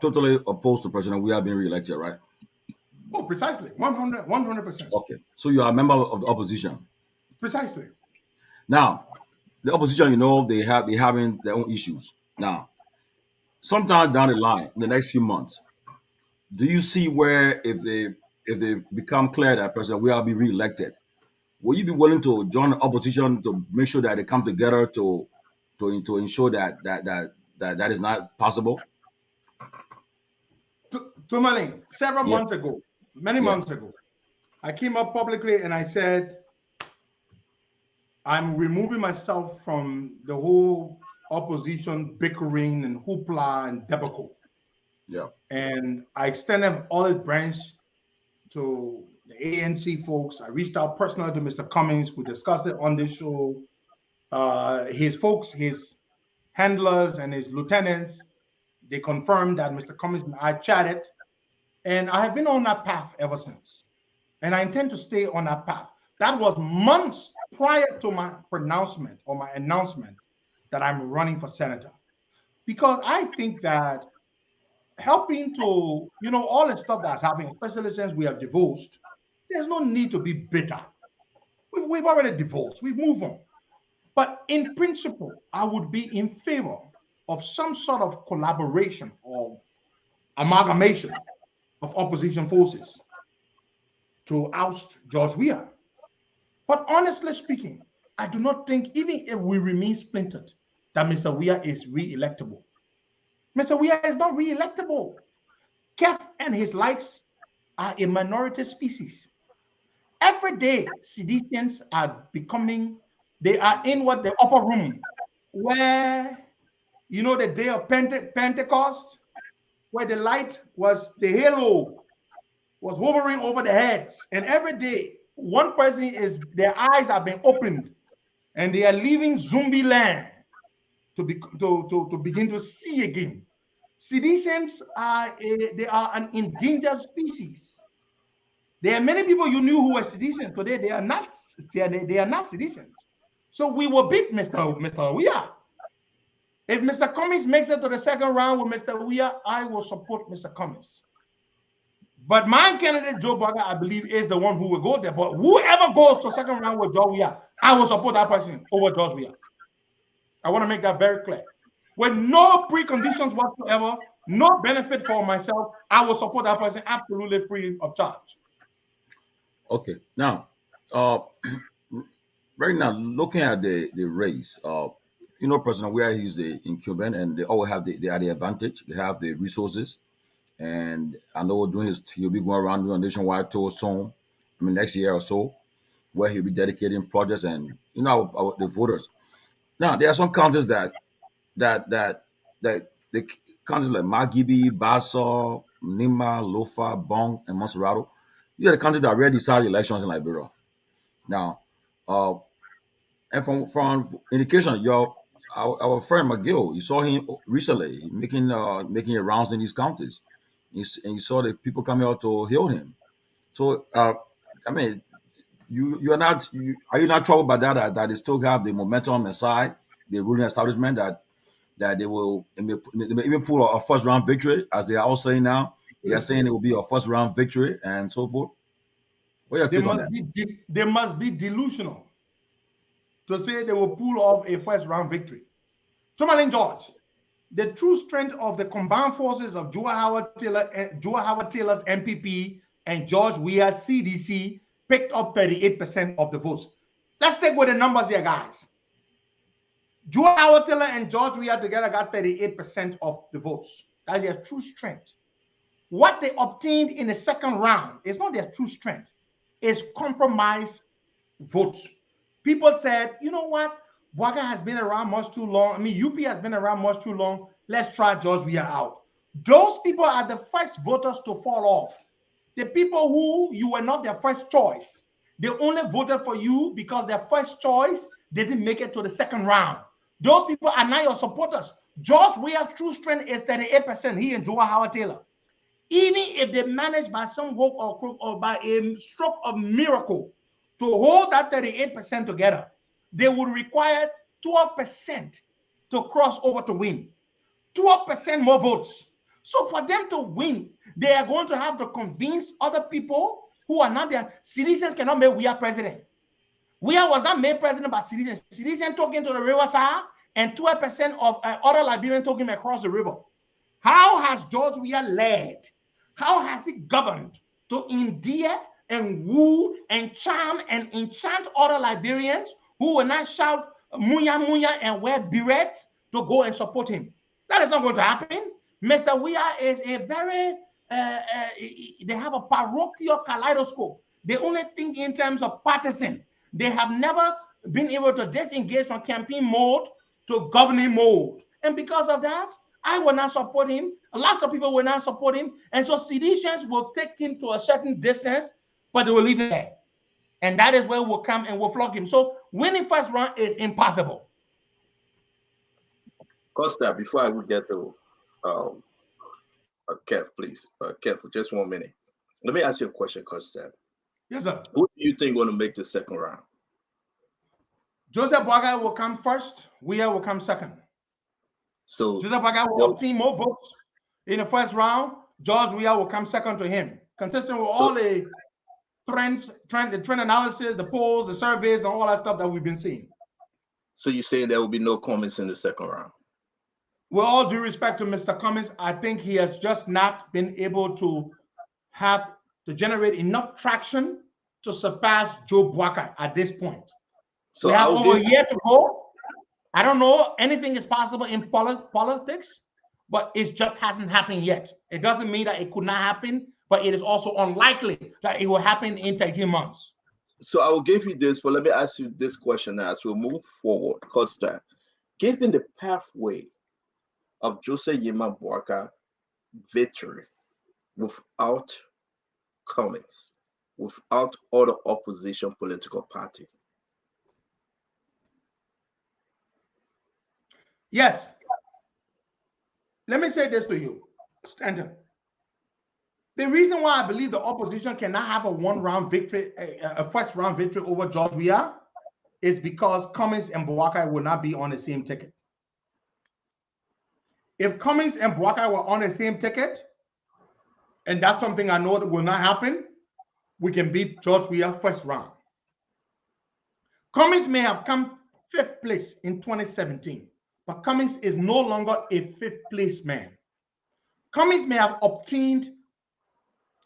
totally opposed to President we are being reelected, right? Oh, precisely. 100%. Okay, so you are a member of the opposition. Precisely. Now, the opposition, they having their own issues. Now, sometime down the line, in the next few months, do you see where if they become clear that President we are be reelected, will you be willing to join the opposition to make sure that they come together to ensure that is not possible? Tumaling, several Yeah. months ago, many Yeah. months ago, I came up publicly and I said, I'm removing myself from the whole opposition bickering and hoopla and debacle. Yeah. And I extended all his branch to the ANC folks. I reached out personally to Mr. Cummings. We discussed it on this show. His folks, his handlers and his lieutenants, they confirmed that Mr. Cummings and I chatted. And I have been on that path ever since. And I intend to stay on that path. That was months prior to my pronouncement or my announcement that I'm running for senator. Because I think that helping to, all the stuff that's happening, especially since we have divorced, there's no need to be bitter. We've already divorced. We've moved on. But in principle, I would be in favor of some sort of collaboration or amalgamation of opposition forces to oust George Weah. But honestly speaking, I do not think, even if we remain splintered, that Mr. Weah is re-electable. Mr. Weah is not re-electable. Kev and his likes are a minority species. Every day, seditionists they are in the upper room, where, the day of Pentecost, where the halo was hovering over the heads. And every day, one person their eyes have been opened and they are leaving zombie land to begin to see again. Seditionists are an endangered species. There are many people you knew who were seditionists. Today they are not. They are not seditionists. So we will beat Mr. Weah. If Mr. Cummings makes it to the second round with Mr. Weah, I will support Mr. Cummings. But my candidate, Joe Bugger, I believe, is the one who will go there. But whoever goes to second round with George Weah, I will support that person over George Weah. I want to make that very clear. With no preconditions whatsoever, no benefit for myself, I will support that person absolutely free of charge. Okay. Now, right now, looking at the race, President Weah, he's the incumbent, and they all have they are the advantage. They have the resources. And I know he'll be going around doing a nationwide tour soon. Next year or so, where he'll be dedicating projects and the voters. Now there are some counties that the counties like Magibi, Basso, Nima, Lofa, Bong, and Monserrato. These are the counties that already decided elections in Liberia. Now, and from indication, our friend McGill, you saw him recently making rounds in these counties. And you saw the people coming out to hail him. So, you are not are you not troubled by that they still have the momentum on the side, the ruling establishment that they may even pull a first round victory, as they are all saying now. They are saying it will be a first round victory and so forth. What are your take on that? They must be delusional to say they will pull off a first round victory. Tomalin George, the true strength of the combined forces of Joe Howard Taylor's MPP and George Weah's CDC picked up 38% of the votes. Let's take with the numbers here, guys. Joe Howard Taylor and George Weah together got 38% of the votes. That's their true strength. What they obtained in the second round is not their true strength. It's compromise votes. People said, you know what? Bwaga has been around much too long. UP has been around much too long. Let's try George Weah out. Those people are the first voters to fall off. The people who you were not their first choice, they only voted for you because their first choice didn't make it to the second round. Those people are not your supporters. George Weah's true strength is 38%. He and Joe Howard Taylor. Even if they manage by some hope or crook or by a stroke of miracle to hold that 38% together, they would require 12% to cross over to win. 12% more votes. So for them to win, they are going to have to convince other people who are not there. Citizens cannot make Weah president. Weah was not made president by citizens. Citizens took him to the riverside, and 12% of other Liberians took him across the river. How has George Weah led? How has he governed to endear and woo and charm and enchant other Liberians who will not shout Munya Munya and wear berets to go and support him? That is not going to happen. Mr. Weah is a very, they have a parochial kaleidoscope. They only think in terms of partisan. They have never been able to disengage from campaign mode to governing mode. And because of that, I will not support him. Lots of people will not support him. And so citizens will take him to a certain distance, but they will leave him there. And that is where we'll come and we'll flog him. So winning first round is impossible. Costa, before I get to Kev, please. Kev, for just 1 minute. Let me ask you a question, Costa. Yes, sir. Who do you think going to make the second round? Joseph Boakai will come first. Weah will come second. So Joseph Boakai will obtain more votes in the first round. George Weah will come second to him, consistent with all the trend analysis, the polls, the surveys, and all that stuff that we've been seeing. So you're saying there will be no comments in the second round? With all due respect to Mr. Cummings, I think he has just not been able to generate enough traction to surpass Joe Boakai at this point. So we have over a year to go. I don't know, anything is possible in politics, but it just hasn't happened yet. It doesn't mean that it could not happen, but it is also unlikely that it will happen in 13 months. So I will give you this, but let me ask you this question as we move forward. Costa, given the pathway of Joseph Yema Boakai victory without comments, without other opposition political party. Yes. Let me say this to you, Stanton. The reason why I believe the opposition cannot have a one-round victory, a first-round victory over George Weah, is because Cummings and Boakai will not be on the same ticket. If Cummings and Boakai were on the same ticket, and that's something I know that will not happen, we can beat George Weah first round. Cummings may have come 5th place in 2017, but Cummings is no longer a 5th place man. Cummings may have obtained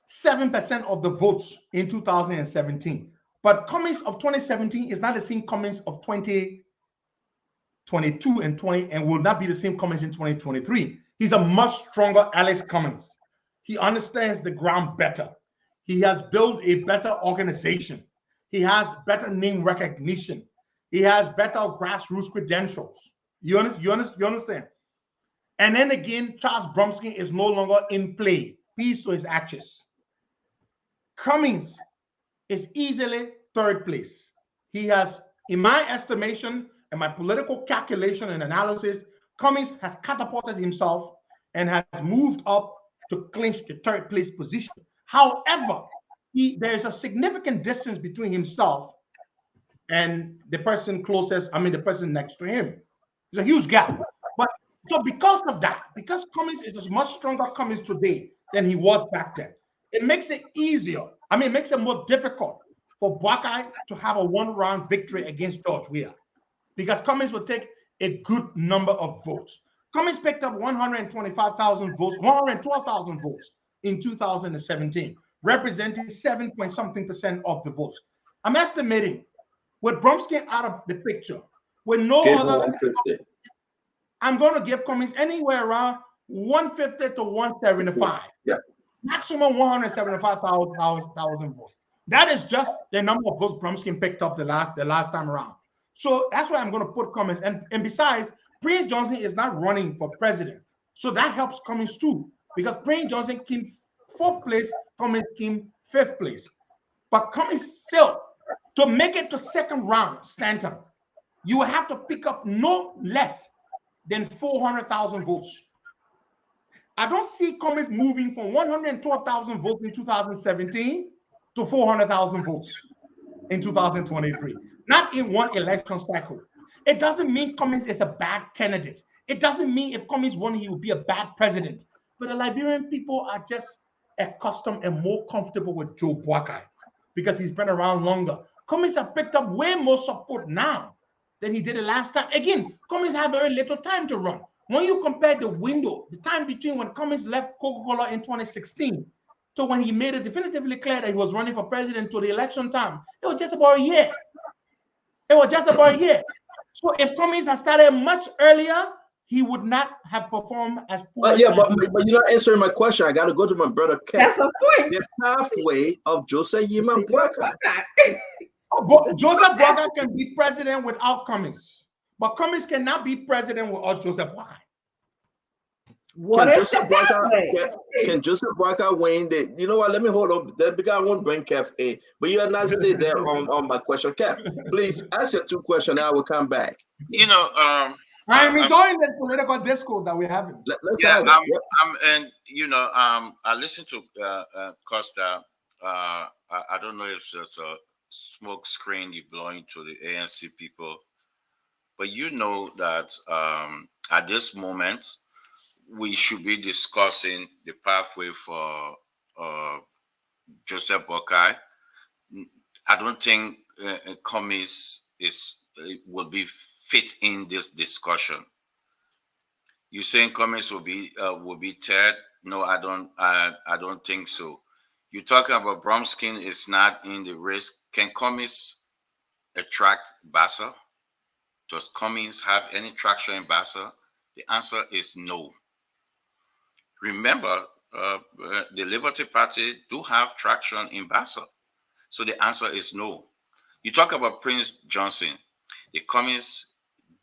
7% of the votes in 2017, but Cummings of 2017 is not the same Cummings of 2022 and 20, and will not be the same Cummings in 2023. He's a much stronger Alex Cummings. He understands the ground better. He has built a better organization. He has better name recognition. He has better grassroots credentials. You understand? And then again, Charles Bromsky is no longer in play. Peace to his ashes. Cummings is easily 3rd place. He has, in my estimation and my political calculation and analysis, Cummings has catapulted himself and has moved up to clinch the 3rd place position. However, there is a significant distance between himself and the person closest, the person next to him. There's a huge gap. But so because of that, because Cummings is a much stronger Cummings today than he was back then, it makes it easier. It makes it more difficult for Boakai to have a one-round victory against George Weah, because Cummings will take a good number of votes. Cummings picked up 125,000 votes, 112,000 votes in 2017, representing 7-point-something% of the votes. I'm estimating with Bromsky out of the picture, with no other, I'm going to give Cummings anywhere around 150 to 175. Yeah. Maximum 175,000 votes. That is just the number of votes Bromsky picked up the last time around. So that's why I'm going to put Cummings. And besides, Prince Johnson is not running for president. So that helps Cummings too, because Prince Johnson came 4th place Cummings came 5th place. But Cummings still, to make it to second round, Stanton, you will have to pick up no less than 400,000 votes. I don't see Cummings moving from 112,000 votes in 2017 to 400,000 votes in 2023. Not in one election cycle. It doesn't mean Cummings is a bad candidate. It doesn't mean if Cummings won, he would be a bad president. But the Liberian people are just accustomed and more comfortable with Joe Boakai because he's been around longer. Cummings have picked up way more support now than he did the last time. Again, Cummings had very little time to run. When you compare the window, the time between when Cummings left Coca-Cola in 2016 to when he made it definitively clear that he was running for president to the election time, it was just about a year. It was just about a year. So if Cummings had started much earlier, he would not have performed as poorly. But you're not answering my question. I got to go to my brother Kev. That's a point. The pathway of Joseph Yima Boakai. Joseph Boakai can be president without Cummings, but Cummings cannot be president without Joseph Boakai. Can Joseph Boakai win the? You know what? Let me hold on. Because I won't bring Kev in, but you are not stay there on my question. Kev, please ask your 2 questions. I will come back. You know, I'm enjoying this political discourse that we're having. And you know, I listened to Costa. I don't know if there's a smoke screen you blowing to the ANC people, but you know that at this moment we should be discussing the pathway for Joseph Boakai. I don't think Cummings will be fit in this discussion. You saying Cummings will be third? No, I don't think so. You're talking about Bromskin is not in the race. Can Cummings attract Bassa? Does Cummings have any traction in Bassa? The answer is no. Remember, the Liberty Party do have traction in Bassa. So the answer is no. You talk about Prince Johnson. The Cummings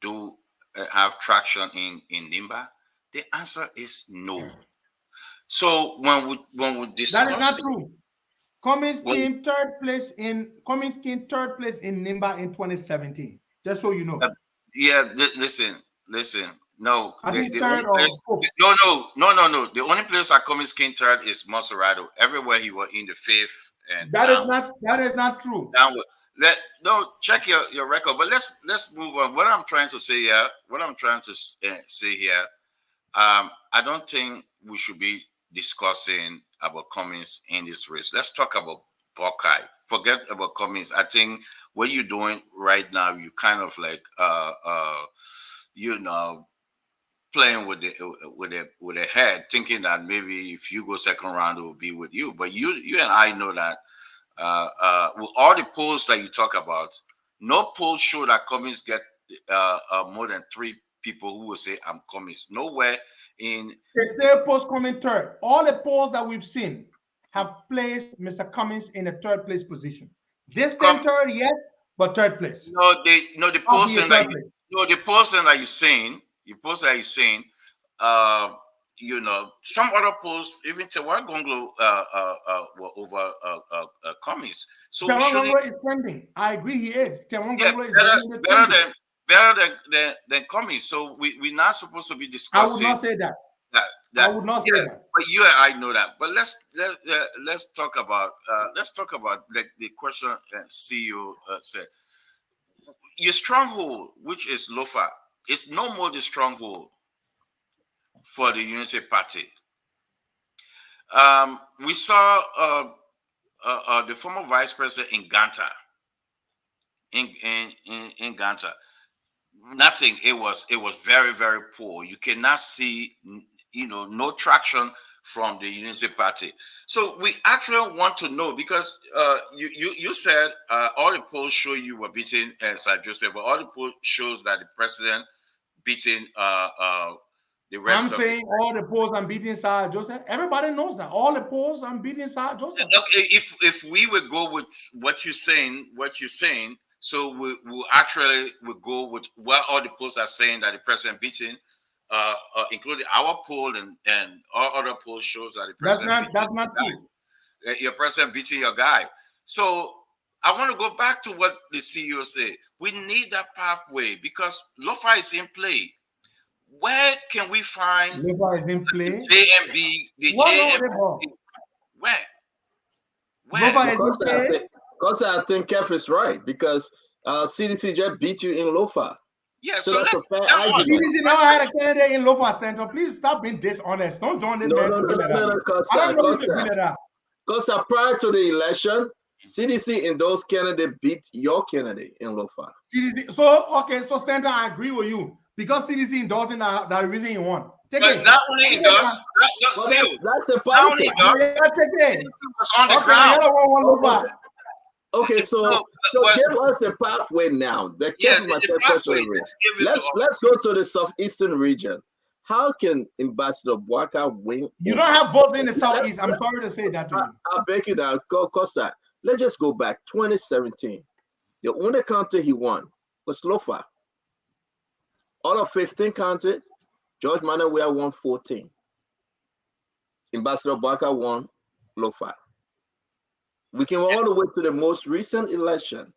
do have traction in Nimba. The answer is no. So when we discuss, that is not true. Cummings came third place in Nimba in 2017. Just so you know. Listen. No, no. The only place that Cummings came third is Monserrato. Everywhere he was in the 5th, and that is not true. Downward. Check your record. But let's move on. What I'm trying to say here. I don't think we should be discussing about Cummings in this race. Let's talk about Boakai. Forget about Cummings. I think what you're doing right now, you kind of like playing with the head, thinking that maybe if you go second round, it will be with you. But you and I know that with all the polls that you talk about, no polls show that Cummings get more than 3 people who will say I'm Cummings. Nowhere in it's their polls coming third. All the polls that we've seen have placed Mr. Cummings in a 3rd place position. Distant third, yes, but 3rd place. The polls that you're saying. Some other polls, even Tewa Gonglo were over Cummings. So Tewa is trending. I agree, he is. Tewa Gonglo is better than Cummings. So we're not supposed to be discussing. I would not say that. I would not say that. But you and I know that. But let's talk about the question CEO said. Your stronghold, which is Lofa, is no more the stronghold for the Unity Party. We saw the former vice president in Ganta. In Ganta, nothing. It was very, very poor. You cannot see, no traction from the Unity Party. So we actually want to know, because you said all the polls show you were beating Sir Joseph, but all the polls shows that the president beating the rest. I'm saying all the polls I'm beating Sir Joseph. Everybody knows that. All the polls I'm beating Sir Joseph. Okay, if we would go with what you're saying, so we'll actually go with what all the polls are saying that the president beating, including our poll and all other polls shows that the president. That's not true. your president beating your guy. So I want to go back to what the CEO said. We need that pathway because LOFA is in play. Where can we find LOFA is in play. JMB? The JMB. Where? LOFA is in play. Because I think Kev is right because CDC just beat you in LOFA. Yeah, so let's tell us. CDC never had a candidate in LOFA, Stanton. Please stop being dishonest. Don't join this man. No, Costa, prior to the election, CDC endorsed candidate beat your candidate in LOFA. CDC. So Stanton, I agree with you because CDC endorsing that reason he won. But not only endorsed, that's a politics. Was on the ground. Okay, so give us the pathway now. Let's go to the southeastern region. How can Ambassador Bwaka win? You don't have votes in the southeast. I'm sorry to say that to you. I beg you now, Costa. Let's just go back 2017. The only county he won was LOFA. Out of 15 counties, George Manawea won 14. Ambassador Bwaka won LOFA. We can all the way to the most recent election.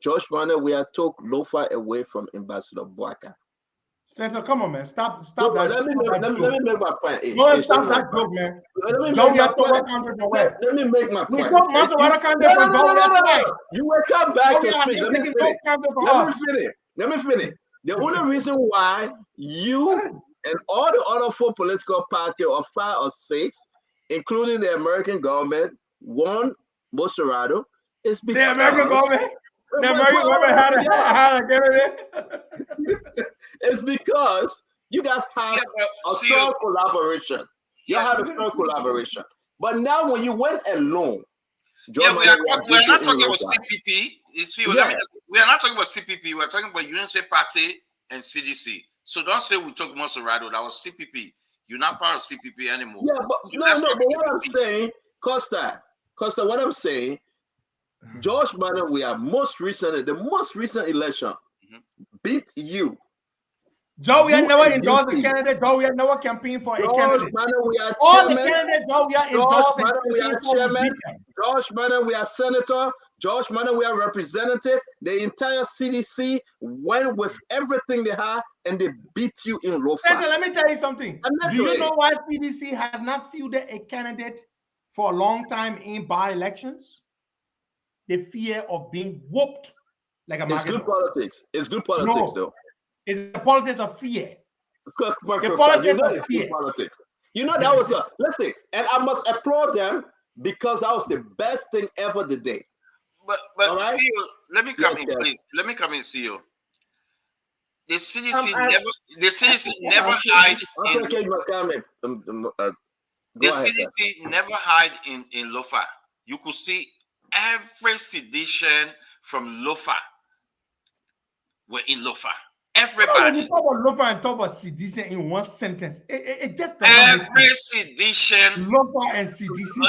George Manawea took LOFA away from Ambassador Bwaka. Senator, come on, man. Stop that. Let me make my point. Go and stop that joke, man. Let me make my point. Let me make my point. We took most of our country from Georgia. You will come back to speak. Let me finish. The only reason why you and all the other 4 political parties, or 5 or 6, including the American government, won Bolsonaro is because the American government had a candidate. It's because you guys have a strong collaboration. You had a strong collaboration. But now when you went alone, we are not talking about CPP. You see, we are not talking about CPP. We are talking about United Party and CDC. So don't say we took Monserrato. That was CPP. You're not part of CPP anymore. Yeah, but but what I'm saying, Costa, what I'm saying, George Manawea, the most recent election, beat you. Joe, we had never endorsed a candidate. Joe, we had never campaigned for a candidate. All the candidates, Joe, we are endorsed. George Manawea senator, George Manawea representative. The entire CDC went with everything they had, and they beat you in LOFA. Senator, let me tell you something. Do you know why CDC has not fielded a candidate for a long time in by-elections? The fear of being whooped like a market. It's good politics. It's good politics, though. It's the politics of fear. The politics of fear. Politics. You know, that was listen, and I must applaud them because that was the best thing ever today. But right? CEO, let me come in, please. Let me come in, CEO. The CDC never hide never hide in LOFA. You could see every sedition from LOFA were in LOFA. Everybody. You talk about LOFA and talk about sedition in one sentence. It just every sedition. LOFA and sedition.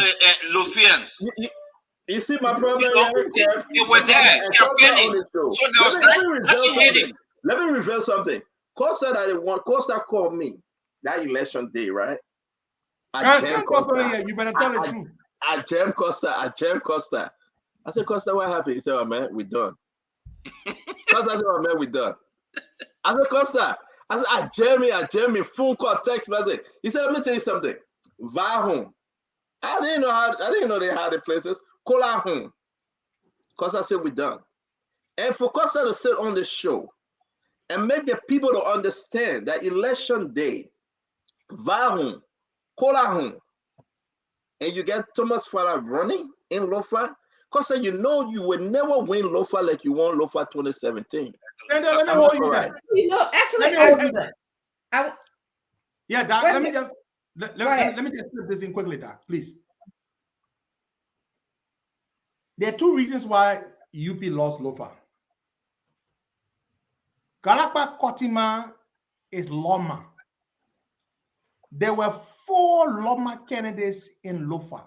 Lofians. You see my problem? They were there campaigning. So there was nothing hidden. Let me reveal something. Costa called me that election day, right? You better tell the truth. I jammed Costa. I said, Costa, what happened? He said, oh man, we done. Costa said, oh man, we done. I said, Costa, I jammed me, phone call, text message. He said, let me tell you something. Va home. I didn't know they had the places. Call out home. Costa said, we done. And for Costa to sit on the show and make the people to understand that election day, va home, call out home, and you get Thomas Fala running in LOFA, Costa, you know you will never win LOFA like you won LOFA 2017. Let me hold you that. You know, actually, let me just put this in quickly, Doc, please. There are 2 reasons why UP lost LOFA. Galapa Kotima is Loma. There were 4 Loma candidates in LOFA.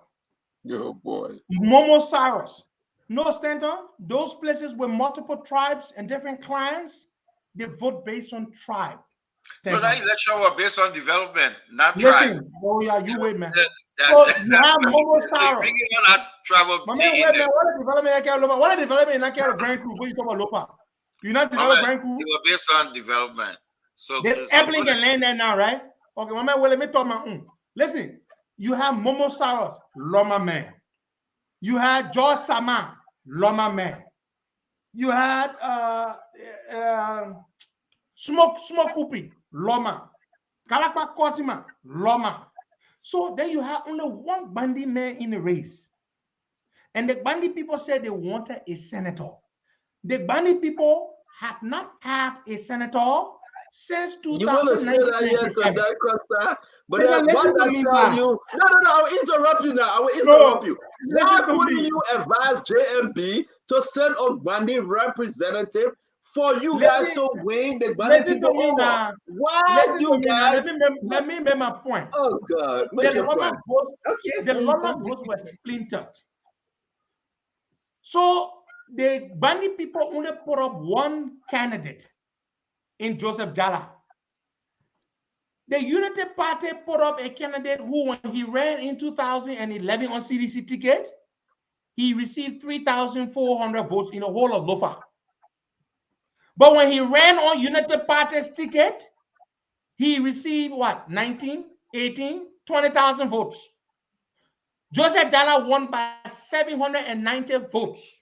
Oh boy. Momo Cyrus. No, Stanton, those places with multiple tribes and different clans, they vote based on tribe. No, that election was based on development, not tribe. Oh yeah, you wait, man. So you have Momo So Sarah. bring it on that travel. My man, wait, man, what a development I can't Lopa? What a development I can't Grand Crew? What you talk about Lopa? You not develop Grand Crew? They were based on development. So The airplane can land there now, right? Okay, my man, well, let me talk my own. Listen, you have Momo Saros, Loma man. You had George Sama, Loma man. You had Smoke Kupi, Loma. Kalakpa Kotima, Loma. So then you have only one Bandi man in the race. And the Bandi people said they wanted a senator. The Bandi people had not had a senator since You want to say that yet to that, Costa? But what I tell you, no, I will interrupt you now. I will interrupt you. Why couldn't you advise JMB to send a Bandi representative for you guys to win the Bandi people over? Why you guys? Let me make my point. Oh God, make your point. The Loma votes were splintered. So the Bandi people only put up one candidate in Joseph Jala. The Unity Party put up a candidate who, when he ran in 2011 on CDC ticket, he received 3,400 votes in the whole of Lofa. But when he ran on Unity Party's ticket, he received what? 19, 18, 20,000 votes. Joseph Jala won by 790 votes.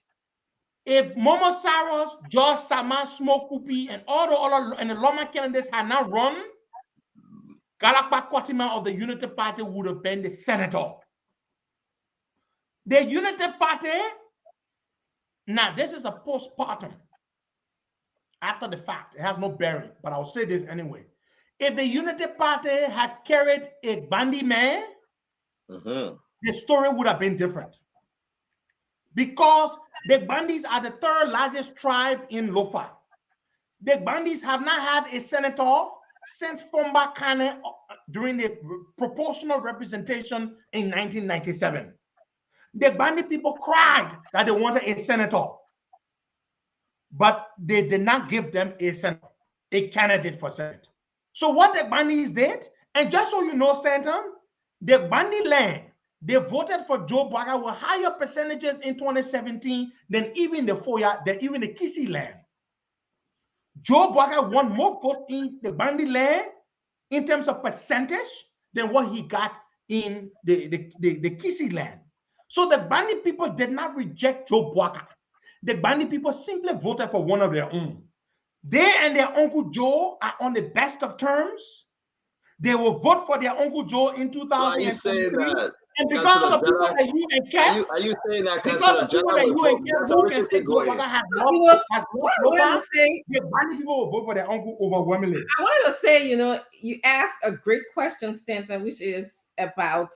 If Momo Saros, George Sama, Smoke Kupi, and all the other and the Loma candidates had not run, Galakpa Kotima of the Unity Party would have been the senator. The Unity Party, now this is a postpartum. After the fact, it has no bearing, but I'll say this anyway. If the Unity Party had carried a Bandi man, the story would have been different. Because the Bandis are the third largest tribe in Lofa. The Bandis have not had a senator since Fomba Kane during the proportional representation in 1997. The Bandi people cried that they wanted a senator, but they did not give them a senator, a candidate for senate. So what the Bandis did, and just so you know, Stanton, the Bandi land, they voted for Joe Biden with higher percentages in 2017 than even the Foya, than even the Kisi land. Joe Biden won more votes in the Bandi land in terms of percentage than what he got in the Kisi land. So the Bandi people did not reject Joe Biden. The Bandi people simply voted for one of their own. They and their Uncle Joe are on the best of terms. They will vote for their Uncle Joe in 2023. And because of people like you and Kev, are you saying that because of people like you and Kev who can say Joe Biden has lost, the Bandi people will vote for their uncle overwhelmingly. I wanted to say, you asked a great question, Stanton, which is about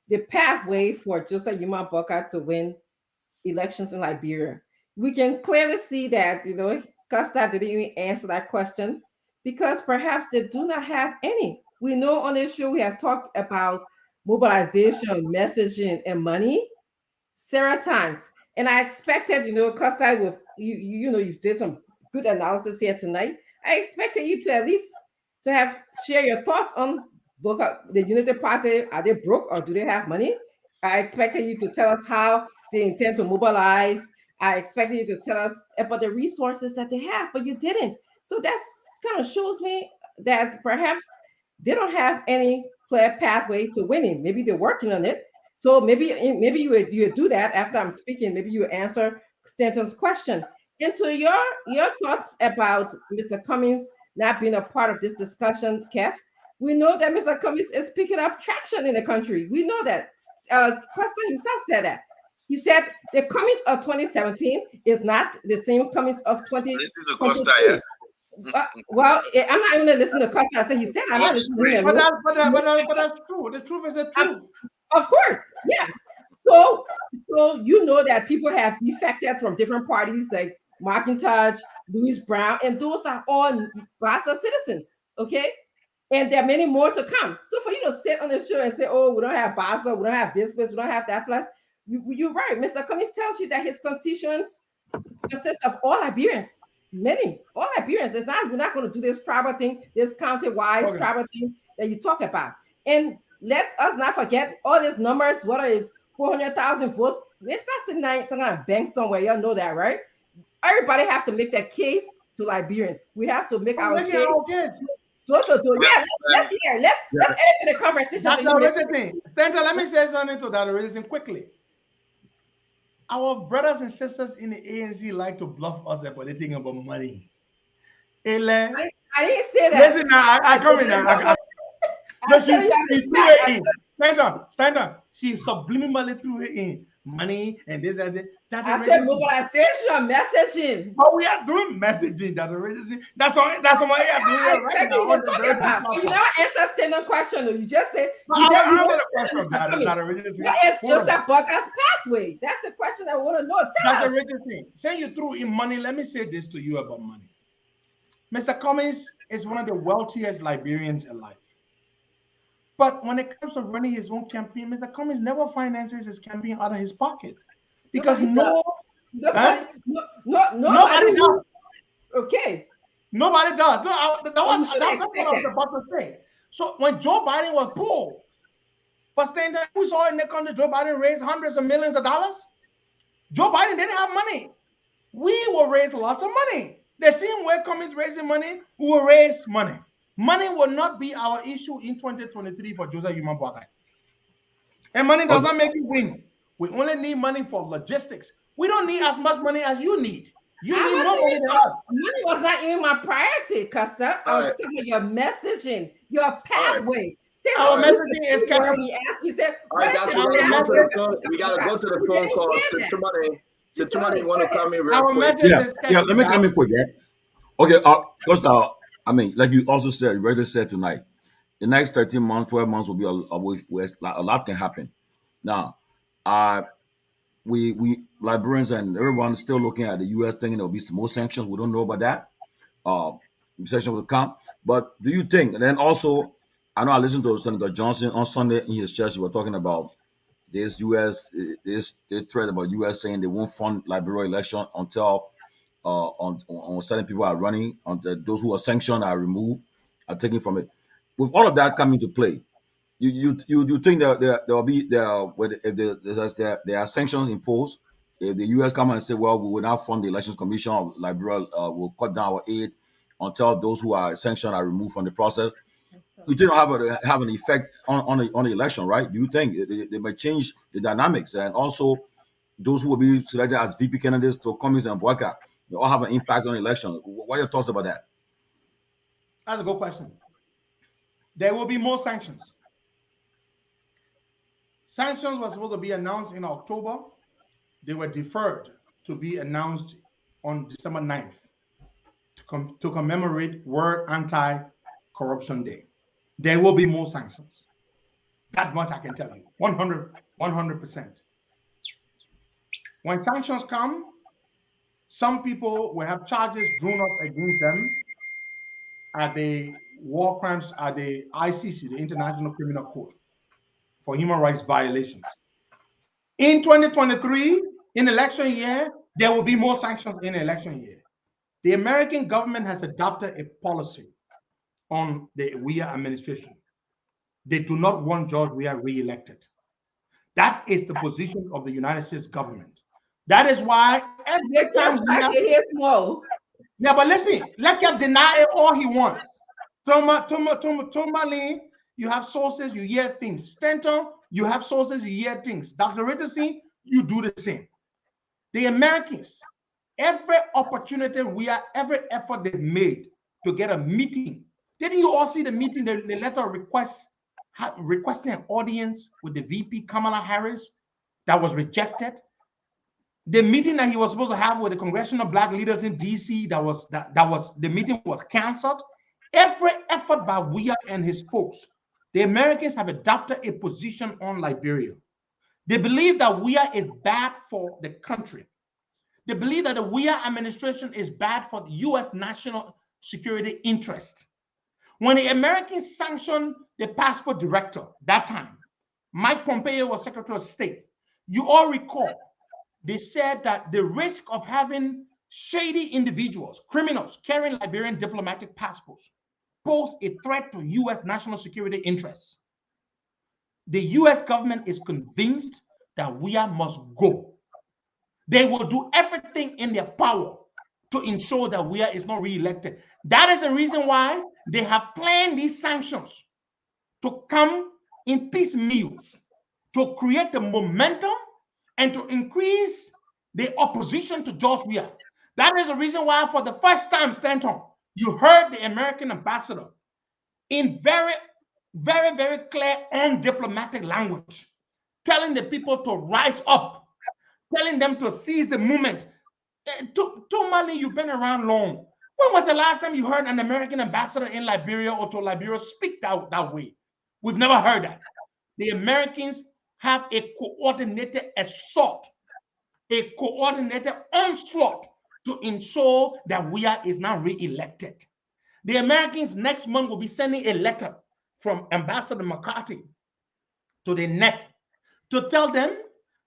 the pathway for Joseph Yuma Boka to win elections in Liberia. We can clearly see that, Costa didn't even answer that question because perhaps they do not have any. We know on this show we have talked about mobilization, messaging, and money several times. And I expected, Costa, with you did some good analysis here tonight. I expected you to at least share your thoughts on the Unity Party. Are they broke or do they have money? I expected you to tell us how they intend to mobilize. I expected you to tell us about the resources that they have, but you didn't. So that kind of shows me that perhaps they don't have any clear pathway to winning. Maybe they're working on it. So maybe you would do that after I'm speaking. Maybe you answer Stanton's question. And to your thoughts about Mr. Cummings not being a part of this discussion, Kev, we know that Mr. Cummings is picking up traction in the country. We know that. Costa himself said that. He said the Cummings of 2017 is not the same Cummings of 2022. This is a Costa, yeah. Well, I'm not even going to listen to Costa. I said he said I'm not listening to him. But that's true. The truth is the truth. Of course, yes. So you know that people have defected from different parties like McIntosh, Louis Brown, and those are all Bassa citizens, okay? And there are many more to come. So for you to sit on the show and say, oh, we don't have Bassa, we don't have this place, we don't have that place, you're right. Mr. Cummings tells you that his constituents consist of all Liberians. All Liberians. We're not going to do this tribal thing, this county-wise tribal thing that you talk about. And let us not forget all these numbers, whether it's 400,000 votes, it's not sitting in some kind of bank somewhere. Y'all know that, right? Everybody have to make their case to Liberians. We have to make our Making case. our case. Yeah, let's hear. Let's end the conversation. That's the original thing. Senator, let me say something to that reason quickly. Our brothers and sisters in the ANC like to bluff us about anything about money. I didn't say that. Listen, I come in now. No, she threw it in. Stand up. She subliminally threw it in. Money and this and that. I said mobilization, messaging. But we are doing messaging. That's original. That's what we are doing right now. You never answer standing question. You just say. Answer the question. What is Joseph Butler's pathway? That's the question I want to know. That's the original thing. Say you threw in money. Let me say this to you about money. Mr. Cummings is one of the wealthiest Liberians alive. But when it comes to running his own campaign, Mr. Cummings never finances his campaign out of his pocket. Because nobody does. Okay. Nobody does. No, that's what I was about to say. So when Joe Biden was poor, but staying there, we saw in the country Joe Biden raised hundreds of millions of dollars. Joe Biden didn't have money. We will raise lots of money. The same way Cummings raising money, we will raise money. Money will not be our issue in 2023 for Joseph Human Boakai. And money does not make you win. We only need money for logistics. We don't need as much money as you need. You need more money than us. Money was not even my priority, Custer. I was talking about your messaging, your pathway. Our messaging is catching. We got to go to the phone call. Somebody want to come in real quick. Yeah, let me come in quick. Okay, Costa, I mean, like you also said, you already said tonight, the next 13 months, 12 months will be a lot can happen. Now, we Liberians and everyone is still looking at the U.S. thinking there will be some more sanctions. We don't know about that. Sanctions will come. But do you think, and then also, I know I listened to Senator Johnson on Sunday in his church, he was talking about this threat about U.S. saying they won't fund Liberia election until on certain people are running, those who are sanctioned are removed, are taken from it. With all of that coming to play, you think that there are sanctions imposed, if the U.S. come and say, well, we will not fund the Elections Commission of Liberia, will cut down our aid until those who are sanctioned are removed from the process, you think have an effect on the election, right? Do you think they might change the dynamics, and also those who will be selected as VP candidates to Cummings and Boakai, they all have an impact on the election? What are your thoughts about that? That's a good question. There will be more sanctions. Sanctions were supposed to be announced in October. They were deferred to be announced on December 9th to commemorate World Anti-Corruption Day. There will be more sanctions. That much I can tell you, 100%. When sanctions come, some people will have charges drawn up against them at the war crimes at the ICC, the International Criminal Court, for human rights violations. In 2023, in election year, there will be more sanctions in election year. The American government has adopted a policy on the Weah administration. They do not want George Weah re-elected. That is the position of the United States government. That is why every time but listen, let him deny it all he wants. Tourmaline, you have sources, you hear things. Stanton, you have sources, you hear things. Dr. Richardson, you do the same. The Americans, every opportunity every effort they've made to get a meeting. Didn't you all see the meeting, the letter requesting an audience with the VP Kamala Harris that was rejected? The meeting that he was supposed to have with the congressional black leaders in DC, the meeting was canceled. Every effort by Weah and his folks, the Americans have adopted a position on Liberia. They believe that Weah is bad for the country. They believe that the Weah administration is bad for the U.S. national security interest. When the Americans sanctioned the passport director that time, Mike Pompeo was Secretary of State. You all recall, they said that the risk of having shady individuals, criminals, carrying Liberian diplomatic passports pose a threat to U.S. national security interests. the US government is convinced that we must go. They will do everything in their power to ensure that we is not re-elected. That is the reason why they have planned these sanctions to come in piecemeals, to create the momentum and to increase the opposition to George Weah. That is the reason why, for the first time, Stanton, you heard the American ambassador in very, very, very clear, undiplomatic language, telling the people to rise up, telling them to seize the moment. Mali, you've been around long. When was the last time you heard an American ambassador in Liberia or to Liberia speak that way? We've never heard that. The Americans have a coordinated assault, a coordinated onslaught to ensure that Weah is now re-elected. The Americans next month will be sending a letter from Ambassador McCarthy to the NEC to tell them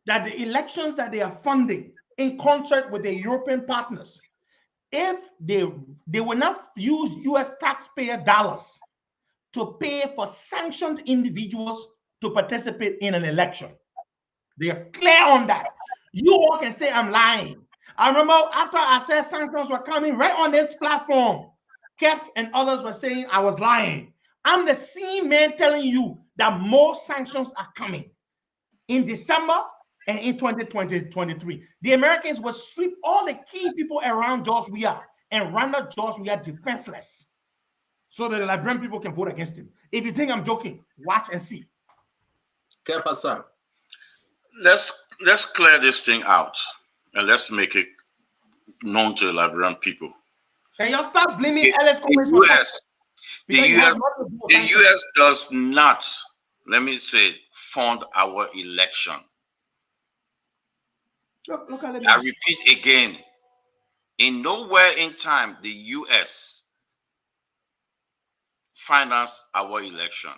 that the elections that they are funding in concert with their European partners, if they will not use US taxpayer dollars to pay for sanctioned individuals to participate in an election. They are clear on that. You all can say I'm lying. I remember after I said sanctions were coming, right on this platform, Kev and others were saying I was lying. I'm the same man telling you that more sanctions are coming in December and in 2023. The Americans will sweep all the key people around George Weah and render George Weah defenseless so that the Liberian people can vote against him. If you think I'm joking, watch and see. Kev, sir. Let's clear this thing out and let's make it known to the Liberian people. Can y'all stop blaming Ellis Cummings for the US does not, let me say, fund our election. Look at it. I repeat again, in nowhere in time the US financed our election.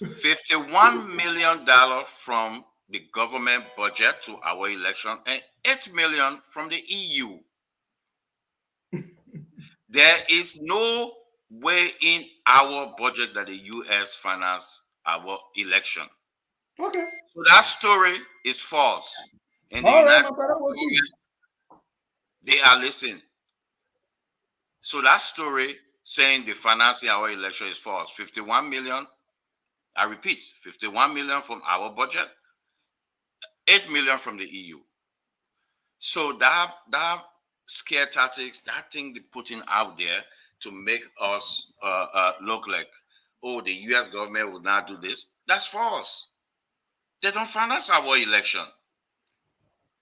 $51 million from the government budget to our election and $8 million from the EU. There is no way in our budget that the US finance our election. Okay. So that story is false. And the United States, they are listening. So that story saying the financing our election is false. 51 million, I repeat, 51 million from our budget, 8 million from the EU. So that scare tactics, that thing they're putting out there to make us look like, oh, the US government will not do this, that's false. They don't finance our election.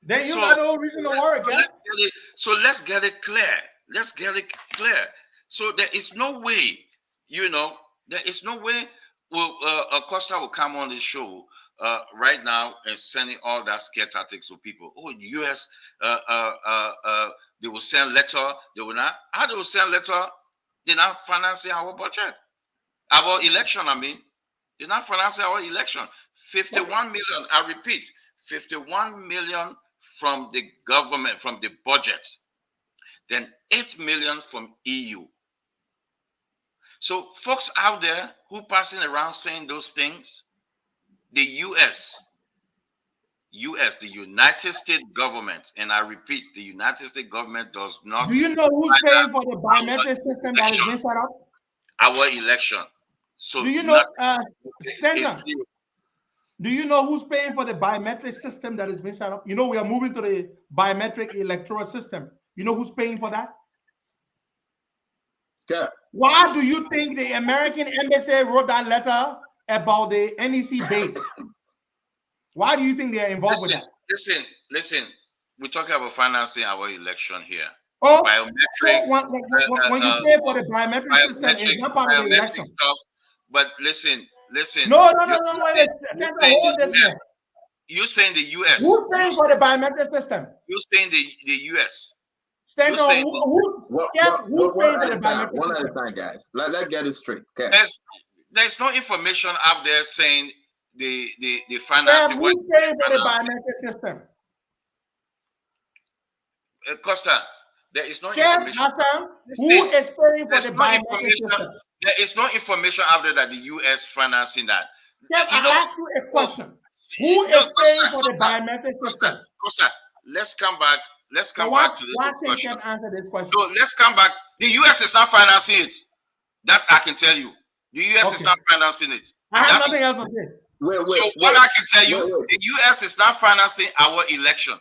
Then you got no reason to worry, So let's get it clear. Let's get it clear. So there is no way, there is no way Costa will come on this show right now and sending all that scare tactics to people. Oh, the US, they will send letter. They will not. How they will send letter? They're not financing our budget, our election. I mean, they're not financing our election. 51 million. I repeat, 51 million from the government, from the budget. Then 8 million from EU. So folks out there who passing around saying those things, the US, the United States government, and I repeat, the United States government does not. Do you know who's paying for the biometric system that is being set up? Our election. So do you know, do you know who's paying for the biometric system that is being set up? You know, we are moving to the biometric electoral system. You know who's paying for that? Yeah. Why do you think the American embassy wrote that letter about the NEC bait? Why do you think they are involved with that? Listen. We're talking about financing our election here. Oh, biometric. So when you pay for the biometric system, it's not part of the election. Stuff, but listen. No, wait. You're saying the US. Who's paying for the biometric system? You're saying the US. Stand on who's paying for the biometric system? One at a time, guys. Let's get it straight. Okay. There's no information out there saying the financing. Who's paying for the biometric system? Costa, there is no information. Who is paying for the biometric system? There is no information out there that the US financing that. Kev, You I know, ask you a question. Who no, is paying for the biometric system? Costa, let's come back. Let's So come back to the why can't discussion. Kev answer this question? No, let's come back. The US is not financing it. That I can tell you. The US is not financing it. I have nothing else to say. So what I can tell you, the US is not financing our election.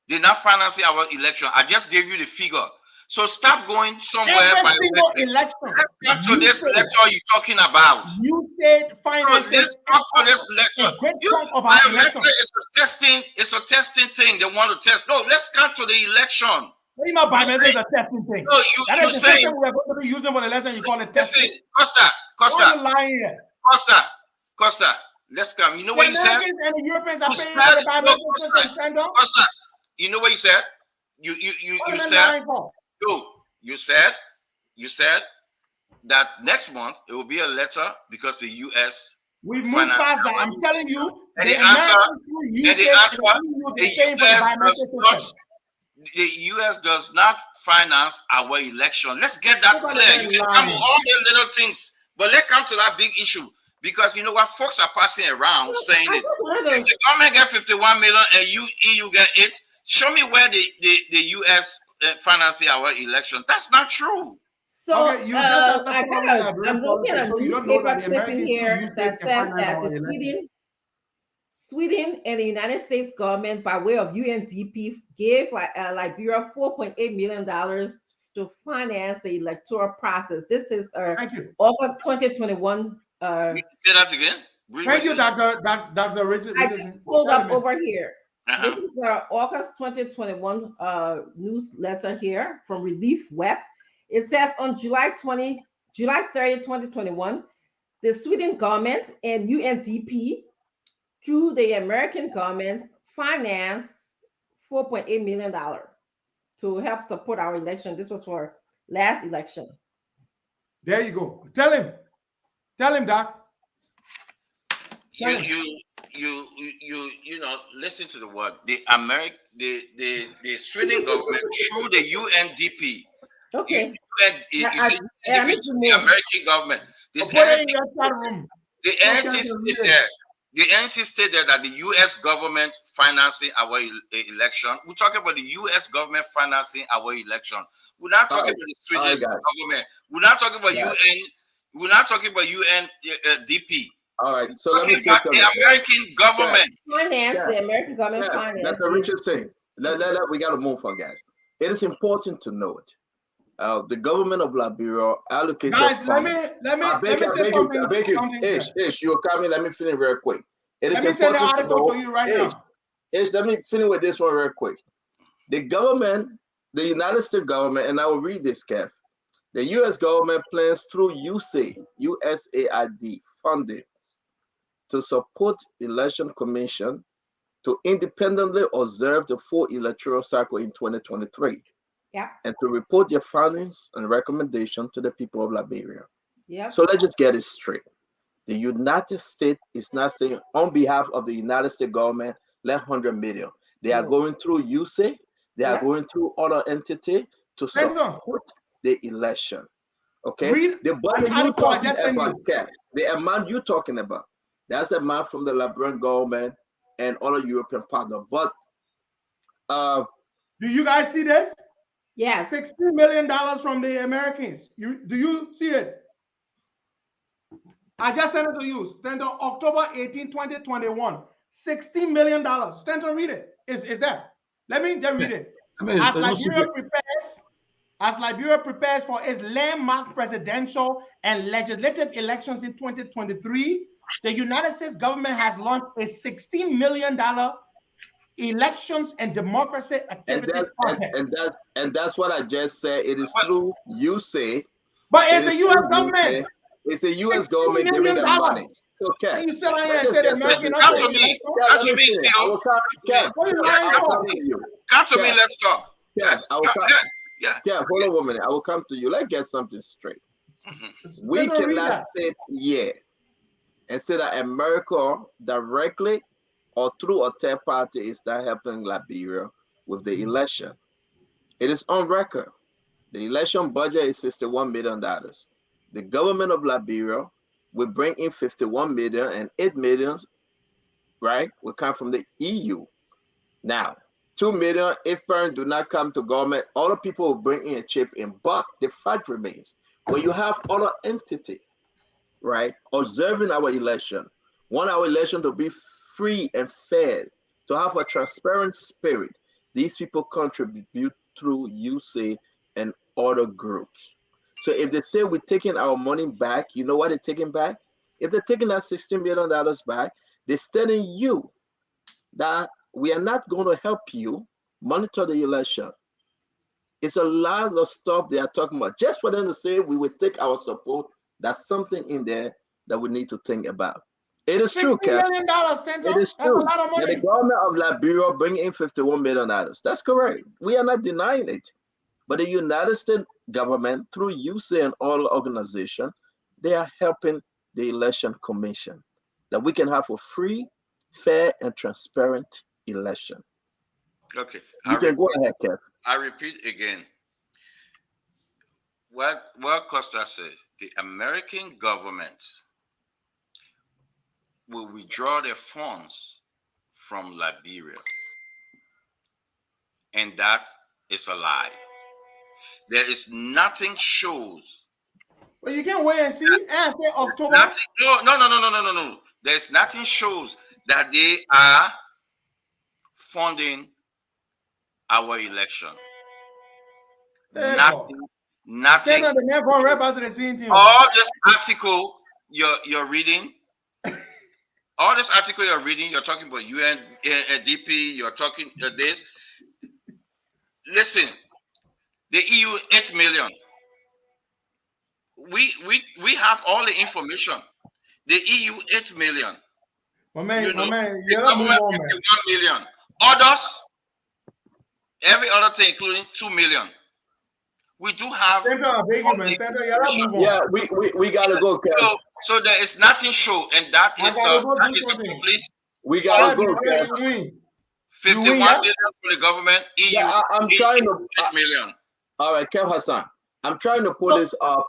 They're not financing our election. I just gave you the figure. So stop going somewhere Every by single election. Let's come to this letter you're talking about. You said finances. Let's come to this letter. A great chunk of our election. It's a testing thing. They want to test. No, let's come to the election. What do you mean biometrics is a testing thing? No, that you is the saying system we're going to be using for the election. You call it testing. Listen, Costa. Why are you lying here? Costa. Let's come. You know what you said? The Americans and the Europeans are paying for the biometric system. Costa. You know what you said? You said. No, you said that next month it will be a letter because the U.S. We moved past that. I'm telling you. And the U.S. does not finance our election. Let's get that clear. You can come with all the little things, but let's come to that big issue because you know what? Folks are passing around saying it. If the government get 51 million and EU get it, show me where the U.S. financing our election. That's not true. So I'm looking at a newspaper clipping here that says that the Sweden and the United States government, by way of UNDP, gave Liberia $4.8 million to finance the electoral process. This is August 2021. Say that again. Thank you, Dr. Richard. I just pulled up over here. This is August 2021 newsletter here from Relief Web. It says on July 30, 2021, the Sweden government and UNDP, through the American government, financed $4.8 million to help support our election. This was for last election. There you go. Tell him, Doc. You know, listen to the word. The Sweden government through the UNDP. Okay. The American government. The entity state there. The entity state there that the U.S. government financing our election. We're talking about the U.S. government financing our election. We're not talking about the Swedish government. We're not talking about UN. We're not talking about UNDP. All right. So let me say something. The American government. The American government finance. That's what Richard's saying. We got to move on, guys. It is important to note. The government of Liberia allocated. Guys, let me say something. I beg you. Ish, you're coming. Let me finish real quick. Let me send the article to you right now. Ish, let me finish with this one real quick. The government, the United States government, and I will read this, Kev. The U.S. government plans through USAID funding to support election commission to independently observe the full electoral cycle in 2023. Yeah. And to report their findings and recommendation to the people of Liberia. Yeah. So let's just get it straight. The United States is not saying on behalf of the United States government, let 100 million. They are going through USAID. They are going through other entity to support the election. Okay. The budget you're talking about, the amount you're talking about, that's the amount from the Liberian government and other European partners. But do you guys see this? Yes. $60 million from the Americans. Do you see it? I just sent it to you. Stanton, October 18, 2021. $60 million. Stanton, read it. Is that? Let me just read it. As Liberia prepares for its landmark presidential and legislative elections in 2023, the United States government has launched a $16 million elections and democracy activity project. And that's what I just said. It is through USAID. But it's the U.S. government. It's the U.S. government giving them money. So, Kat, you sit here and say the American. Come to me. Come to me, still. Come to me. Let's talk. Yes. Yeah, hold on 1 minute. I will come to you. Let's get something straight. We cannot sit here and say that America directly or through a third party is not helping Liberia with the election. It is on record. The election budget is $61 million. The government of Liberia we bring in 51 million, and 8 million, right, will come from the EU. Now, 2 million, if parents do not come to government, other people will bring in a chip in, but the fact remains, when you have other entity, right, observing our election, want our election to be free and fair, to have a transparent spirit, these people contribute through USAID and other groups. So if they say we're taking our money back, you know what they're taking back? If they're taking that $16 million back, they're telling you that we are not going to help you monitor the election. It's a lot of stuff they are talking about. Just for them to say we will take our support, that's something in there that we need to think about. It is true, $60 Kev. million, It is that's true a lot of that money. the government of Liberia bring in $51 million. That's correct. We are not denying it. But the United States government, through USAID and all organizations, they are helping the election commission that we can have a free, fair, and transparent election. Okay. You can go ahead, Kev. I repeat again. What Costa said, the American government will withdraw their funds from Liberia. And that is a lie. There is nothing shows. But you can wait and see. And say October. Nothing, no. There's nothing shows that they are funding our election. Nothing. They're never read about the same thing. All this article you're reading, all this article you're reading, you're talking about UNDP, you're talking this. Listen, the EU 8 million. We have all the information. The EU 8 million. My man, the government 51 million. Others, every other thing, including 2 million. We do have. Yeah, we gotta go. So there is nothing show, and that is a complete. We gotta go. 51 million for the government. EU. Yeah, I'm trying to 8 million. All right, Kev Hassan. I'm trying to pull this up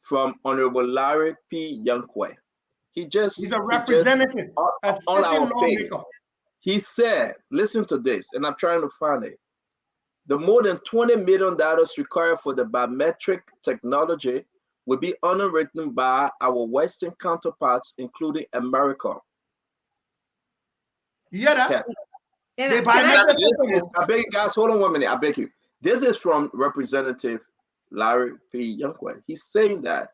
from Honorable Larry P. Youngquay. He's a representative, on our page. He said, listen to this, and I'm trying to find it. The more than $20 million required for the biometric technology will be underwritten by our Western counterparts, including America. Yeah. I beg you guys, hold on 1 minute. I beg you. This is from Representative Larry P. Youngquay. He's saying that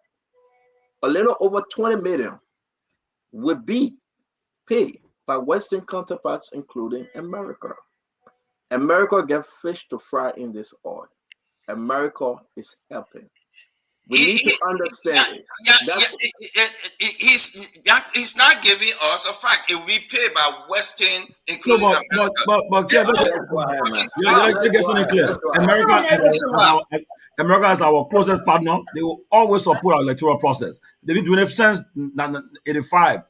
a little over 20 million will be paid by Western counterparts, including America. America gets fish to fry in this oil. America is helping. We need to understand it. He's not giving us a fact. It will be paid by Western, including America. But let's get something clear. America is our closest partner. They will always support our electoral process. They've been doing it since 1985.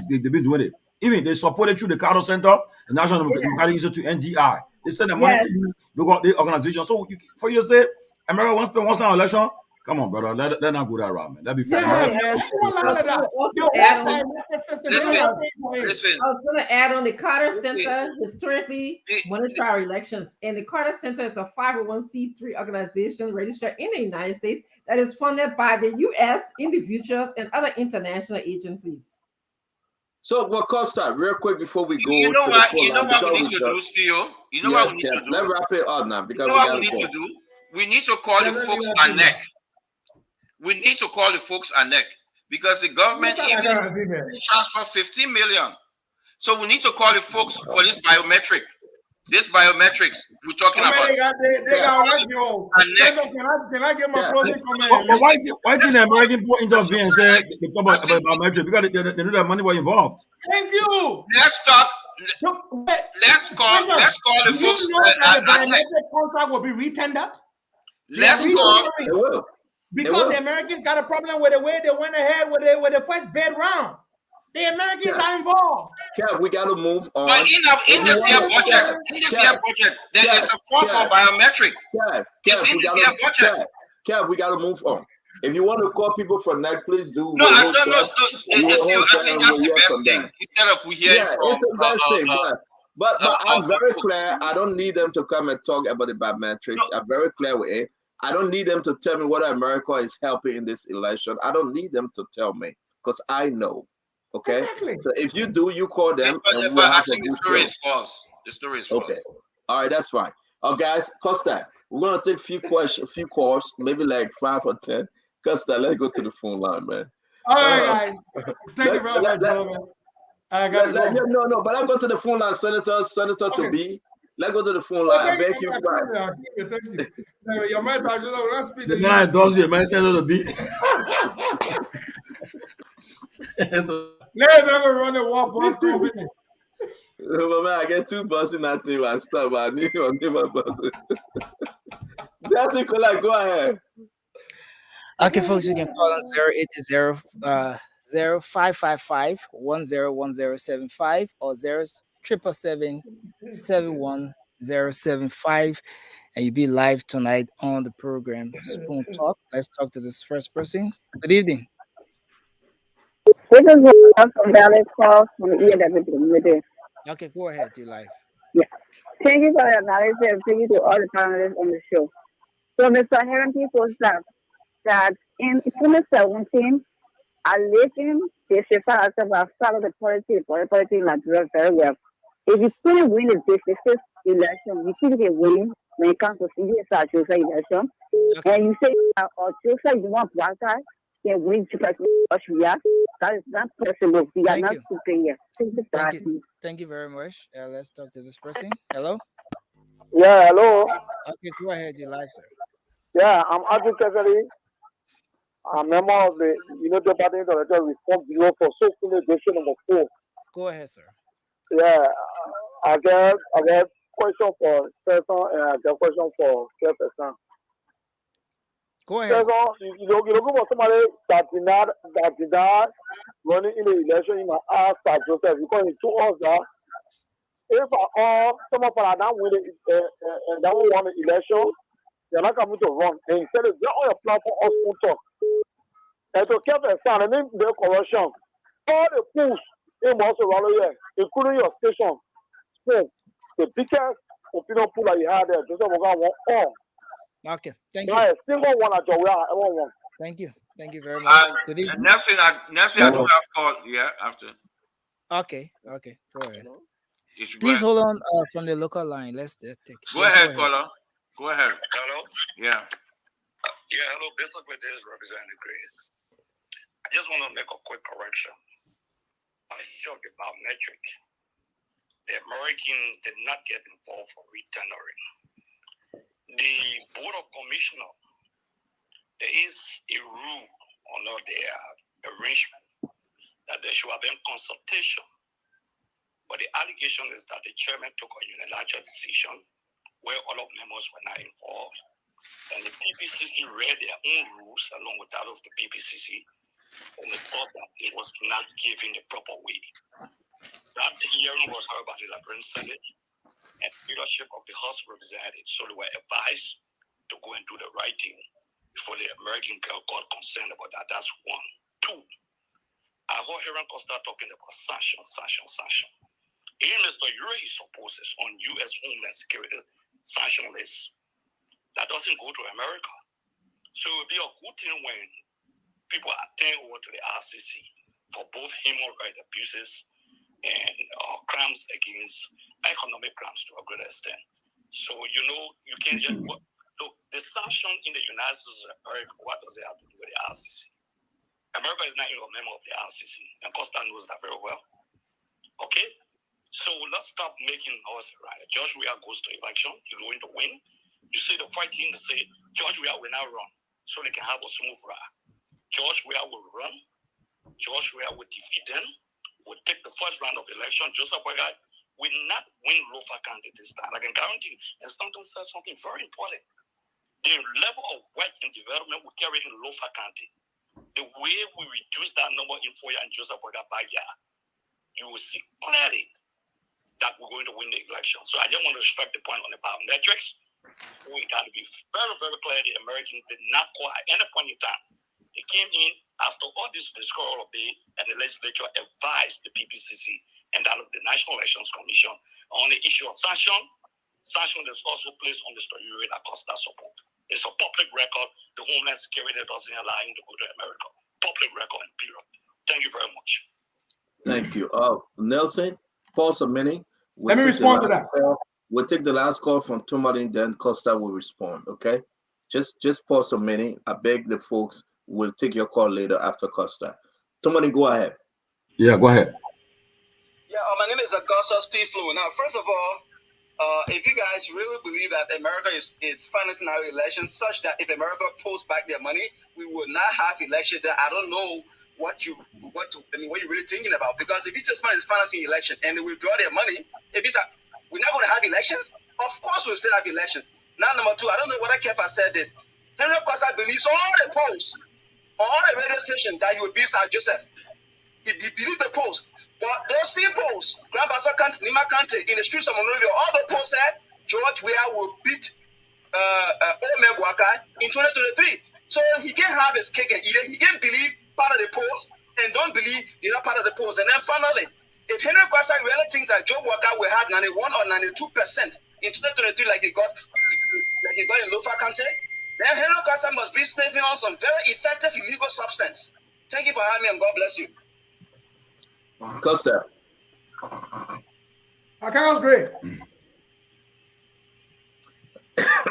They've been doing it. Even they supported through the Carter Center, the National Democratic Institute, NDI. They send the money to you, the organization. So for you to say, America wants to spend one election, come on, brother. Let not go that route, man. That'd be fair. Listen. I was going to add on the Carter Center historically monitor our elections, and the Carter Center is a 501c3 organization registered in the United States that is funded by the U.S., individuals, and other international agencies. So, well, Costa, real quick before we go, you know what we need to do, CEO? You know what we need to do? Let's wrap it up now because you know what we need to do? We need to call the folks at NEC. We need to call the folks at NEC because the government even transferred 15 million. So we need to call the folks for this biometric. This biometrics we're talking about. Can I get my closing comment? Why didn't the American people intervene and say they talk about biometric? Because they knew that money was involved. Thank you. Let's talk. Let's call the folks. The biometric contract will be retendered. Let's call. Because the Americans got a problem with the way they went ahead with the first bid round. The Americans are involved. Kev, we got to move on. But in this year budget, there is a fund for biometric. Kev, it's in this year budget. Kev, we got to move on. If you want to call people for neck, please do. No, I don't know. No, I think that's the best thing. Instead of we hearing from it's the best thing. But I'm very clear. I don't need them to come and talk about the biometrics. No. I'm very clear with it. I don't need them to tell me whether America is helping in this election. I don't need them to tell me because I know. Okay. Exactly. So if you do, you call them. Yeah, but I think the story is false. The story is false. Okay. All right, that's fine. Guys, Costa, we're gonna take a few questions, a few calls, maybe like 5 or 10. Costa, let's go to the phone line, man. All right, guys. Thank you very much, gentlemen. I got to go. No, but I'll go to the phone line, Senator Okay. to be. Let's go to the phone line. Thank you. Thank you. Your man, let's speak. The man endorse you, man, Senator to be. Let's never run a war boss company. Man, I get 2 buses in that thing and stuff. I need my bus. That's it, go ahead. Okay, folks, you can call on 080-0555-101075 or 0777-71075, and you'll be live tonight on the program Spoon Talk. Let's talk to this first person. Good evening. This is one from Dallas Cross from EW Community. Okay, go ahead, you're live. Yeah. Thank you for the analysis and thank you to all the panelists on the show. So Mr. Harrington points out that in 2017, I lived in the Sheffield I followed the politics in Nigeria very well. If you couldn't win the district election, you couldn't get winning when it comes to CSR election. Okay. And you say, or you want black guy can win Austria. That is not possible. We are not superior. Thank you very much. Let's talk to this person. Hello? Yeah, hello. Okay, go ahead, you're live, sir. Yeah, I'm Advocate. I'm a member of the United Party Intellectual Reform Bureau for Social Education number 4. Go ahead, sir. Yeah, I got question for person and I got question for person. Go ahead. You look for somebody that did not running in the election in my ask that Joseph because he told us that if someone for that win and that won the election, they're not coming to run. And he said, "Get on your platform or spoon talk." And to keep a sound and then the corruption, all the pools in Mosul here, including your station, spoon, the biggest opinion pool that you had there, Joseph Oga won all. Okay, thank you. Not a single one at your one. Thank you very much. Good evening. Nancy, I do have call. Yeah, after. Okay, go ahead. Please hold on from the local line. Let's take. Go ahead, caller. Go ahead. Hello? Yeah. Yeah, hello. Basically, this is Representative Gray. I just want to make a quick correction. I talked about metric. The Americans did not get involved for retendering. The Board of Commissioners, there is a rule under their arrangement that there should have been consultation. But the allegation is that the chairman took a unilateral decision where all of members were not involved. And the PPCC read their own rules along with that of the PPCC, and they thought that it was not given the proper way. That hearing was heard by the Liberian Senate and leadership of the House of Representatives, so they were advised to go and do the right thing before the American girl got concerned about that. That's one. Two, I heard Aaron Costa talking about sanction. Even Mr. Ure supposes on U.S. Homeland Security sanction list that doesn't go to America. So it would be a good thing when people attend over to the RCC for both human rights abuses and crimes against economic crimes to a great extent. So, you can't just look, the sanction in the United States of America, what does it have to do with the RCC? America is not even a member of the RCC, and Costa knows that very well. Okay? So let's stop making noise, right? George Weah goes to election, he's going to win. You see the fighting, they say, George Weah will now run, so they can have a smooth ride. George Weah will run, George Weah will defeat them, will take the first round of election. Joseph Boyga will not win Lofa County this time. I can guarantee, and Stanton says something very important. The level of work and development we carry in Lofa County, the way we reduce that number in Foya and Joseph Boyga by year, you will see clearly that we're going to win the election. So I just want to respect the point on the biometrics. We got to be very, very clear the Americans did not call at any point in time It came in after all this discourse of and the legislature advised the PPCC and that of the National Elections Commission on the issue of sanction. Sanction is also placed on Mr. Uri Acosta support. It's a public record. The Homeland Security doesn't allow him to go to America. Public record, period. Thank you very much. Thank you. Nelson, pause a minute. Let me respond to that. We'll take the last call from Tomalin, then Costa will respond, okay? Just pause a minute. I beg the folks, we'll take your call later after Costa. Tomalin, go ahead. Yeah, go ahead. Yeah, my name is Augustus P. Flu. Now, first of all, if you guys really believe that America is financing our elections such that if America pulls back their money, we will not have election, then I don't know what you're really thinking about. Because if it's just money is financing election and they withdraw their money, if it's we're not going to have elections, of course we'll still have elections. Now, number two, I don't know whether Kefa said this. Henry Costa believes all the polls, all the radio stations that you will beat South Joseph. He believes the polls. But those same polls, Grand Bassa County, Nima County, in the streets of Monrovia, all the polls said George Weah will beat Ome Bwaka in 2023. So he can't have his cake and eat it. He can't believe part of the polls and don't believe the other part of the polls. And then finally, if Henry Kwasa really thinks that Joe Bwaka will have 91 or 92% in 2023 like he got in Lofa County, then Henry Kwasa must be sniffing on some very effective illegal substance. Thank you for having me and God bless you. Costa. Okay, that's great.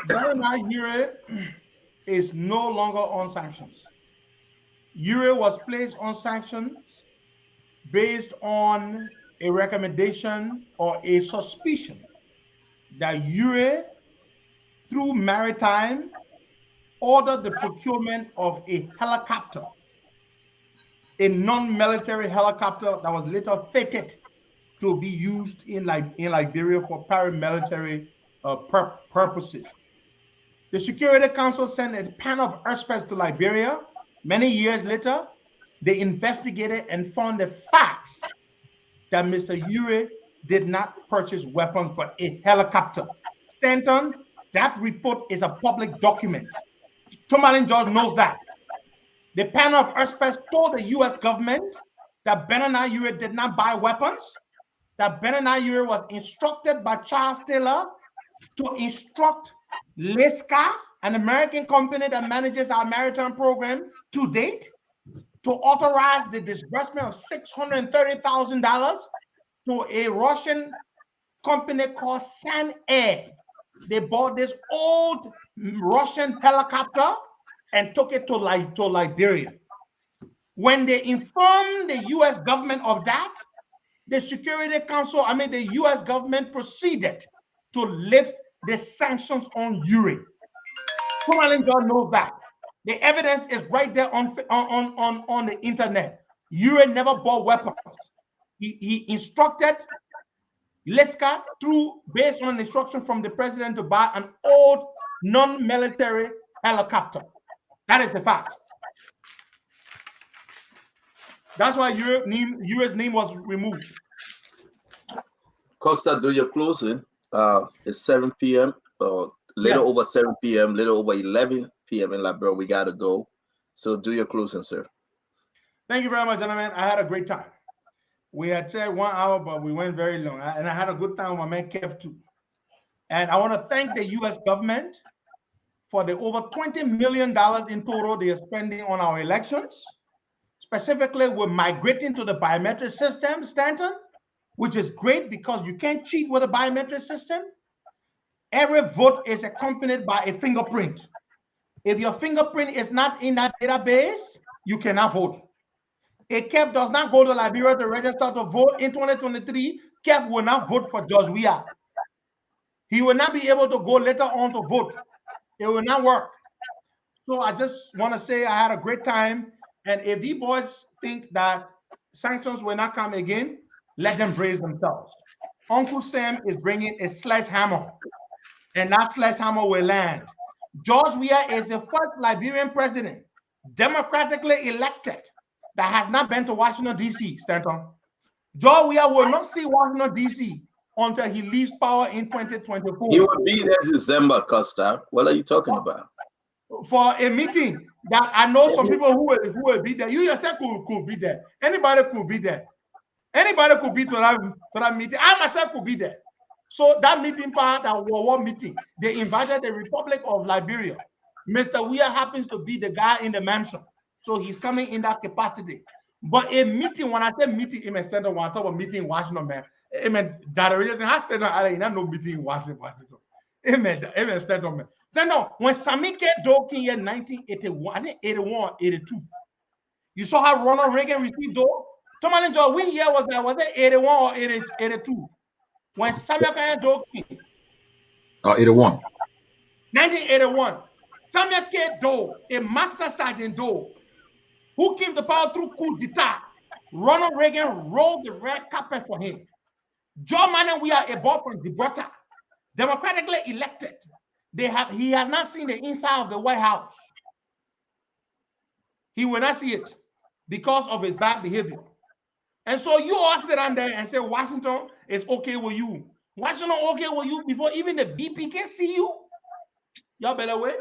Bernard Ure is no longer on sanctions. Ure was placed on sanctions based on a recommendation or a suspicion that Ure, through maritime, ordered the procurement of a helicopter, a non-military helicopter that was later fated to be used in Liberia for paramilitary purposes. The Security Council sent a panel of experts to Liberia. Many years later, they investigated and found the facts that Mr. Ure did not purchase weapons but a helicopter. Stanton, that report is a public document. Tomalin George knows that. The panel of experts told the U.S. government that Bernard Ure did not buy weapons, that Bernard Ure was instructed by Charles Taylor to instruct LESCA, an American company that manages our maritime program to date, to authorize the disbursement of $630,000 to a Russian company called San Air. They bought this old Russian helicopter and took it to Liberia. When they informed the U.S. government of that, the Security Council, the U.S. government proceeded to lift the sanctions on Ure. Tomalin John knows that. The evidence is right there on the internet. Ure never bought weapons. He instructed LESCA based on instruction from the president to buy an old non-military helicopter. That is the fact. That's why Ure's name was removed. Costa, do your closing. It's 7 p.m. Over 7 p.m., little over 11 p.m. in Liberia. We got to go. So do your closing, sir. Thank you very much, gentlemen. I had a great time. We had said 1 hour, but we went very long. And I had a good time with my man Kev too. And I want to thank the U.S. government for the over $20 million in total they are spending on our elections. Specifically, we're migrating to the biometric system, Stanton, which is great because you can't cheat with a biometric system. Every vote is accompanied by a fingerprint. If your fingerprint is not in that database, you cannot vote. If Kev does not go to Liberia to register to vote in 2023, Kev will not vote for George Weah. He will not be able to go later on to vote. It will not work. So I just want to say I had a great time. And if these boys think that sanctions will not come again, let them brace themselves. Uncle Sam is bringing a sledgehammer, and that sledgehammer will land. George Weah is the first Liberian president, democratically elected, that has not been to Washington, D.C., Stanton. George Weah will not see Washington, D.C. until he leaves power in 2024. He will be there December, Costa. What are you talking about? For a meeting that I know some people who will be there. You yourself could be there. Anybody could be there. Anybody could be to that meeting. I myself could be there. So that meeting part, that war meeting, they invited the Republic of Liberia. Mr. Weir happens to be the guy in the mansion. So he's coming in that capacity. But a meeting, when I say meeting, it may stand on one top of meeting in Washington, man. It mean that reason I stand on no meeting in Washington. It stand on man. So no, when Sami Doe came in 1981, I think 81, 82, you saw how Ronald Reagan received Doe? Somebody enjoy when year was that? Was it 81 or 82? When Samuel K. Doe came. 81. 1981. Samuel K. Doe, a master sergeant Doe, who came to power through coup d'etat. Ronald Reagan rolled the red carpet for him. Joe Mannen, we are a boy from Gibraltar, democratically elected. He has not seen the inside of the White House. He will not see it because of his bad behavior. And so you all sit down there and say Washington is okay with you. Washington okay with you before even the VP can see you? Y'all better wait.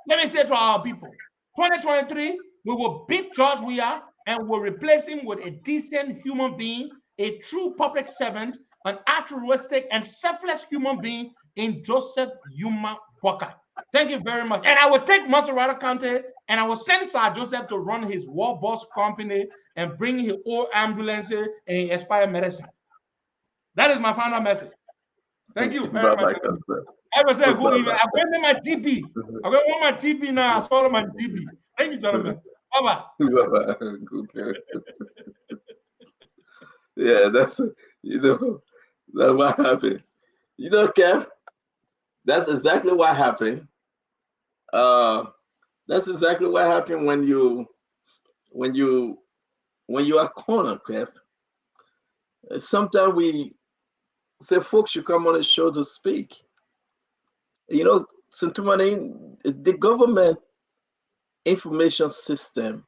Let me say to our people, 2023, we will beat George Weah and we'll replace him with a decent human being, a true public servant, an altruistic and selfless human being in Joseph Yuma Boakai. Thank you very much. And I will take Maserati County and I will send Sir Joseph to run his war boss company and bring his old ambulances and expire medicine. That is my final message. Thank you very much. I was saying, good evening. I'm going to my TP. I'm going to want my TP now. I saw my TP. Thank you, gentlemen. Bye-bye. Bye-bye. Yeah, that's what happened. Kev, that's exactly what happened. That's exactly what happened when you are cornered, Kev. Sometimes we say folks should come on the show to speak. Sintumani, the government information system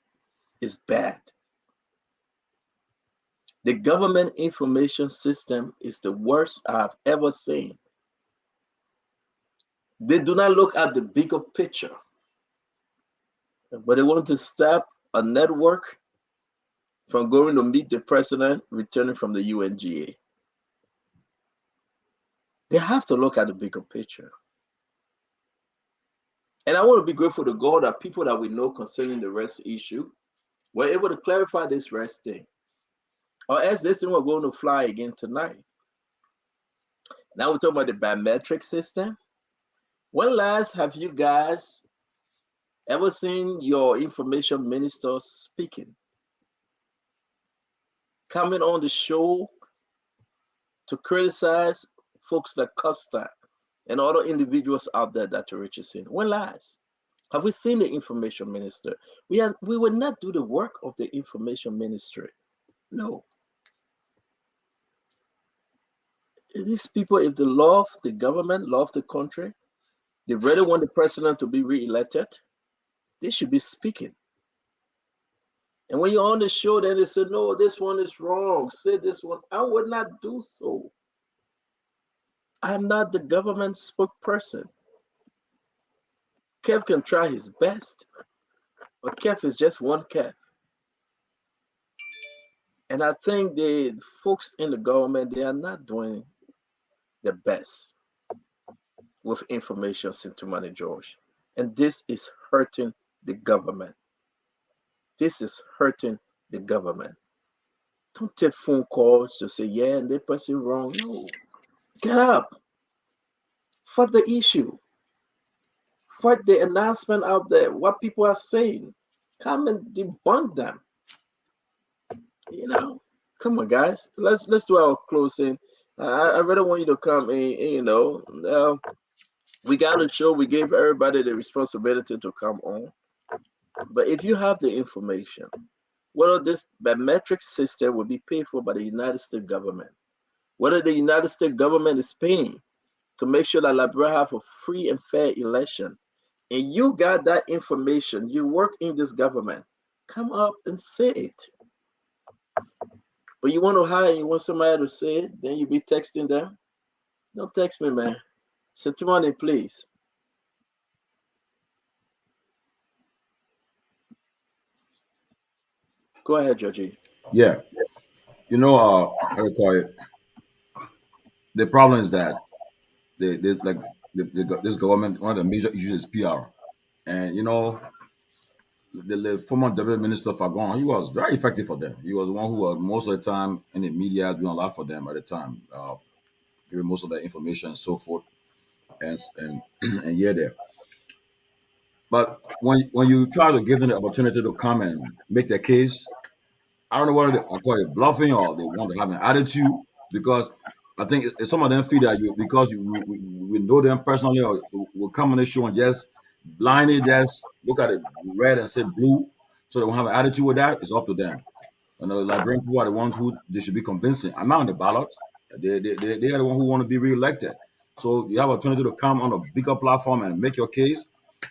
is bad. The government information system is the worst I've ever seen. They do not look at the bigger picture, but they want to stop a network from going to meet the president returning from the UNGA. They have to look at the bigger picture. And I want to be grateful to God that people that we know concerning the rest issue were able to clarify this rest thing. Or else this thing was going to fly again tonight. Now we're talking about the biometric system. When last have you guys ever seen your information minister speaking? Coming on the show to criticize folks like Costa and other individuals out there that you're in. When last have we seen the information minister? We will not do the work of the information ministry. No. These people, if they love the government, love the country, they really want the president to be re-elected, they should be speaking. And when you're on the show, then they say, no, this one is wrong. Say this one. I would not do so. I'm not the government spokesperson. Kev can try his best, but Kev is just one Kev. And I think the folks in the government, they are not doing the best with information into money, George. And this is hurting the government. This is hurting the government. Don't take phone calls to say, yeah, and they're person wrong. No. Get up. Fight the issue. Fight the announcement out there, what people are saying. Come and debunk them. Come on, guys. Let's do our closing. I really want you to come in, we got a show. We gave everybody the responsibility to come on. But if you have the information, whether this biometric system will be paid for by the United States government, whether the United States government is paying to make sure that Liberia have a free and fair election, and you got that information, you work in this government, come up and say it. But you want to hire, you want somebody to say it, then you be texting them. Don't text me, man. Send to money, please. Go ahead, Georgie. Yeah, you know, how do you call it? The problem is that they like this government. One of the major issues is PR, and you know, the former deputy minister Fagon, he was very effective for them. He was one who was most of the time in the media doing a lot for them at the time, giving most of the information and so forth, and and yeah, there. But when you try to give them the opportunity to come and make their case, I don't know whether I call it bluffing or they want to have an attitude because I think some of them feel that you because we know them personally or will come on the show and just blindly just look at it red and say blue, so they won't have an attitude with that. It's up to them. And the Liberian people are the ones who they should be convincing. I'm not on the ballot. They are the one who want to be reelected. So you have an opportunity to come on a bigger platform and make your case,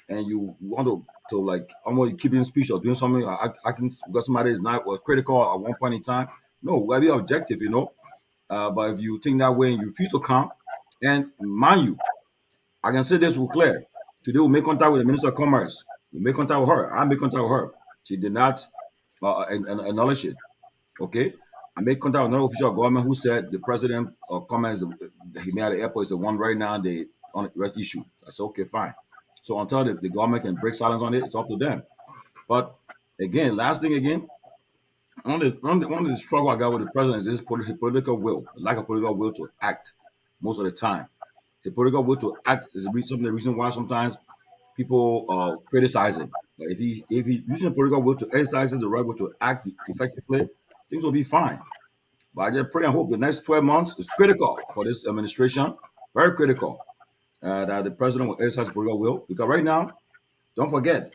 and you want to like almost keeping speech or doing something. I can because somebody is not was critical at one point in time. No, we gotta be objective, you know. But if you think that way and you refuse to come, and mind you, I can say this with clear. Today we make contact with the Minister of Commerce. We make contact with her. I make contact with her. She did not acknowledge it. Okay. I made contact with another official of government who said the president comments that he made at the airport is the one right now they on the rest issue. I said, okay, fine. So until the government can break silence on it, it's up to them. But again, last thing again, one of the struggle I got with the president is this political will, lack of political will to act most of the time. The political will to act is some of the reason why sometimes people criticize him. But if he using the political will to exercise the right will to act effectively, things will be fine. But I just pray and hope the next 12 months is critical for this administration, very critical, that the president will exercise political will. Because right now, don't forget,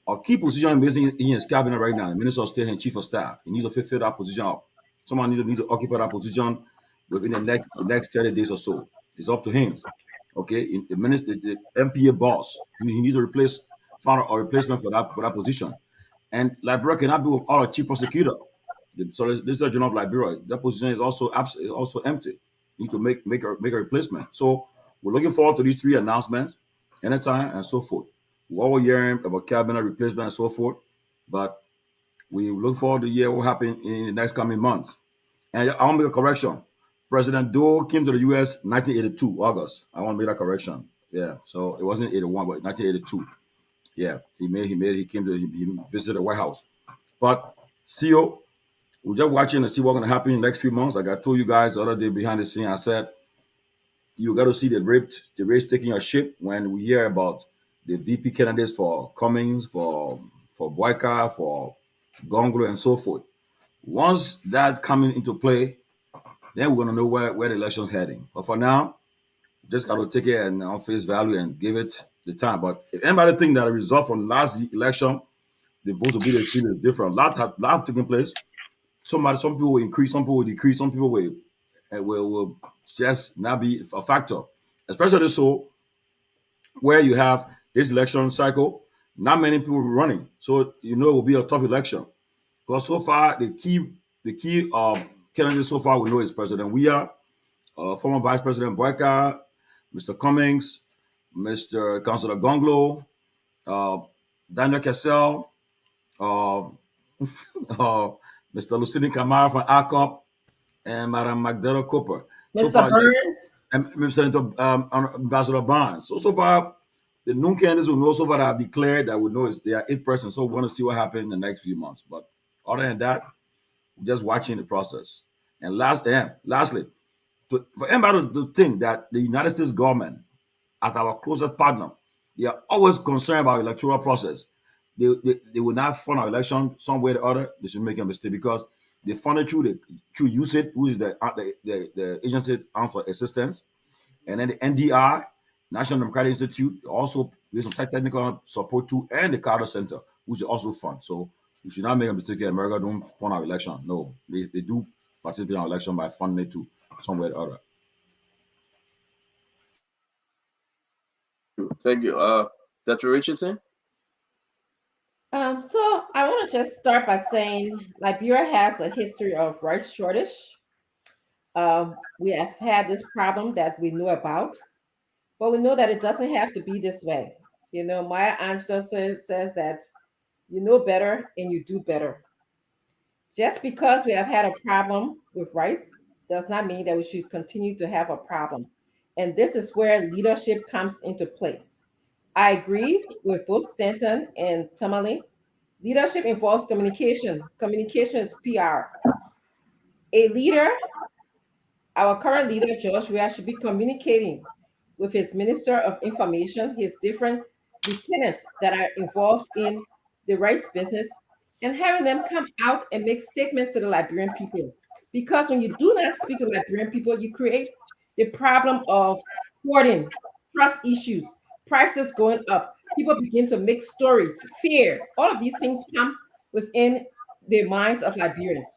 a key position is in his cabinet right now, the Minister of State and Chief of Staff. He needs to fulfill that position up. Someone needs to occupy that position within the next 30 days or so. It's up to him. Okay, the minister, the MPA boss, he needs to find a replacement for that position. And Liberia cannot be without a chief prosecutor. So this is General of Liberia. That position is also also empty. Need to make a replacement. So we're looking forward to these three announcements anytime and so forth. We're all hearing about cabinet replacement and so forth, but we look forward to hear what happen in the next coming months. And I want to make a correction. President Doe came to the U.S. 1982 August. I want to make that correction. Yeah, so it wasn't 81, but 1982. Yeah, he came to he visited the White House. But CEO, we're just watching to see what's going to happen in the next few months. Like I told you guys the other day behind the scene, I said you got to see the race taking a shape when we hear about the VP candidates for Cummings, for Boyka, for Gonglo, and so forth. Once that coming into play, then we're going to know where the election's heading. But for now, just got to take it and on face value and give it the time. But if anybody think that the result from last election, the votes will be the same, is different. Lot have taken place. Some people will increase, some people will decrease, some people will just not be a factor. Especially so where you have this election cycle, not many people running. So you know it will be a tough election. Because so far the key candidate so far we know is President Weah, former Vice President Boyka, Mr. Cummings, Mr. Councilor Gonglo, uh, Daniel Kessel, uh, Mr. Lucini Kamara from ACOP, and Madam Magdalena Cooper. So Mr. far, Burns. and Senator Ambassador Barnes. So far, the new candidates will know so far that have declared that we know they are 8%. So we want to see what happens in the next few months. But other than that, we're just watching the process. And lastly, for anybody to think that the United States government, as our closest partner, they are always concerned about electoral process. They will not fund our election some way or the other. They should make a mistake because they fund it through USAID, who is the agency armed for assistance, and then the NDI, National Democratic Institute, also give some technical support too, and the Carter Center, which they also fund. So we should not make a mistake here. America don't fund our election. No, they do participate in our election by funding it too, some way or the other. Thank you. Dr. Richardson? So I want to just start by saying Liberia has a history of rice shortage. We have had this problem that we know about, but we know that it doesn't have to be this way. Maya Angelou says that you know better and you do better. Just because we have had a problem with rice does not mean that we should continue to have a problem. And this is where leadership comes into place. I agree with both Stanton and Tamale. Leadership involves communication. Communication is PR. A leader, our current leader, George Weah, should be communicating with his Minister of Information, his different lieutenants that are involved in the rights business, and having them come out and make statements to the Liberian people. Because when you do not speak to the Liberian people, you create the problem of hoarding, trust issues, prices going up. People begin to make stories, fear. All of these things come within the minds of Liberians.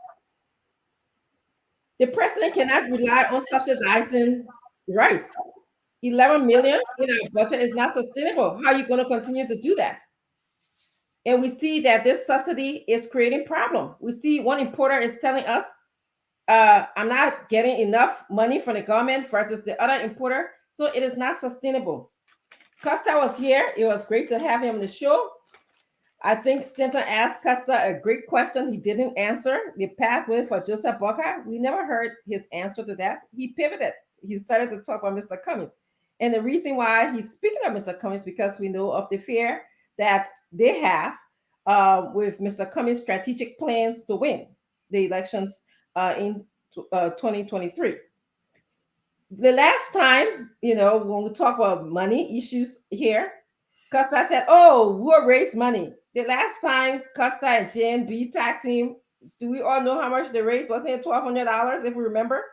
The president cannot rely on subsidizing rice. 11 million in our budget is not sustainable. How are you going to continue to do that? And we see that this subsidy is creating problem. We see one importer is telling us, I'm not getting enough money from the government versus the other importer. So it is not sustainable. Costa was here. It was great to have him on the show. I think Stanton asked Costa a great question he didn't answer. The pathway for Joseph Boca, we never heard his answer to that. He pivoted. He started to talk about Mr. Cummings. And the reason why he's speaking of Mr. Cummings because we know of the fear that they have with Mr. Cummings' strategic plans to win the elections in 2023. The last time, when we talk about money issues here, Costa said, "Oh, we'll raise money." The last time Costa and JNB tag team, do we all know how much they raised? Wasn't it $1,200 if we remember?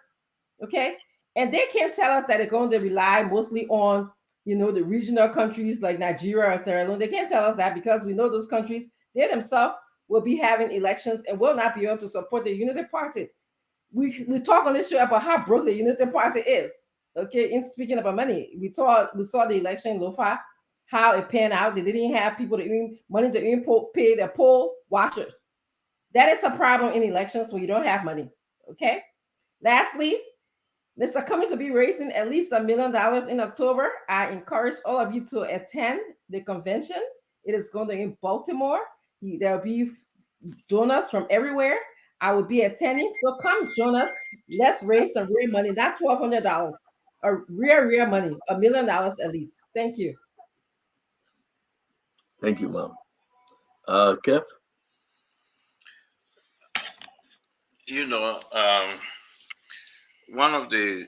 Okay, and they can't tell us that they're going to rely mostly on the regional countries like Nigeria or Sierra Leone. They can't tell us that because we know those countries they themselves will be having elections and will not be able to support the Unity Party. We talk on this show about how broke the Unity Party is. Okay, in speaking about money, we saw the election in Lofa, how it panned out. They didn't have people to even money to even pay their poll watchers. That is a problem in elections when you don't have money. Okay. Lastly, Mr. Cummings will be raising at least $1 million in October. I encourage all of you to attend the convention. It is going to be in Baltimore. There'll be donors from everywhere. I will be attending. So come join us. Let's raise some real money, not $1,200. A real money, $1 million at least. Thank you. Thank you, Mom. Kev? One of the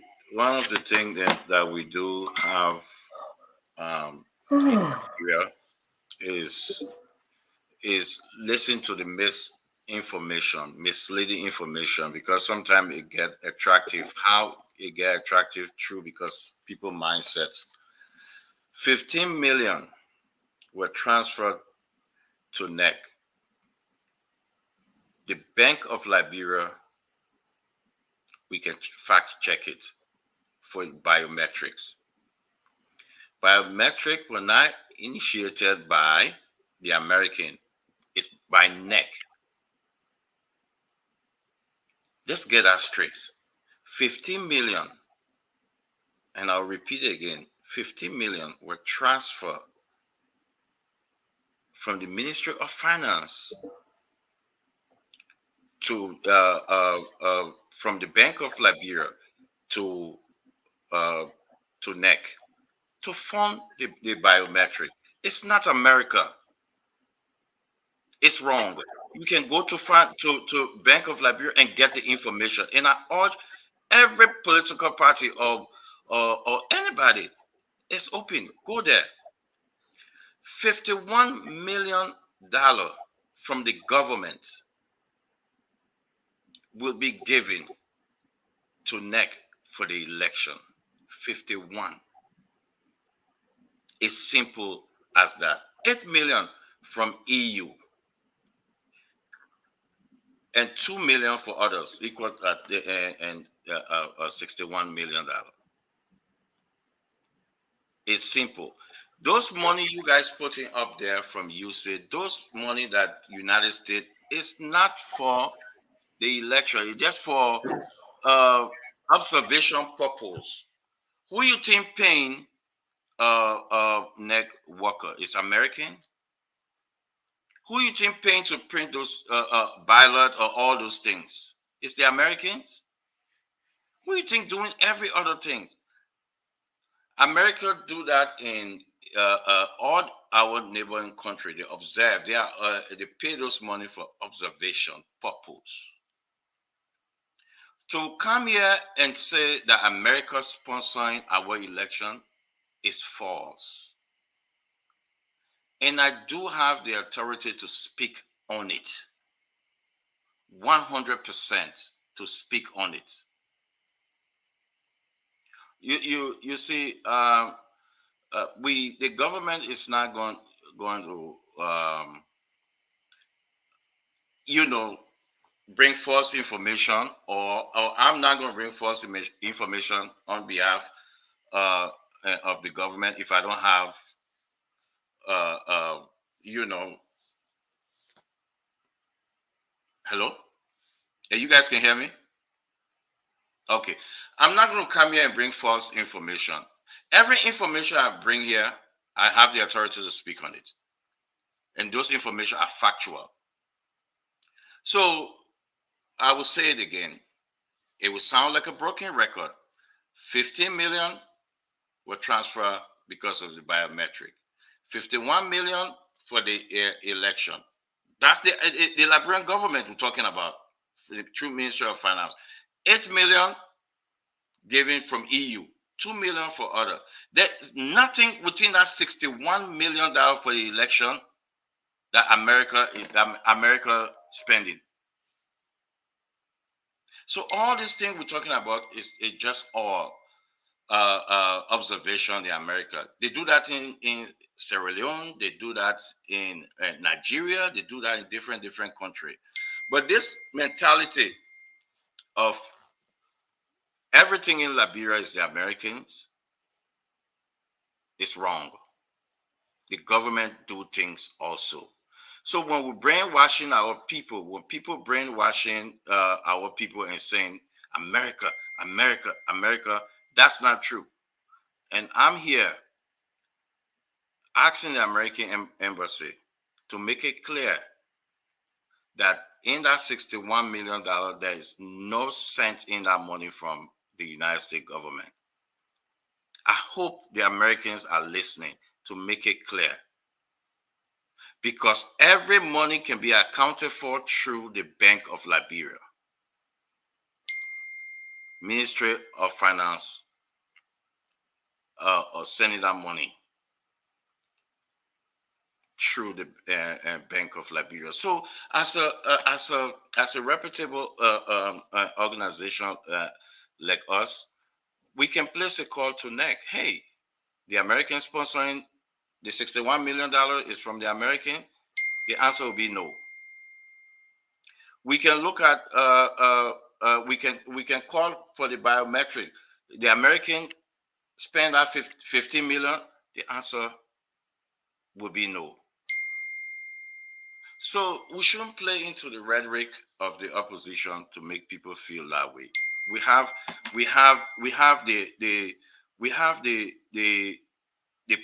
things that we do have in Nigeria is listen to the misleading information, because sometimes it get attractive. How it get attractive? True, because people mindset. 15 million were transferred to NEC. The Bank of Liberia, we can fact check it for biometrics. Biometric were not initiated by the American, it's by NEC. Let's get that straight. 15 million, and I'll repeat it again, 15 million were transferred from the Ministry of Finance to from the Bank of Liberia to NEC to fund the biometric. It's not America. It's wrong. You can go to Bank of Liberia and get the information. And I urge every political party or anybody, it's open. Go there. $51 million from the government will be given to NEC for the election. 51. It's simple as that. 8 million from EU and 2 million for others, equal and $61 million. It's simple. Those money you guys putting up there from USAID, those money that United States is not for the election. It's just for observation purpose. Who you think paying NEC worker? Is American? Who you think paying to print those ballot or all those things? It's the Americans. Who you think doing every other thing? America do that in all our neighboring country. They observe. They pay those money for observation purpose. To come here and say that America sponsoring our election is false. And I do have the authority to speak on it. 100% to speak on it. You see, the government is not going to bring false information, or I'm not going to bring false information on behalf of the government if I don't have hello? You guys can hear me? Okay. I'm not going to come here and bring false information. Every information I bring here, I have the authority to speak on it. And those information are factual. So I will say it again. It will sound like a broken record. 15 million were transferred because of the biometric. 51 million for the election. That's the Liberian government we're talking about, the true Ministry of Finance. 8 million given from EU, 2 million for other. There's nothing within that $61 million for the election that America spending. So all these things we're talking about is just all observation in America. They do that in Sierra Leone. They do that in Nigeria. They do that in different countries. But this mentality of everything in Liberia is the Americans is wrong. The government do things also. So when we're brainwashing our people, when people brainwashing our people and saying America, America, America, that's not true. And I'm here asking the American embassy to make it clear that in that $61 million, there is no cent in that money from the United States government. I hope the Americans are listening to make it clear, because every money can be accounted for through the Bank of Liberia, Ministry of Finance, or sending that money through the Bank of Liberia. So, as a reputable organization like us, we can place a call to NEC. Hey, the American sponsoring the $61 million is from the American. The answer will be no. We can look at we can call for the biometric. The American spend that 15 million. The answer will be no. So we shouldn't play into the rhetoric of the opposition to make people feel that way. We have the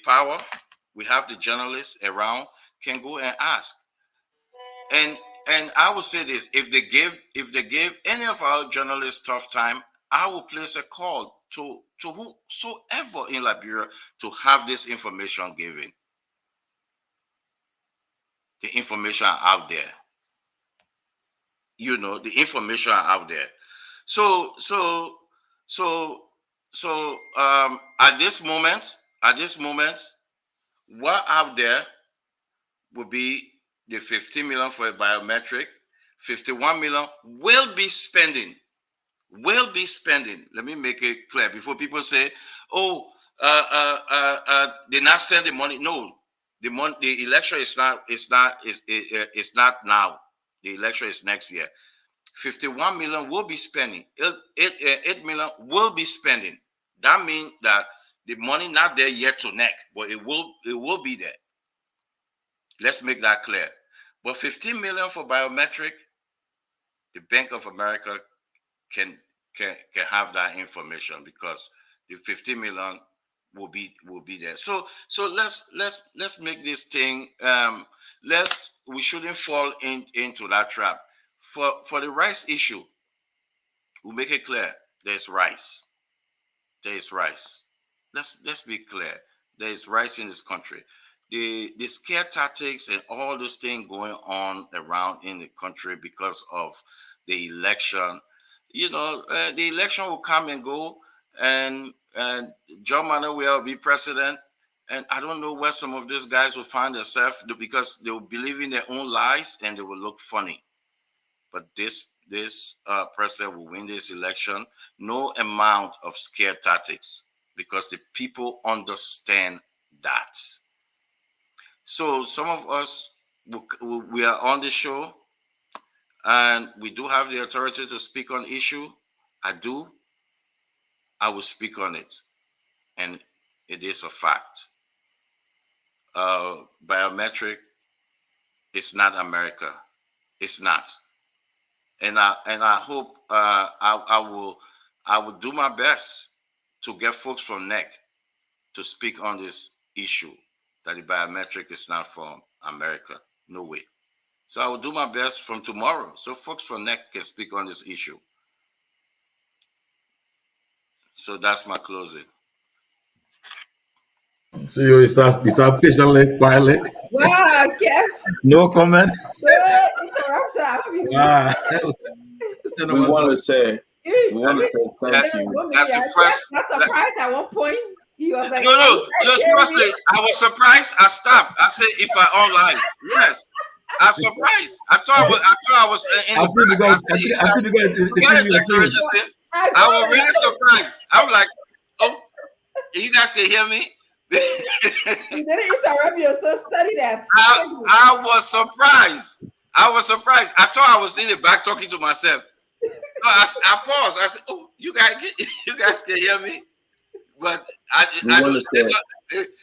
power. We have the journalists around can go and ask. And I will say this: if they give any of our journalists tough time, I will place a call to whosoever in Liberia to have this information given. The information are out there. The information are out there. So at this moment, what out there will be the 15 million for a biometric. 51 million will be spending. Let me make it clear before people say, "Oh, they not send the money." No, the election is not now. The election is next year. 51 million will be spending. 8 million will be spending. That means that the money not there yet to NEC, but it will be there. Let's make that clear. But 15 million for biometric, the Bank of America can have that information, because the 15 million will be there. So let's make this thing. we shouldn't fall into that trap. For the rice issue, we'll make it clear. There's rice. There is rice. Let's be clear. There is rice in this country. The scare tactics and all those things going on around in the country because of the election. The election will come and go, and John Manuel will be president. And I don't know where some of these guys will find themselves because they will believe in their own lies and they will look funny. But this president will win this election. No amount of scare tactics because the people understand that. So some of us, we are on the show and we do have the authority to speak on issue. I will speak on it. And it is a fact. Biometric is not America. It's not. And I hope I will do my best to get folks from NEC to speak on this issue that the biometric is not from America. No way. So I will do my best from tomorrow so folks from NEC can speak on this issue. So that's my closing. See you start patiently, quietly. Wow, Kev. No comment. No interruption. I hope you We want to say thank you. That's the first. Not surprised at one point. He was like, no, seriously, I was surprised. I stopped. I said, if I on live, yes. I was surprised. I thought I was in the I was really surprised. I was like, oh, you guys can hear me? You didn't interrupt you, so study that. I was surprised. I thought I was in the back talking to myself. So I paused. I said, oh, you guys can hear me? But I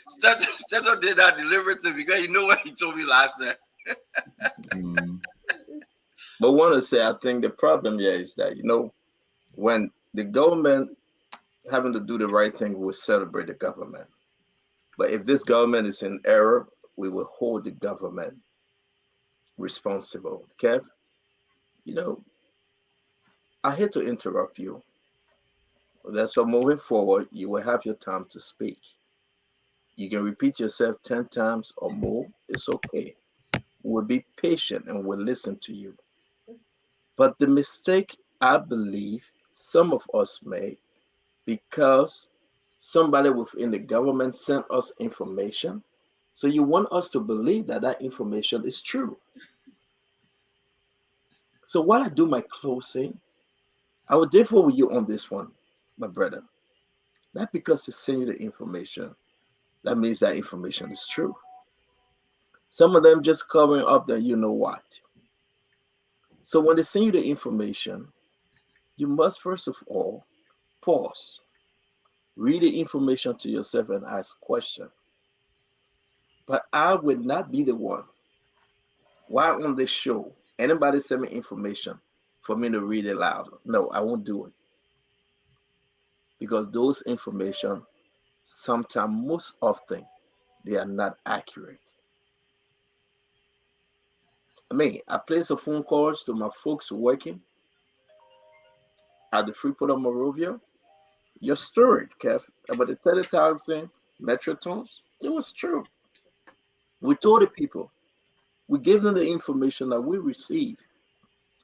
Steto did that deliberately because you know what he told me last night. But want to say, I think the problem here is that, when the government having to do the right thing, we will celebrate the government. But if this government is in error, we will hold the government responsible. Kev, I hate to interrupt you. That's why moving forward, you will have your time to speak. You can repeat yourself 10 times or more. It's okay. We'll be patient and we'll listen to you. But the mistake I believe some of us made, because somebody within the government sent us information, so you want us to believe that that information is true. So while I do my closing, I will differ with you on this one, my brother. Not because they send you the information, that means that information is true. Some of them just covering up the you know what. So when they send you the information, you must first of all pause, read the information to yourself and ask questions. But I would not be the one. Why on this show, anybody send me information for me to read it loud? No, I won't do it. Because those information, sometimes, most often, they are not accurate. I place a phone calls to my folks working at the Freeport of Monrovia. Your story, Kev, about the 30,000 metric tons, it was true. We told the people, we gave them the information that we received.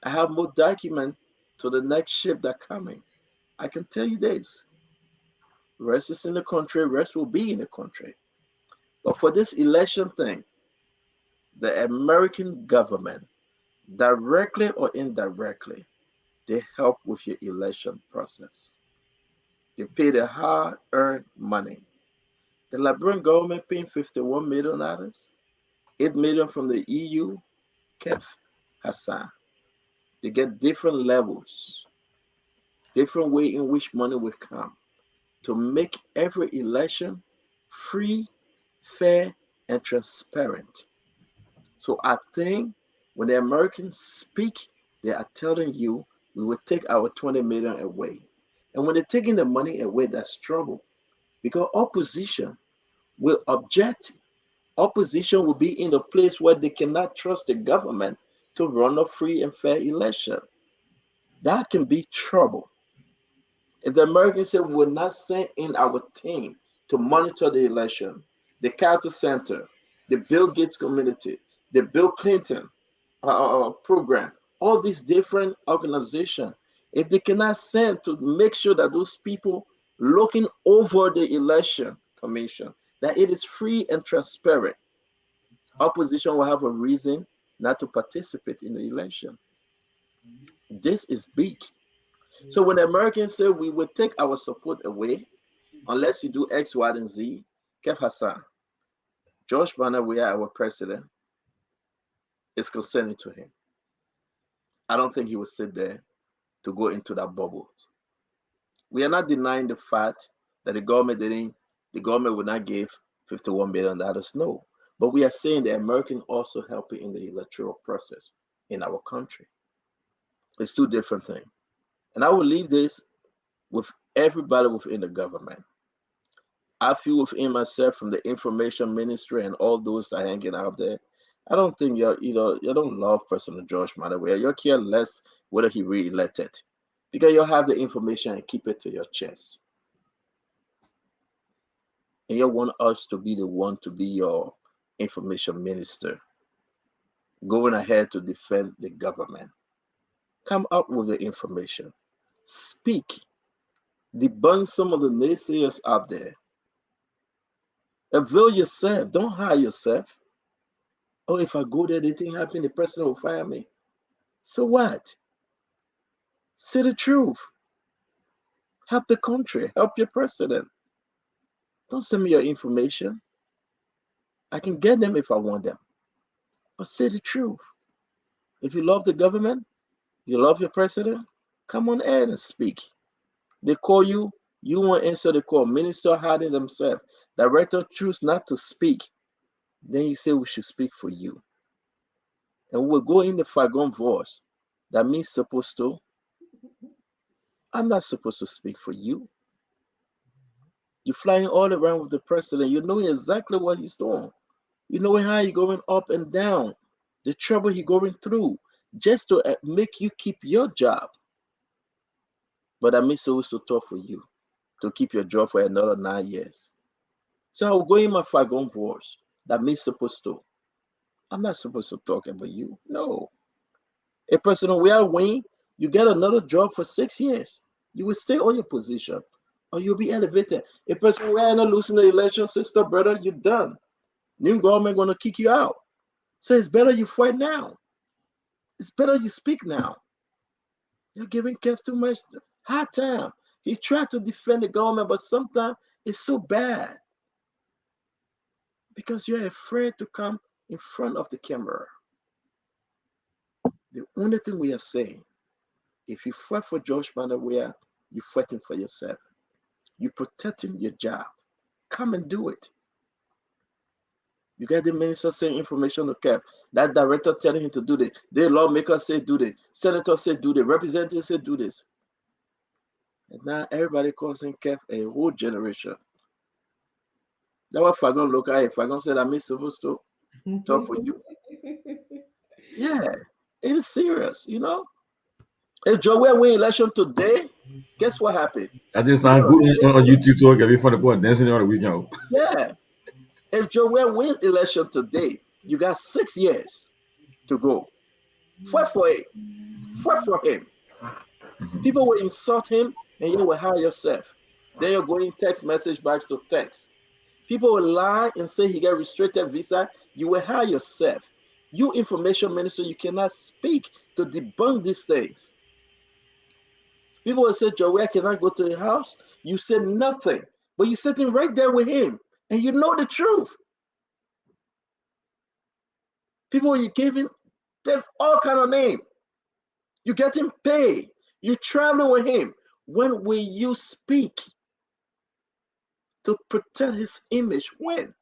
I have more document to the next ship that coming. I can tell you this. Rest is in the country, rest will be in the country. But for this election thing, the American government, directly or indirectly, they help with your election process. They pay the hard-earned money. The Liberian government paying $51 million, $8 million from the EU, Kev Hassan. They get different levels, different way in which money will come to make every election free, fair, and transparent. So I think when the Americans speak, they are telling you we will take our 20 million away. And when they're taking the money away, that's trouble. Because opposition will object Opposition will be in a place where they cannot trust the government to run a free and fair election. That can be trouble. If the Americans say we will not send in our team to monitor the election, the Carter Center, the Bill Gates community, the Bill Clinton program, all these different organizations, if they cannot send to make sure that those people looking over the election commission, that it is free and transparent, opposition will have a reason not to participate in the election. This is big. So when the Americans say we will take our support away unless you do X, Y, and Z, Kev Hassan, George Banner, we are our president, is concerning to him. I don't think he will sit there to go into that bubble. We are not denying the fact that the government would not give $51 billion. No. But we are saying the American also helping in the electoral process in our country. It's two different things. And I will leave this with everybody within the government. I feel within myself from the information ministry and all those that are hanging out there. I don't think you don't love President George Madaway. You care less whether he re-elected, because you have the information and keep it to your chest. And you want us to be the one to be your information minister, going ahead to defend the government. Come up with the information. Speak. Debunk some of the naysayers out there. Avail yourself. Don't hire yourself. Oh, if I go there, the thing happen, the president will fire me. So what? Say the truth. Help the country. Help your president. Don't send me your information. I can get them if I want them. But say the truth. If you love the government, you love your president, come on air and speak. They call you, you won't answer the call. Minister hiding themselves. Director choose not to speak. Then you say we should speak for you. And we'll go in the Fagon voice. That means supposed to. I'm not supposed to speak for you. You're flying all around with the president. You know exactly what he's doing. You know how he's going up and down. The trouble he's going through just to make you keep your job. But that means supposed to talk for you to keep your job for another 9 years. So I will go in my Fagon voice. That means supposed to. I'm not supposed to talk about you. No. A person who will win, you get another job for 6 years. You will stay on your position or you'll be elevated. A person who are not losing the election, sister, brother, you're done. New government going to kick you out. So it's better you fight now. It's better you speak now. You're giving Kev too much hard time. He tried to defend the government, but sometimes it's so bad because you're afraid to come in front of the camera. The only thing we are saying, if you fight for George Manawea, you're fighting for yourself. You're protecting your job. Come and do it. You got the minister saying information to Kev. That director telling him to do this. The lawmaker say do this. Senator say do this. Representative say do this. And now everybody calls him Kev a whole generation. That's what Fagon look at. Fagon said, I'm supposed to talk for you. Yeah, it is serious, you know. If Joel win election today, guess what happened? I just sound good on YouTube talk every funny boy dancing on the weekend. Yeah. If Joel wins election today, you got 6 years to go. Fight for it. Fight for him. People will insult him and you will hire yourself. Then you're going text message back to text. People will lie and say he got restricted visa. You will hire yourself. You information minister, you cannot speak to debunk these things. People will say, Joel cannot go to the house. You said nothing, but you're sitting right there with him and you know the truth. People you giving, they've all kind of name. You getting paid. You traveling with him. When will you speak to protect his image? When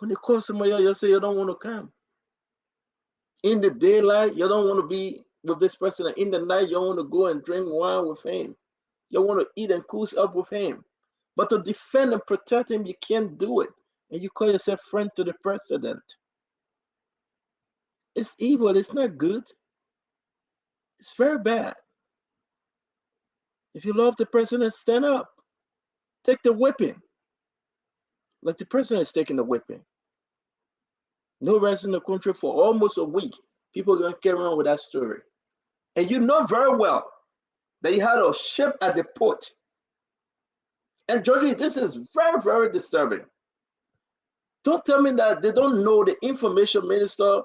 they call somebody else, you say you don't want to come. In the daylight, you don't want to be with this person. In the night, you want to go and drink wine with him. You want to eat and cool up with him. But to defend and protect him, you can't do it. And you call yourself friend to the president. It's evil. It's not good. It's very bad. If you love the president, stand up. Take the whipping. Like the president is taking the whipping. No rest in the country for almost a week. People are going to carry on with that story. And you know very well that you had a ship at the port. And Georgie, this is very, very disturbing. Don't tell me that they don't know the information minister.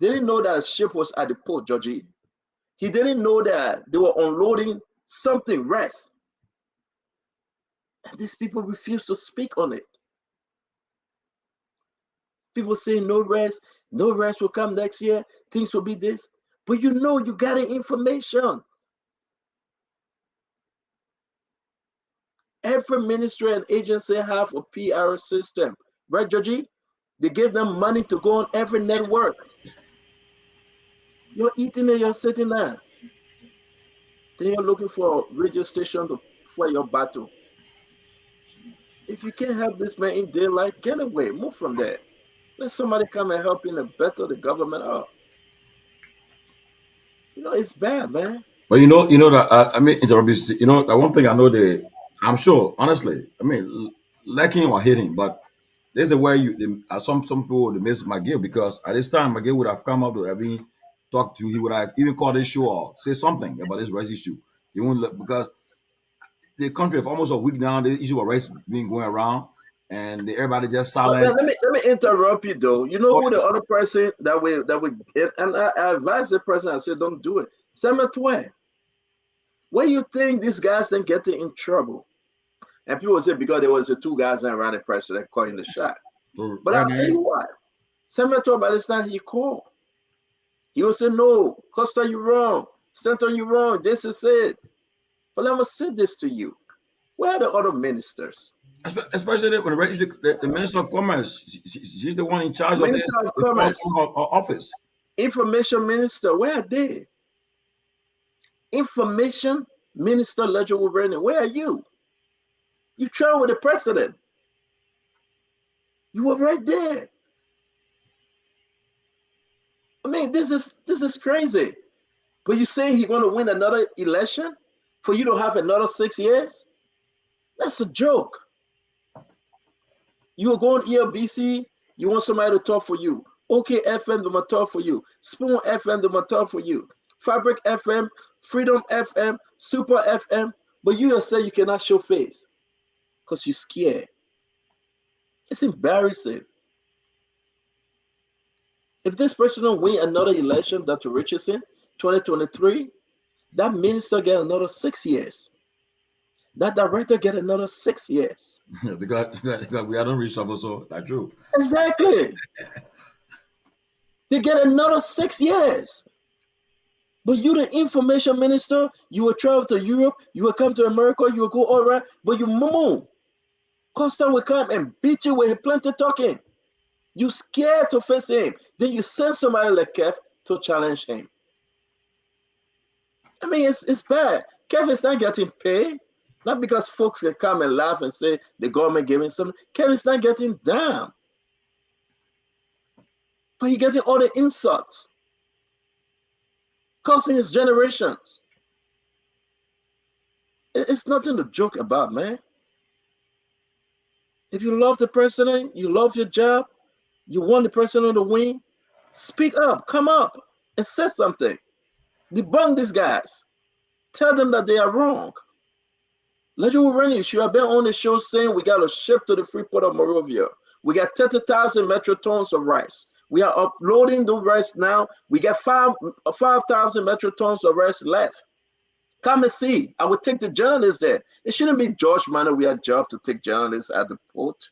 They didn't know that a ship was at the port, Georgie. He didn't know that they were unloading something, rest. And these people refuse to speak on it. People say no rest will come next year, things will be this. But you know, you got the information. Every ministry and agency have a PR system, right, Georgie? They give them money to go on every network. You're eating and you're sitting there. Then you're looking for a radio station for your battle. If you can't help this man in daylight, get away, move from there. Let somebody come and help you and better the government up. You know, it's bad, man. But that I mean, interrupt you. You know, that one thing I know I'm sure, honestly. I mean, liking or hating, but there's a way some people they miss McGill because at this time McGill would have come up to having talked to. He would have even called this show or say something about this race issue. He won't because the country for almost a week now the issue of race being going around and everybody just But silent. let me interrupt you though. You know who the other person that we get, and I advise the person. I said don't do it. Senatorial. Where you think these guys ain't getting in trouble? And people say because there was the two guys that ran the president calling the shot. So, But I'll tell you what, Senator, by this time he called. He will say, no, Costa, you wrong. Stanton, you wrong. This is it. But let me say this to you. Where are the other ministers? Especially when the Minister of Commerce, she's the one in charge of this Minister of Commerce, office. Information Minister, where are they? Information Minister Ledger Wolverine, where are you? You travel with the president. You were right there. I mean, this is crazy. But you saying he's going to win another election for you to have another 6 years? That's a joke. You will go on ELBC, you want somebody to talk for you. OK FM, they will talk for you. Spoon FM, they will talk for you. Fabric FM, Freedom FM, Super FM. But you just say you cannot show face because you're scared. It's embarrassing. If this person don't win another election, Dr. Richardson, 2023, that minister get another 6 years. That director get another 6 years. because we are not reshuffle, so that's true. Exactly. They get another 6 years. But you, the information minister, you will travel to Europe, you will come to America, you will go all right, but you moo. Costa will come and beat you with plenty talking. You scared to face him. Then you send somebody like Kev to challenge him. I mean, it's bad. Kev is not getting paid. Not because folks can come and laugh and say the government giving something. Kev is not getting down. But he's getting all the insults. Causing his generations. It's nothing to joke about, man. If you love the president, you love your job, you want the president to win, speak up, come up, and say something. Debunk these guys. Tell them that they are wrong. Ledger Warren, you should have been on the show saying we got a ship to the free port of Monrovia. We got 30,000 metric tons of rice. We are uploading the rice now. We got 5,000 metric tons of rice left. Come and see. I would take the journalists there. It shouldn't be George Manor. We have job to take journalists at the port.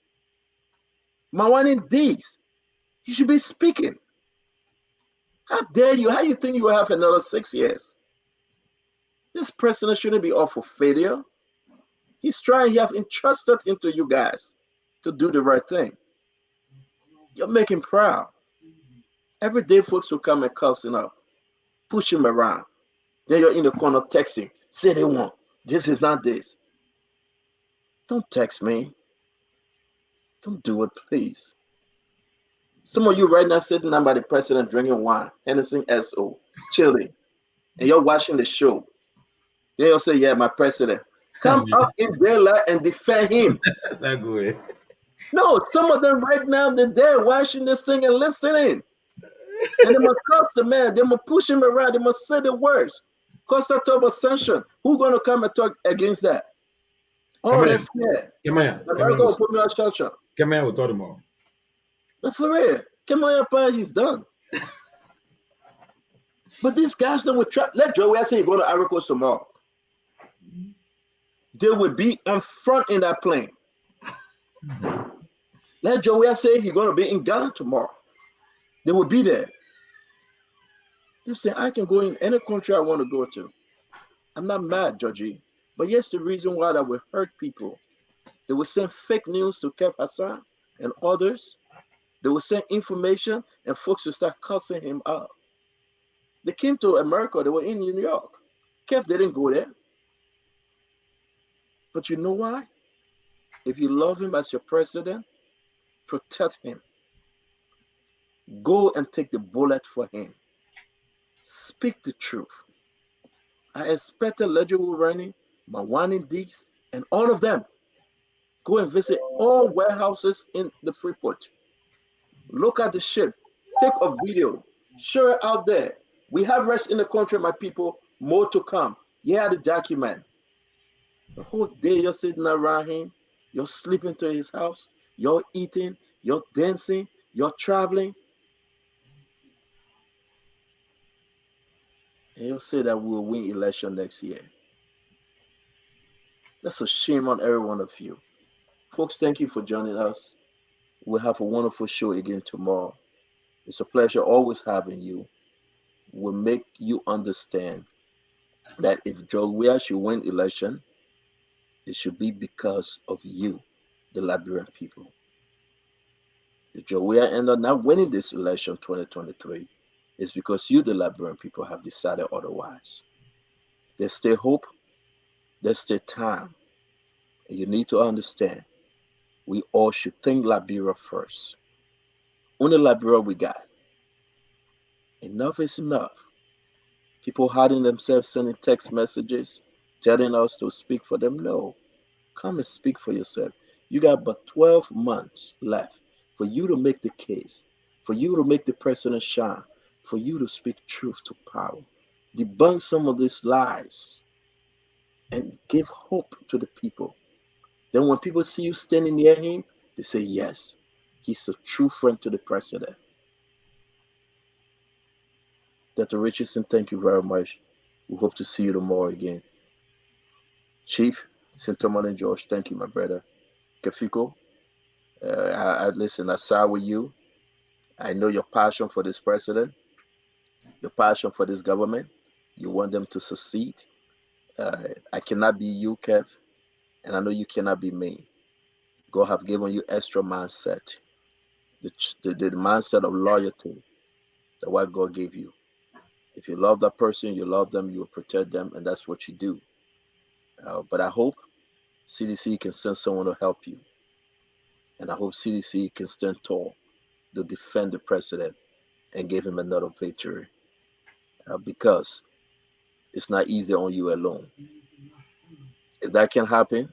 Mawani Dees, you should be speaking. How dare you? How you think you will have another 6 years? This president shouldn't be off for failure. He's trying. He have entrusted into you guys to do the right thing. You're making proud. Every day, folks will come and cussing up, push him around. Then you're in the corner texting, say they want. This is not this. Don't text me. Don't do it, please. Some of you right now sitting down by the president drinking wine, Hennessy SO, chilling, and you're watching the show. Then you'll say, yeah, my president. Come up in daylight and defend him. That way. No, some of them right now, they're there watching this thing and listening. And they must curse the man. They must push him around. They must say the words. Cause that type of sanction. Who's going to come and talk against that? Oh, that's scared. Come here. America will put me on shut. Come here, we'll talk tomorrow. But for real, come on, your he's done. But these guys that would try, let Joey say you go to Ivory Coast tomorrow. They would be on front in that plane. Let Joey say you're going to be in Ghana tomorrow. They will be there. They say, I can go in any country I want to go to. I'm not mad, Georgie. But yes, the reason why that will hurt people. They will send fake news to Kev Hassan and others. They will send information and folks will start cussing him out. They came to America. They were in New York. Kev didn't go there. But you know why? If you love him as your president, protect him. Go and take the bullet for him. Speak the truth. I expected Ledger Rani, Mawani Diggs, and all of them. Go and visit all warehouses in the Freeport. Look at the ship. Take a video. Share it out there. We have rest in the country, my people. More to come. Yeah, the document. The whole day you're sitting around him. You're sleeping to his house. You're eating. You're dancing. You're traveling. And you'll say that we'll win election next year. That's a shame on every one of you. Folks, thank you for joining us. We'll have a wonderful show again tomorrow. It's a pleasure always having you. We'll make you understand that if Joe Weah should win election, it should be because of you, the Liberian people. If Joe Weah end up not winning this election 2023, it's because you, the Liberian people, have decided otherwise. There's still hope. There's still time. And you need to understand, we all should think Liberia first. Only Liberia we got. Enough is enough. People hiding themselves, sending text messages, telling us to speak for them. No. Come and speak for yourself. You got but 12 months left for you to make the case, for you to make the president shine, for you to speak truth to power. Debunk some of these lies and give hope to the people. Then when people see you standing near him, they say, yes, he's a true friend to the president. Dr. Richardson, thank you very much. We hope to see you tomorrow again. Chief, St. Thomas and George, thank you, my brother. Kafiko, listen, I side with you. I know your passion for this president, your passion for this government. You want them to succeed. I cannot be you, Kev, and I know you cannot be me. God have given you extra mindset, the mindset of loyalty, that what God gave you. If you love that person, you love them, you will protect them, and that's what you do. But I hope CDC can send someone to help you. And I hope CDC can stand tall to defend the president and give him another victory. Because it's not easy on you alone. If that can happen,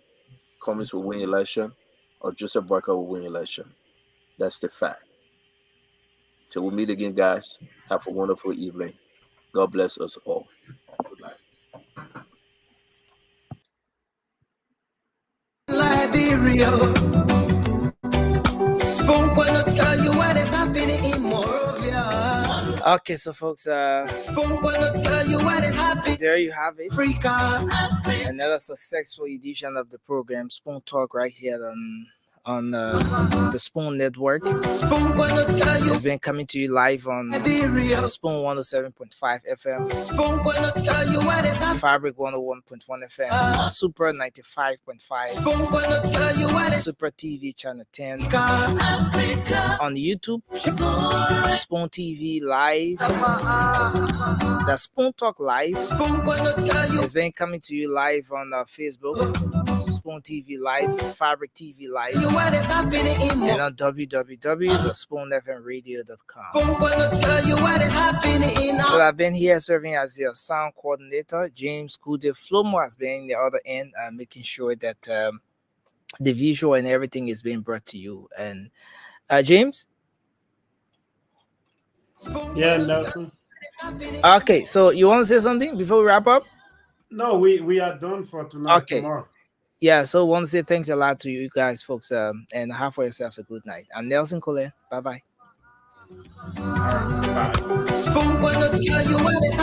Cummings will win election or Joseph Barker will win election. That's the fact. Till we meet again, guys, have a wonderful evening. God bless us all. Good night. Liberia. Spoon gonna tell you what is happening in Morovia. Okay, so folks, Spoon gonna tell you what is happening. there you have it. Africa. Another successful edition of the program Spoon Talk right here on on the Spoon Network. It's been coming to you live on Spoon 107.5 FM, Fabric 101.1 FM, Super 95.5, Super TV Channel 10, on YouTube, Spoon TV Live, the Spoon Talk Live. It's been coming to you live on Facebook, Spoon TV Live, Fabric TV Live, and on www.spoonfmradio.com. So I've been here serving as your sound coordinator. James Kude Flomo has been in the other end, making sure that the visual and everything is being brought to you. And James? Yeah, Nelson. Okay, so you want to say something before we wrap up? No, we are done for tonight. Okay. Tomorrow. Yeah, so I want to say thanks a lot to you guys, folks, and have for yourselves a good night. I'm Nelson Colette. Bye-bye. All right, bye.